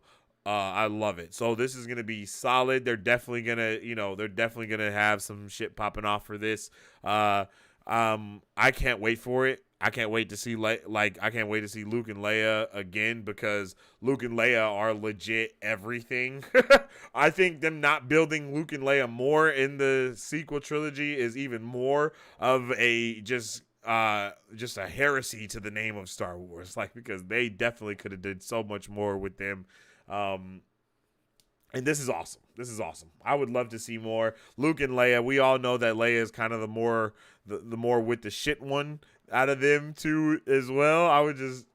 it. So this is gonna be solid. They're definitely gonna have some shit popping off for this. I can't wait for it. I can't wait to see Luke and Leia again, because Luke and Leia are legit everything. I think them not building Luke and Leia more in the sequel trilogy is even more of a just a heresy to the name of Star Wars. Like, because they definitely could have did so much more with them. And this is awesome. This is awesome. I would love to see more. Luke and Leia, we all know that Leia is kind of the more with the shit one out of them two as well. I just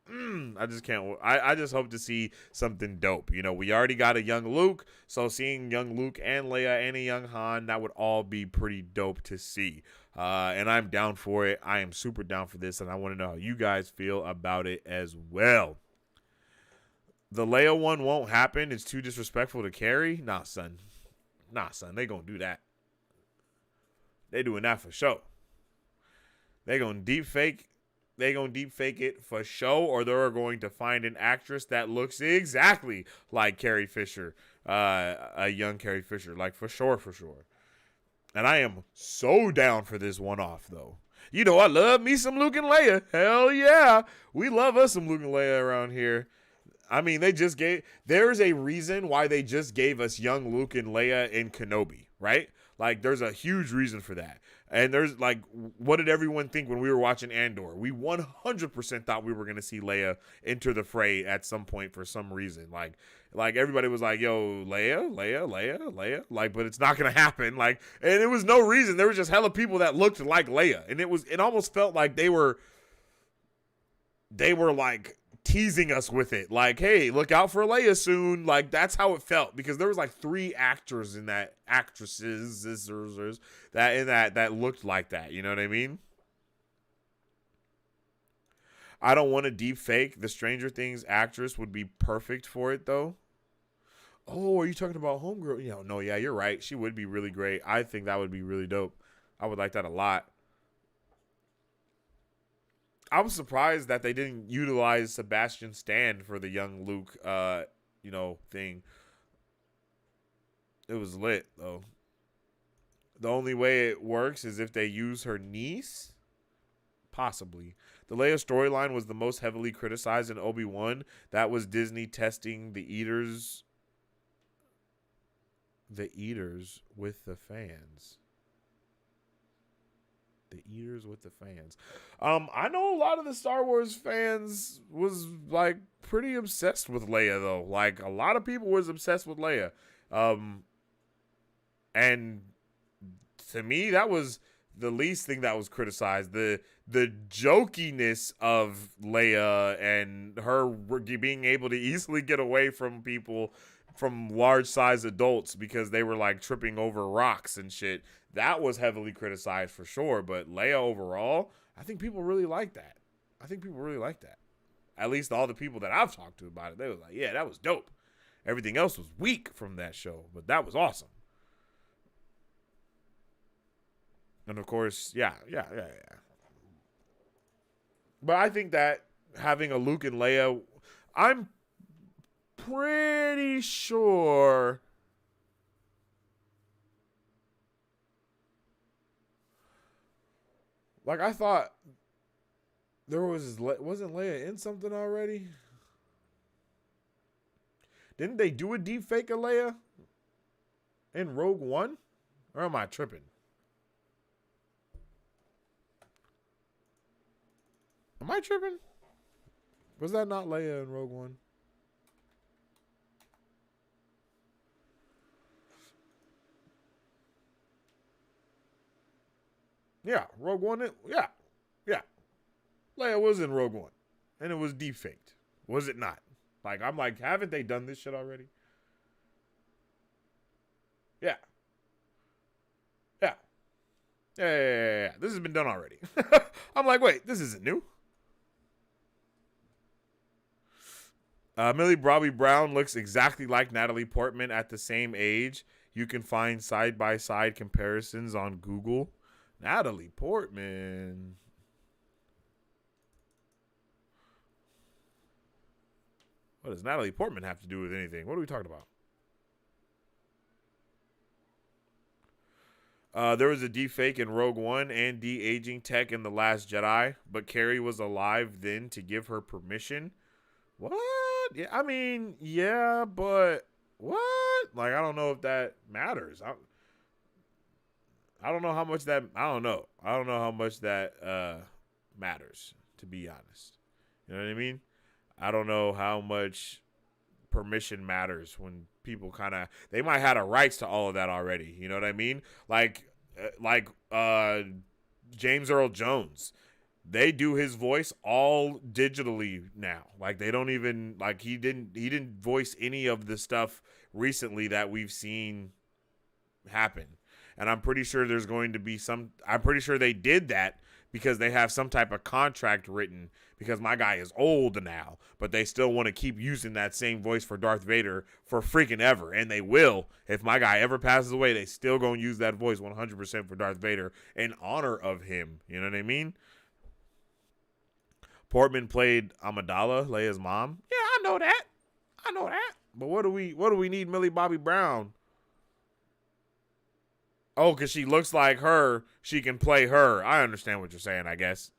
can't. I just hope to see something dope. You know, we already got a young Luke, so seeing young Luke and Leia and a young Han, that would all be pretty dope to see. And I'm down for it. I am super down for this, and I want to know how you guys feel about it as well. The Leia one won't happen. It's too disrespectful to Carrie. Nah, son. They gonna do that. They doing that for sure. They gonna deep fake it for show, or they're going to find an actress that looks exactly like Carrie Fisher, a young Carrie Fisher, like for sure. And I am so down for this one-off, though. You know, I love me some Luke and Leia. Hell yeah, we love us some Luke and Leia around here. I mean, there's a reason why they just gave us young Luke and Leia in Kenobi, right? Like, there's a huge reason for that. And there's, like, what did everyone think when we were watching Andor? We 100% thought we were going to see Leia enter the fray at some point for some reason. Like everybody was like, yo, Leia. Like, but it's not going to happen. Like, and it was no reason. There was just hella people that looked like Leia. And it almost felt like they were like, teasing us with it, like, hey, look out for Leia soon. Like, that's how it felt, because there was like 3 actors in that, actresses that looked like that. You know what I mean? I don't want to deep fake. The Stranger Things actress would be perfect for it, though. Oh, are you talking about Homegirl? No, yeah, you're right. She would be really great. I think that would be really dope. I would like that a lot. I was surprised that they didn't utilize Sebastian Stan for the young Luke, thing. It was lit, though. The only way it works is if they use her niece? Possibly. The Leia storyline was the most heavily criticized in Obi-Wan. That was Disney testing the eaters with the fans. The eaters with the fans. I know a lot of the Star Wars fans was like pretty obsessed with Leia, though. Like, a lot of people was obsessed with Leia. And to me, that was the least thing that was criticized. The jokiness of Leia and her being able to easily get away from people, from large size adults, because they were like tripping over rocks and shit. That was heavily criticized for sure. But Leia overall, I think people really like that. At least all the people that I've talked to about it, they was like, yeah, that was dope. Everything else was weak from that show, but that was awesome. And of course, yeah. But I think that having a Luke and Leia, I'm pretty sure like, I thought there wasn't Leia in something already? Didn't they do a deep fake of Leia in Rogue One? Or am I tripping? Am I tripping? Was that not Leia in Rogue One? Yeah, Rogue One. Yeah. Leia was in Rogue One, and it was deep-faked. Was it not? Like, I'm like, haven't they done this shit already? Yeah. This has been done already. I'm like, wait, this isn't new. Millie Bobby Brown looks exactly like Natalie Portman at the same age. You can find side-by-side comparisons on Google. Natalie Portman. What does Natalie Portman have to do with anything? What are we talking about? There was a deepfake in Rogue One and de-aging tech in The Last Jedi, but Carrie was alive then to give her permission. What? Yeah, I mean, yeah, but what? Like, I don't know if that matters. I don't know how much that. I don't know how much that matters, to be honest. You know what I mean? I don't know how much permission matters when people kind of, they might have the rights to all of that already. You know what I mean? Like James Earl Jones. They do his voice all digitally now. Like they don't even, like he didn't voice any of the stuff recently that we've seen happen. And I'm pretty sure there's going to be I'm pretty sure they did that because they have some type of contract written, because my guy is old now, but they still want to keep using that same voice for Darth Vader for freaking ever. And they will. If my guy ever passes away, they still going to use that voice 100% for Darth Vader in honor of him. You know what I mean? Portman played Amidala, Leia's mom. Yeah, I know that. But what do we need Millie Bobby Brown? Oh, because she looks like her, she can play her. I understand what you're saying, I guess.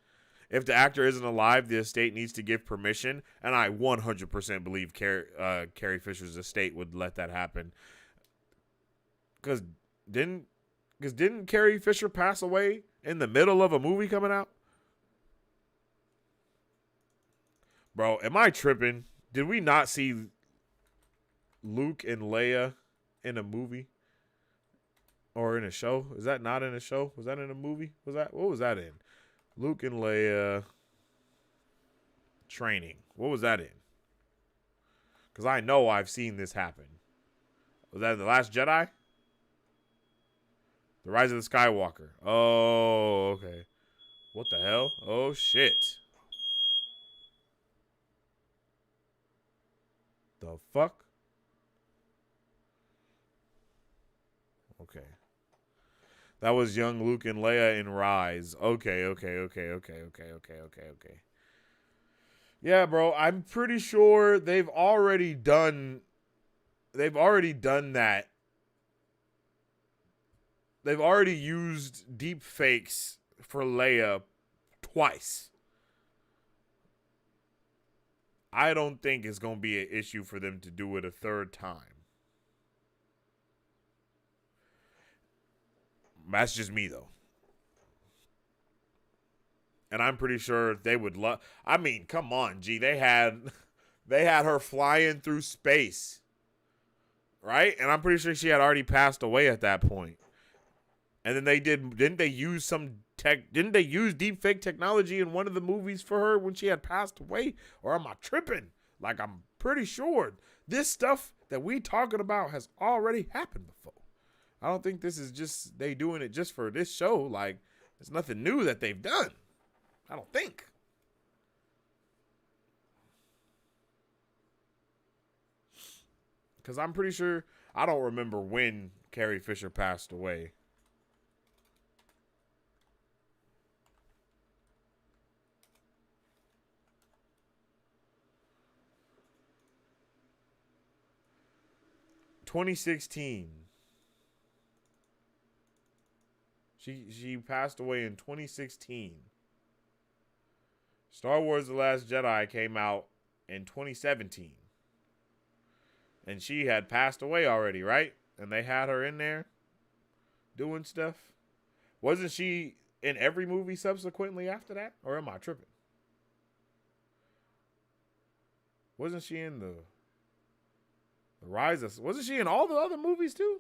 If the actor isn't alive, the estate needs to give permission, and I 100% believe Carrie Fisher's estate would let that happen. Because didn't Carrie Fisher pass away in the middle of a movie coming out? Bro, am I tripping? Did we not see Luke and Leia in a movie? Or in a show? Is that not in a show? Was that in a movie? What was that in? Luke and Leia training. What was that in? Because I know I've seen this happen. Was that in The Last Jedi? The Rise of the Skywalker. Oh, okay. What the hell? Oh, shit. The fuck? Okay. That was young Luke and Leia in Rise. Okay. Yeah, bro, I'm pretty sure they've already done that. They've already used deep fakes for Leia twice. I don't think it's going to be an issue for them to do it a third time. That's just me, though. And I'm pretty sure they would love... I mean, come on, G. They had her flying through space. Right? And I'm pretty sure she had already passed away at that point. And then didn't they use deepfake technology in one of the movies for her when she had passed away? Or am I tripping? Like, I'm pretty sure this stuff that we talking about has already happened before. I don't think this is just they doing it just for this show. Like, there's nothing new that they've done. I don't think. Because I'm pretty sure, I don't remember when Carrie Fisher passed away. (2016). She passed away in 2016. Star Wars The Last Jedi came out in 2017. And she had passed away already, right? And they had her in there doing stuff. Wasn't she in every movie subsequently after that? Or am I tripping? Wasn't she in the Rise of... Wasn't she in all the other movies too?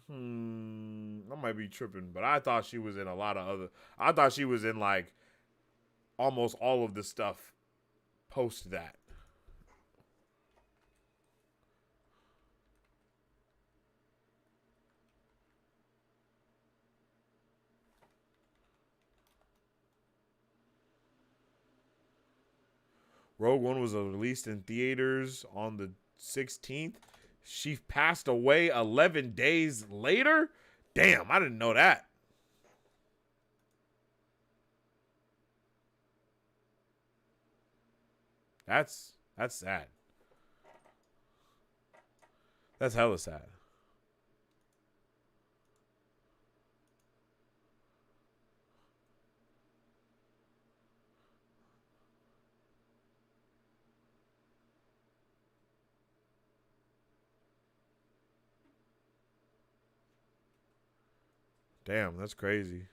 I might be tripping, but I thought she was in a lot of other... I thought she was in, like, almost all of the stuff post that. Rogue One was released in theaters on the 16th. She passed away 11 days later? Damn, I didn't know that. That's sad. That's hella sad. Damn, that's crazy.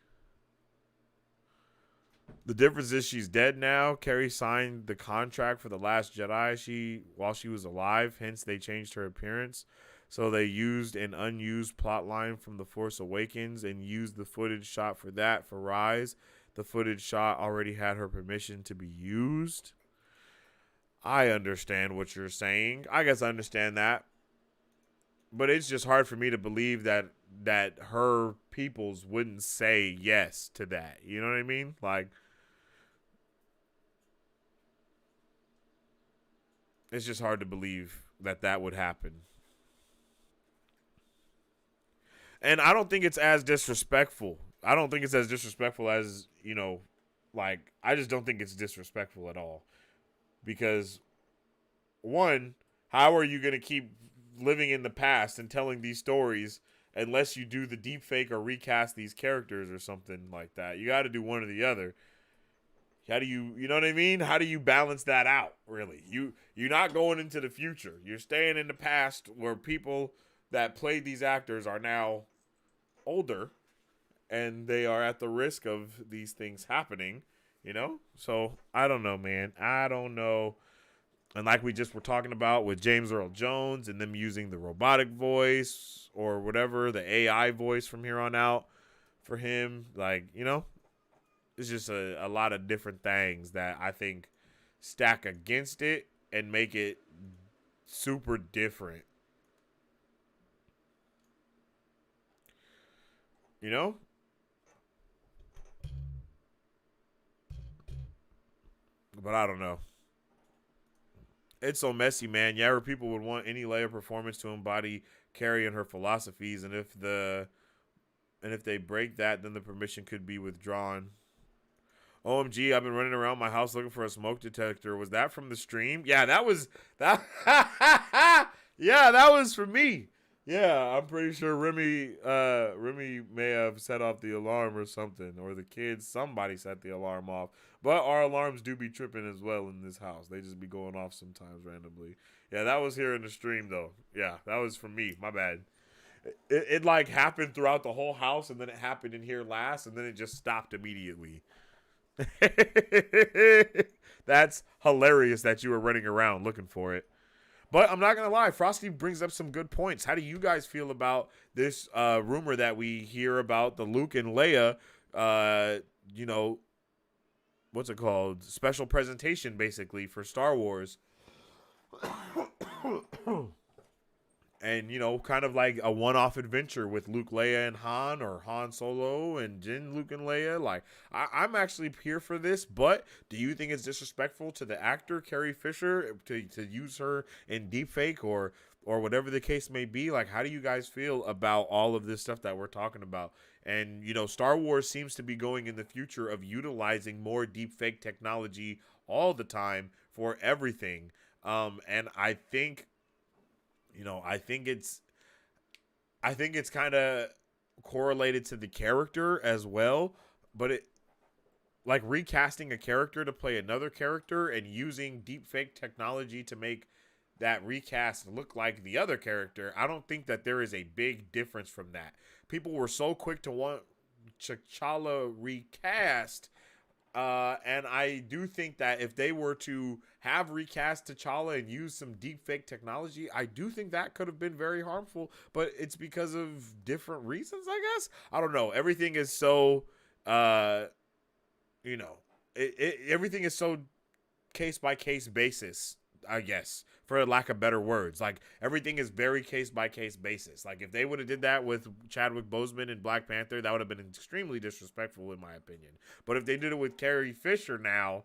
The difference is she's dead now. Carrie signed the contract for The Last Jedi while she was alive, hence they changed her appearance. So they used an unused plot line from The Force Awakens and used the footage shot for that for Rise. The footage shot already had her permission to be used. I understand what you're saying. I guess I understand that. But it's just hard for me to believe that her peoples wouldn't say yes to that. You know what I mean? Like, it's just hard to believe that would happen. And I don't think it's as disrespectful. I don't think it's as disrespectful as, you know, like, I just don't think it's disrespectful at all. Because, one, how are you going to keep living in the past and telling these stories unless you do the deep fake or recast these characters or something like that? You got to do one or the other. How do you know what I mean? How do you balance that out, really? You're not going into the future. You're staying in the past where people that played these actors are now older and they are at the risk of these things happening, you know? So, I don't know, man. I don't know. And like we just were talking about with James Earl Jones and them using the robotic voice or whatever, the AI voice from here on out for him, like, you know, it's just a lot of different things that I think stack against it and make it super different. You know? But I don't know. It's so messy, man. Yeah, people would want any Leia performance to embody Carrie and her philosophies, and if they break that, then the permission could be withdrawn. OMG, I've been running around my house looking for a smoke detector. Was that from the stream? Yeah, that was that. Yeah, that was for me. Yeah, I'm pretty sure Remy may have set off the alarm or something, or the kids, somebody set the alarm off. But our alarms do be tripping as well in this house. They just be going off sometimes randomly. Yeah, that was here in the stream though. Yeah, that was from me. My bad. It like happened throughout the whole house, and then it happened in here last, and then it just stopped immediately. That's hilarious that you were running around looking for it. But I'm not going to lie, Frosty brings up some good points. How do you guys feel about this rumor that we hear about the Luke and Leia, you know, what's it called? Special presentation, basically, for Star Wars. And, you know, kind of like a one-off adventure with Luke, Leia, and Han, or Han Solo and Jin, Luke, and Leia. Like, I'm actually here for this, but do you think it's disrespectful to the actor, Carrie Fisher, to use her in deepfake or whatever the case may be? Like, how do you guys feel about all of this stuff that we're talking about? And, you know, Star Wars seems to be going in the future of utilizing more deepfake technology all the time for everything. And I think... You know, I think it's kind of correlated to the character as well, but it like recasting a character to play another character and using deepfake technology to make that recast look like the other character. I don't think that there is a big difference from that. People were so quick to want T'Challa recast. And I do think that if they were to have recast T'Challa and use some deepfake technology, I do think that could have been very harmful, but it's because of different reasons, I guess. I don't know. Everything is so, you know, everything is so case-by-case basis, I guess, for lack of better words. Like, everything is very case-by-case basis. Like, if they would have did that with Chadwick Boseman and Black Panther, that would have been extremely disrespectful, in my opinion. But if they did it with Carrie Fisher now,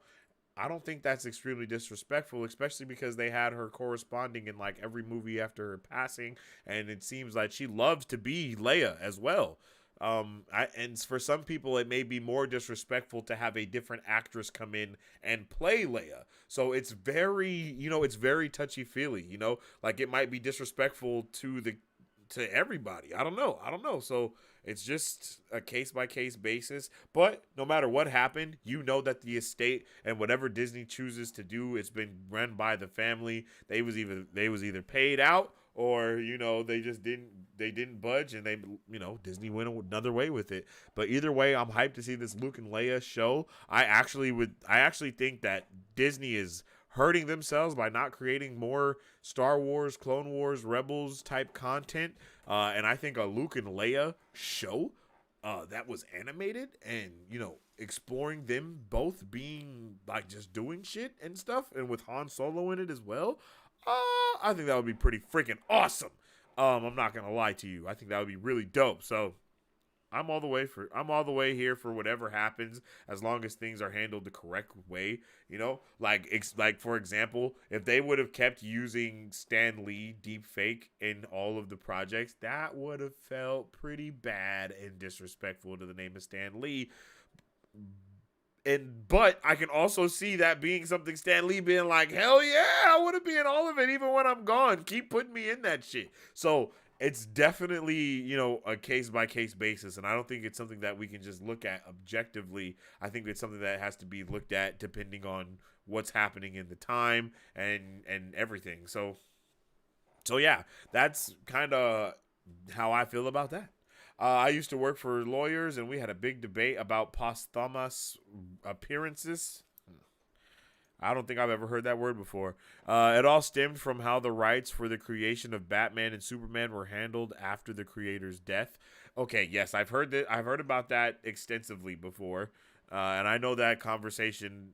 I don't think that's extremely disrespectful, especially because they had her corresponding in, like, every movie after her passing, and it seems like she loves to be Leia as well. And for some people, it may be more disrespectful to have a different actress come in and play Leia. So it's very, you know, it's very touchy-feely, you know, like it might be disrespectful to everybody. I don't know. So it's just a case-by-case basis. But no matter what happened, you know that the estate and whatever Disney chooses to do, it's been run by the family. They was either paid out or they just didn't budge, and they Disney went another way with it. But either way, I'm hyped to see this Luke and Leia show. I actually think that Disney is hurting themselves by not creating more Star Wars, Clone Wars, Rebels type content. And I think a Luke and Leia show that was animated and, exploring them both being like just doing shit and stuff, and with Han Solo in it as well. I think that would be pretty freaking awesome. I'm not going to lie to you. I think that would be really dope. So I'm all the way here for whatever happens, as long as things are handled the correct way. Like for example, if they would have kept using Stan Lee deep fake in all of the projects, that would have felt pretty bad and disrespectful to the name of Stan Lee. But I can also see that being something Stan Lee being like, hell yeah, I want to be in all of it even when I'm gone. Keep putting me in that shit. So it's definitely, a case-by-case basis, and I don't think it's something that we can just look at objectively. I think it's something that has to be looked at depending on what's happening in the time and everything. So yeah, that's kind of how I feel about that. I used to work for lawyers, and we had a big debate about posthumous appearances. I don't think I've ever heard that word before. It all stemmed from how the rights for the creation of Batman and Superman were handled after the creator's death. Okay, yes, I've heard about that extensively before, and I know that conversation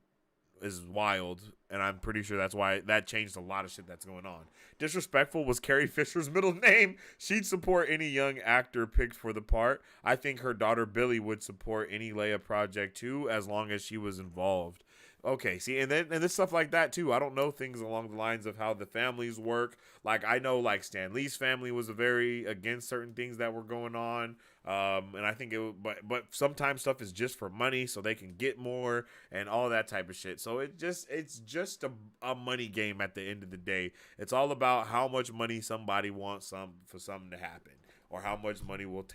is wild, and I'm pretty sure that's why that changed a lot of shit that's going on. Disrespectful was Carrie Fisher's middle name. She'd support any young actor picked for the part. I think her daughter Billy would support any Leia project too, as long as she was involved. Okay, see, and there's stuff like that too. I don't know things along the lines of how the families work. Like, I know, like, Stan Lee's family was very against certain things that were going on. And I think but sometimes stuff is just for money so they can get more and all that type of shit. So it's just a money game at the end of the day. It's all about how much money somebody wants for something to happen, or how much money will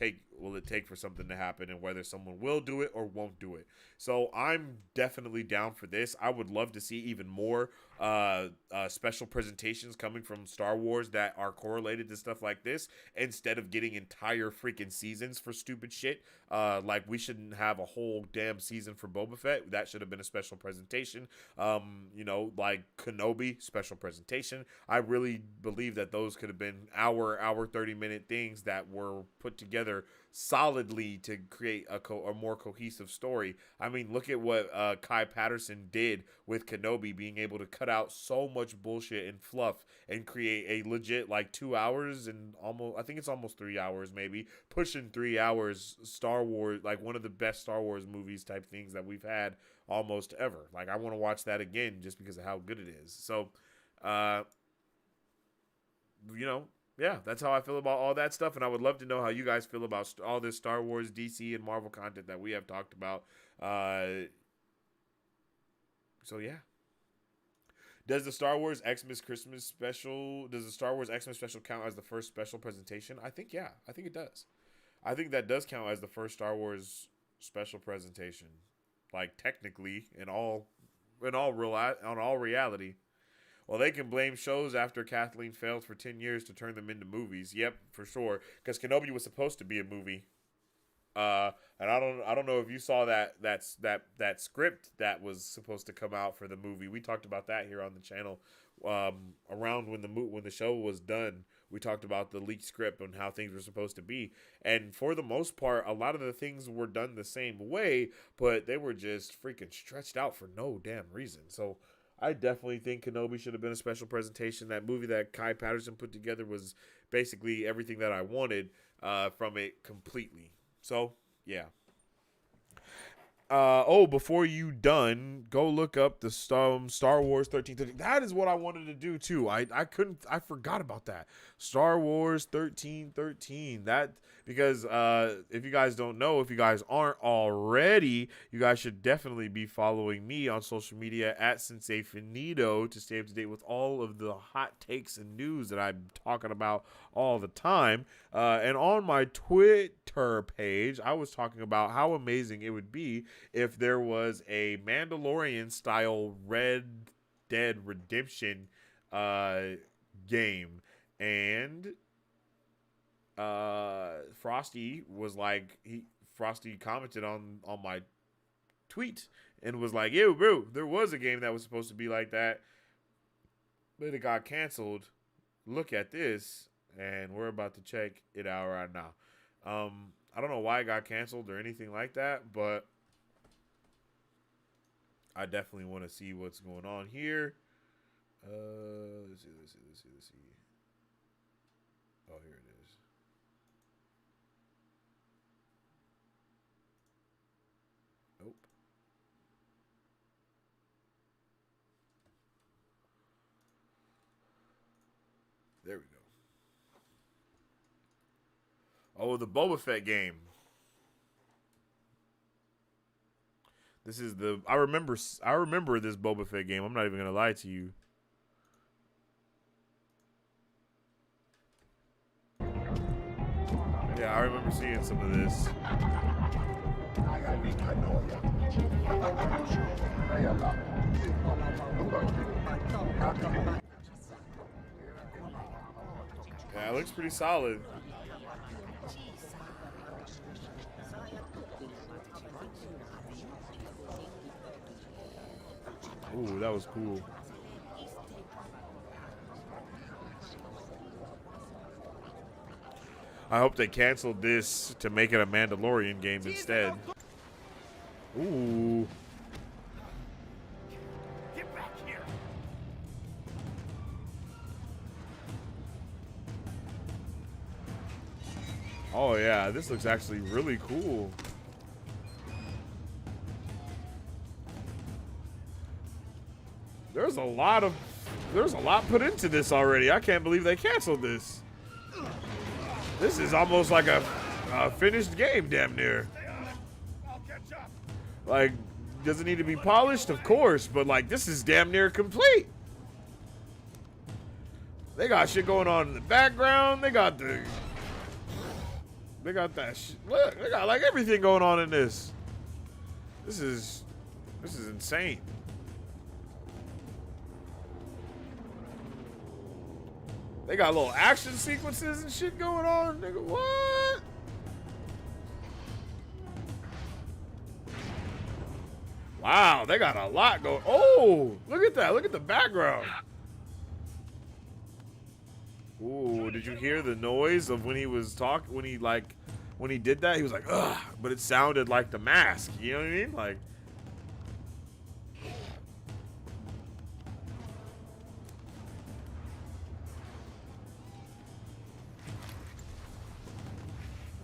it take for something to happen, and whether someone will do it or won't do it. So I'm definitely down for this. I would love to see even more special presentations coming from Star Wars that are correlated to stuff like this, instead of getting entire freaking seasons for stupid shit. Like, we shouldn't have a whole damn season for Boba Fett. That should have been a special presentation. Like Kenobi, special presentation. I really believe that those could have been hour 30-minute things that were put together solidly to create a more cohesive story. I mean, look at what Kai Patterson did with Kenobi, being able to cut out so much bullshit and fluff and create a legit, like, 2 hours and I think it's almost 3 hours, maybe pushing 3 hours Star Wars, like one of the best Star Wars movies type things that we've had almost ever. Like, I want to watch that again just because of how good it is. So yeah, that's how I feel about all that stuff, and I would love to know how you guys feel about all this Star Wars, DC, and Marvel content that we have talked about. So yeah. Does the Star Wars Xmas special count as the first special presentation? I think it does. I think that does count as the first Star Wars special presentation. Like, technically, in all reality. Well, they can blame shows after Kathleen failed for 10 years to turn them into movies. Yep, for sure. Because Kenobi was supposed to be a movie. And I don't know if you saw that script that was supposed to come out for the movie. We talked about that here on the channel. Around when the show was done, we talked about the leaked script and how things were supposed to be. And for the most part, a lot of the things were done the same way, but they were just freaking stretched out for no damn reason. So I definitely think Kenobi should have been a special presentation. That movie that Kai Patterson put together was basically everything that I wanted from it completely. So, yeah. Before you done, go look up the Star Wars 1313. That is what I wanted to do too. I forgot about that. Star Wars 1313. That, because if you guys don't know, if you guys aren't already, you guys should definitely be following me on social media at Sensei Finito to stay up to date with all of the hot takes and news that I'm talking about all the time. And on my Twitter page, I was talking about how amazing it would be if there was a Mandalorian style Red Dead Redemption game. and Frosty was like, Frosty commented on my tweet and was like, yo, bro, there was a game that was supposed to be like that, but it got canceled. Look at this, and we're about to check it out right now. I don't know why it got canceled or anything like that, but I definitely want to see what's going on here. Let's see. Oh, here it is. Nope. There we go. Oh, the Boba Fett game. This is the I remember this Boba Fett game. I'm not even gonna lie to you. Yeah, I remember seeing some of this. Yeah, it looks pretty solid. Ooh, that was cool. I hope they canceled this to make it a Mandalorian game instead. Ooh. Get back here. Oh yeah, this looks actually really cool. There's a lot put into this already. I can't believe they canceled this. This is almost like a finished game, damn near. Like, does it need to be polished? Of course, but like, this is damn near complete. They got shit going on in the background. They got that shit. Look, they got like everything going on in this. This is insane. They got little action sequences and shit going on. Nigga, what? Wow, they got a lot going. Oh, look at that. Look at the background. Ooh, did you hear the noise of when he was talking? When he did that, he was like, ugh, but it sounded like the mask. You know what I mean? Like,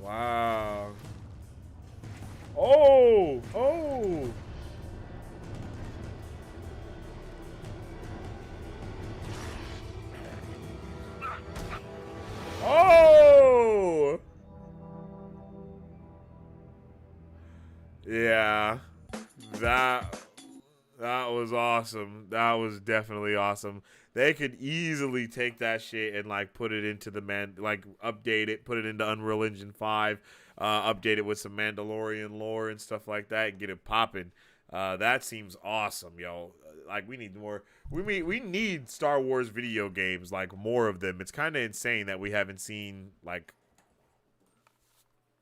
wow. Oh, oh. Oh. Yeah. That was awesome. That was definitely awesome. They could easily take that shit and like put it into update it, put it into Unreal Engine 5, update it with some Mandalorian lore and stuff like that, and get it popping. That seems awesome, yo. Like, we need more. We need Star Wars video games, like more of them. It's kind of insane that we haven't seen like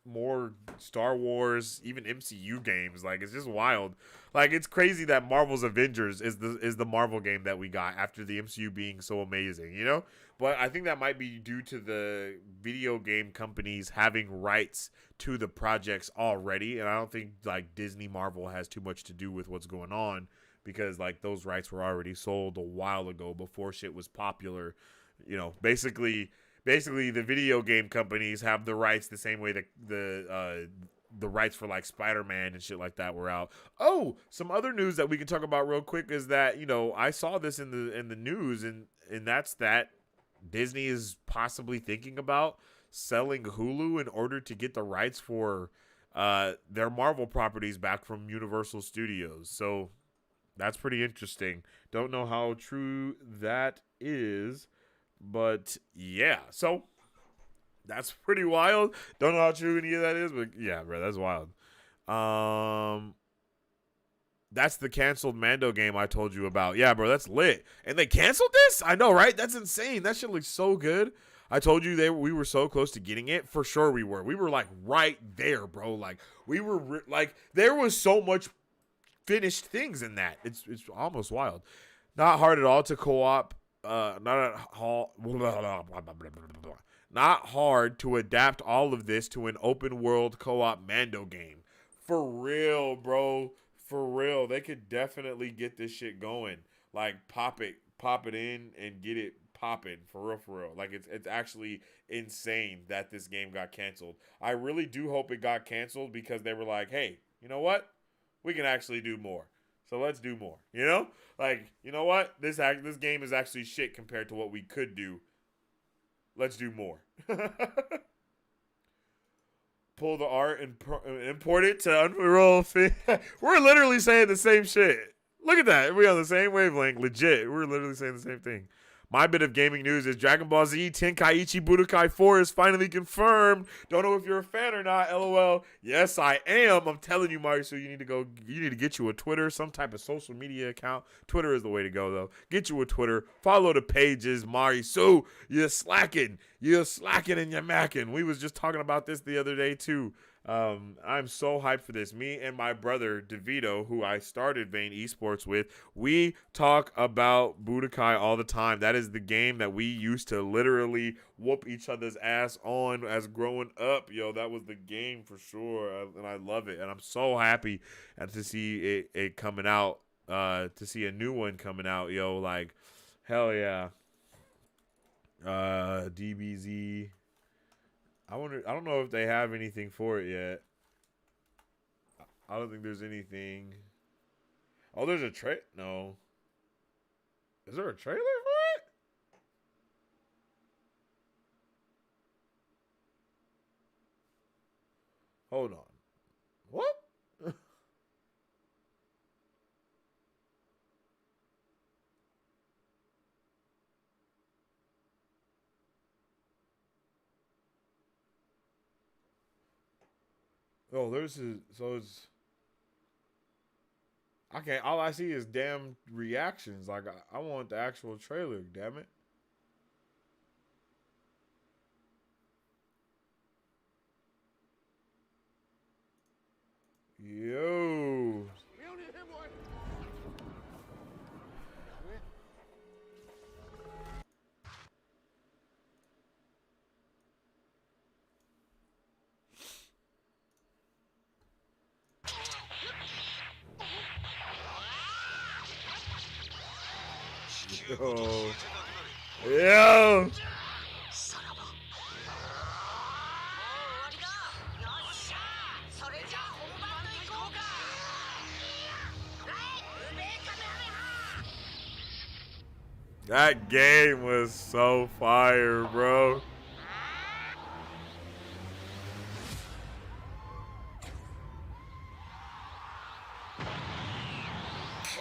more Star Wars, even MCU games. Like, it's just wild. Like, it's crazy that Marvel's Avengers is the Marvel game that we got after the MCU being so amazing, you know? But I think that might be due to the video game companies having rights to the projects already, and I don't think like Disney Marvel has too much to do with what's going on, because like those rights were already sold a while ago before shit was popular. You know, basically the video game companies have the rights the same way that the rights for like Spider-Man and shit like that were out. Oh, some other news that we can talk about real quick is that, you know, I saw this in the news, and that's that Disney is possibly thinking about selling Hulu in order to get the rights for their Marvel properties back from Universal Studios. So that's pretty interesting. Don't know how true that is, but yeah. So that's pretty wild. Don't know how true any of that is, but yeah, bro, that's wild. That's the canceled Mando game I told you about. Yeah, bro, that's lit. And they canceled this? I know, right? That's insane. That shit looks so good. I told you we were so close to getting it. For sure we were. We were like right there, bro. Like we were like there was so much finished things in that. It's almost wild. Not hard at all to co-op. Not hard to adapt all of this to an open world co-op Mando game. For real, bro. For real, they could definitely get this shit going. Like pop it in and get it popping. For real. Like it's actually insane that this game got canceled. I really do hope it got canceled because they were like, hey, you know what? We can actually do more. So let's do more. You know? Like, you know what? This game is actually shit compared to what we could do. Let's do more. Pull the art and import it to Unreal. We're literally saying the same shit. Look at that. We're on the same wavelength. Legit. We're literally saying the same thing. My bit of gaming news is Dragon Ball Z Tenkaichi Budokai 4 is finally confirmed. Don't know if you're a fan or not, LOL. Yes, I am. I'm telling you, Marisu, you need to get you a Twitter, some type of social media account. Twitter is the way to go, though. Get you a Twitter. Follow the pages, Marisu. You're slacking. You're slacking and you're macking. We was just talking about this the other day, too. I'm so hyped for this. Me and my brother DeVito, who I started Vane Esports with, we talk about Budokai all the time. That is the game that we used to literally whoop each other's ass on as growing up. Yo, that was the game for sure, and I love it. And I'm so happy to see it coming out, to see a new one coming out. Yo, like, hell yeah. DBZ. I don't know if they have anything for it yet. I don't think there's anything. Oh, there's a no. Is there a trailer for it? Hold on. What? Oh, so it's. I can't. All I see is damn reactions. Like I want the actual trailer. Damn it. Yo. Yo. That game was so fire, bro.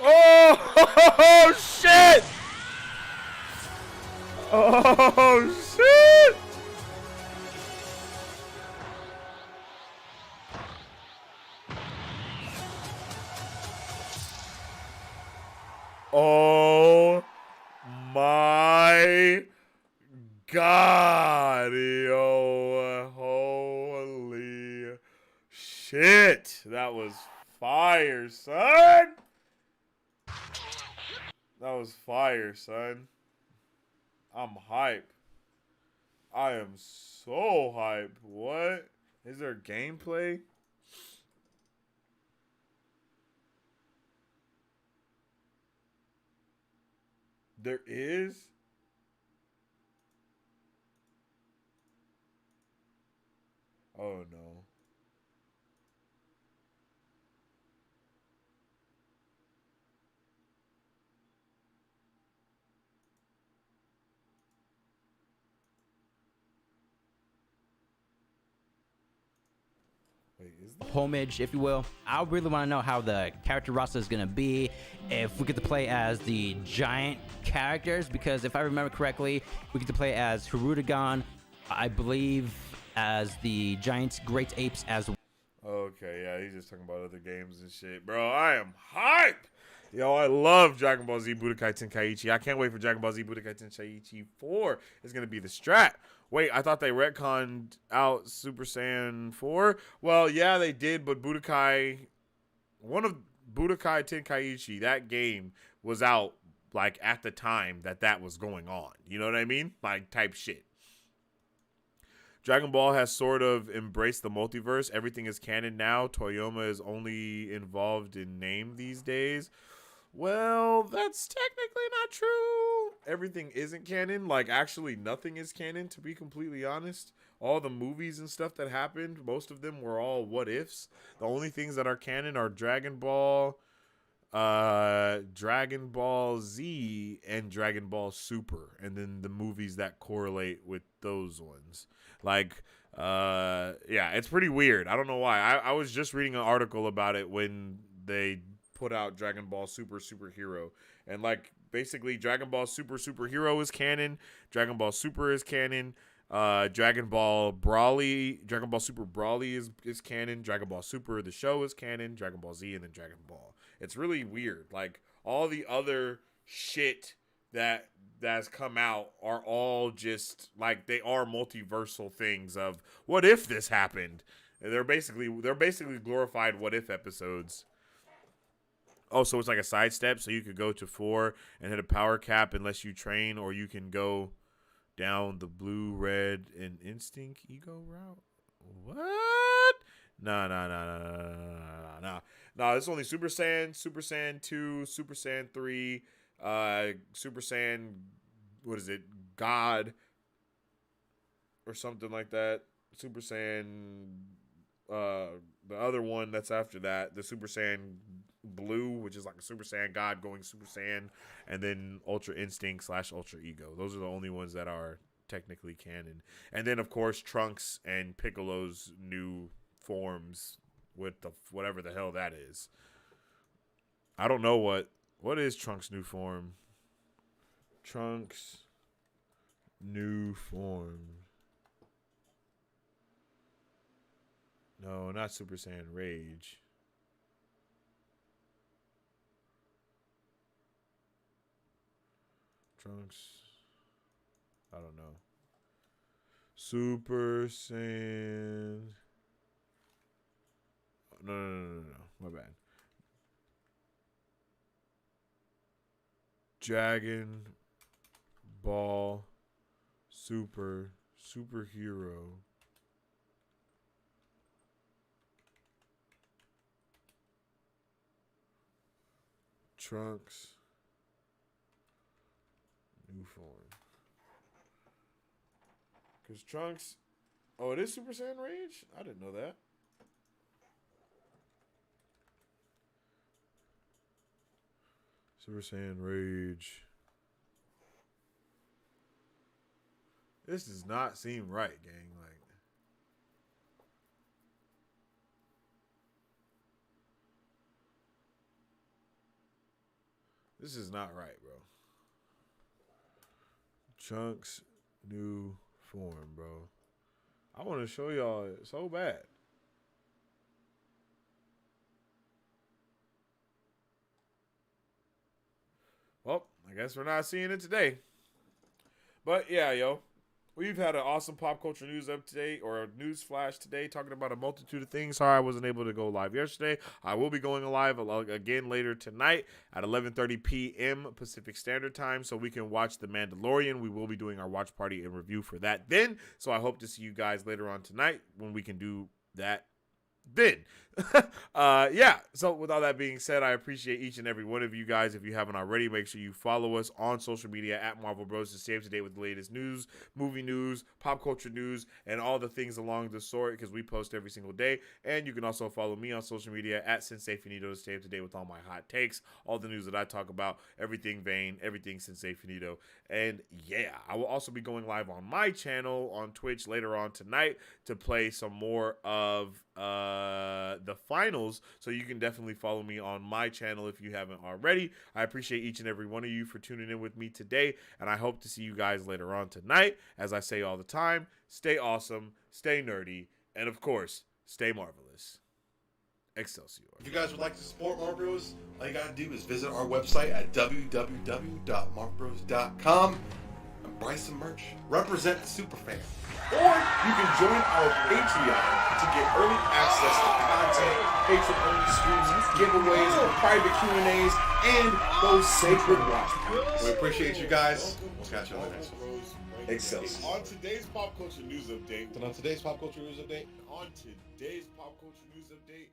Oh, shit! Oh, shit! Oh my God, yo, holy shit. That was fire, son. That was fire, son. I'm hype. I am so hype. What? Is there gameplay? There is? Oh no. Homage, if you will. I really want to know how the character roster is going to be, if we get to play as the giant characters, because if I remember correctly, we get to play as Hirudegan, I believe as the giants, great apes as well. Okay, yeah, he's just talking about other games and shit. Bro, I am hype! Yo, I love Dragon Ball Z Budokai Tenkaichi. I can't wait for Dragon Ball Z Budokai Tenkaichi 4. It's going to be the strat. Wait, I thought they retconned out Super Saiyan 4? Well, yeah, they did, but Budokai... One of Budokai Tenkaichi, that game was out, like, at the time that was going on. You know what I mean? Like, type shit. Dragon Ball has sort of embraced the multiverse. Everything is canon now. Toyama is only involved in name these days. Well, that's technically not true. Everything isn't canon. Like, actually, nothing is canon, to be completely honest. All the movies and stuff that happened, most of them were all what-ifs. The only things that are canon are Dragon Ball Z, and Dragon Ball Super. And then the movies that correlate with those ones. Like, yeah, it's pretty weird. I don't know why. I was just reading an article about it when they put out Dragon Ball Superhero, and like basically Dragon Ball Superhero is canon, Dragon Ball Super is canon, Dragon Ball Super Brawly is canon, Dragon Ball Super the show is canon, Dragon Ball Z, and then Dragon Ball. It's really weird. Like all the other shit that's come out are all just like they are multiversal things of what if this happened. And they're basically glorified what if episodes. Oh, so it's like a sidestep, so you could go to 4 and hit a power cap unless you train, or you can go down the blue, red, and instinct ego route. What? No. It's only Super Saiyan, Super Saiyan 2, Super Saiyan 3, Super Saiyan, what is it, God, or something like that. Super Saiyan, the other one that's after that, the Super Saiyan Blue, which is like a Super Saiyan God going Super Saiyan, and then Ultra Instinct / Ultra Ego. Those are the only ones that are technically canon. And then of course Trunks and Piccolo's new forms with the whatever the hell that is. I don't know what is Trunks' new form. Trunks new form. No, not Super Saiyan Rage. Trunks. I don't know. Super Saiyan. No. My bad. Dragon Ball Superhero. Trunks new form. Because Trunks... Oh, it is Super Saiyan Rage? I didn't know that. Super Saiyan Rage. This does not seem right, gang. Like... This is not right, bro. Trunks new form, bro. I want to show y'all it so bad. Well, I guess we're not seeing it today. But yeah, yo. We've had an awesome pop culture news update or a news flash today talking about a multitude of things. Sorry I wasn't able to go live yesterday. I will be going live again later tonight at 11:30 p.m. Pacific Standard Time so we can watch The Mandalorian. We will be doing our watch party and review for that then. So I hope to see you guys later on tonight when we can do that then. Yeah, so with all that being said, I appreciate each and every one of you guys. If you haven't already, make sure you follow us on social media at Marvel Bros to stay up to date with the latest news, movie news, pop culture news, and all the things along the sort, because we post every single day. And you can also follow me on social media at Sensei Finito to stay up to date with all my hot takes, all the news that I talk about, everything Vane, everything Sensei Finito. And yeah, I will also be going live on my channel on Twitch later on tonight to play some more of the finals, so you can definitely follow me on my channel if you haven't already. I appreciate each and every one of you for tuning in with me today, and I hope to see you guys later on tonight. As I say all the time, stay awesome, stay nerdy, and of course, stay marvelous. Excelsior. If you guys would like to support Marvel Bros, all you gotta do is visit our website at www.marvelbros.com and buy some merch. Represent Super Fam. Or you can join our Patreon to get early access to content, patron-only streams, giveaways, private Q&As, and those sacred watch parties. We appreciate you guys. We'll catch you on the next one. Excelsior. On today's pop culture news update. And on today's pop culture news update, On today's pop culture news update.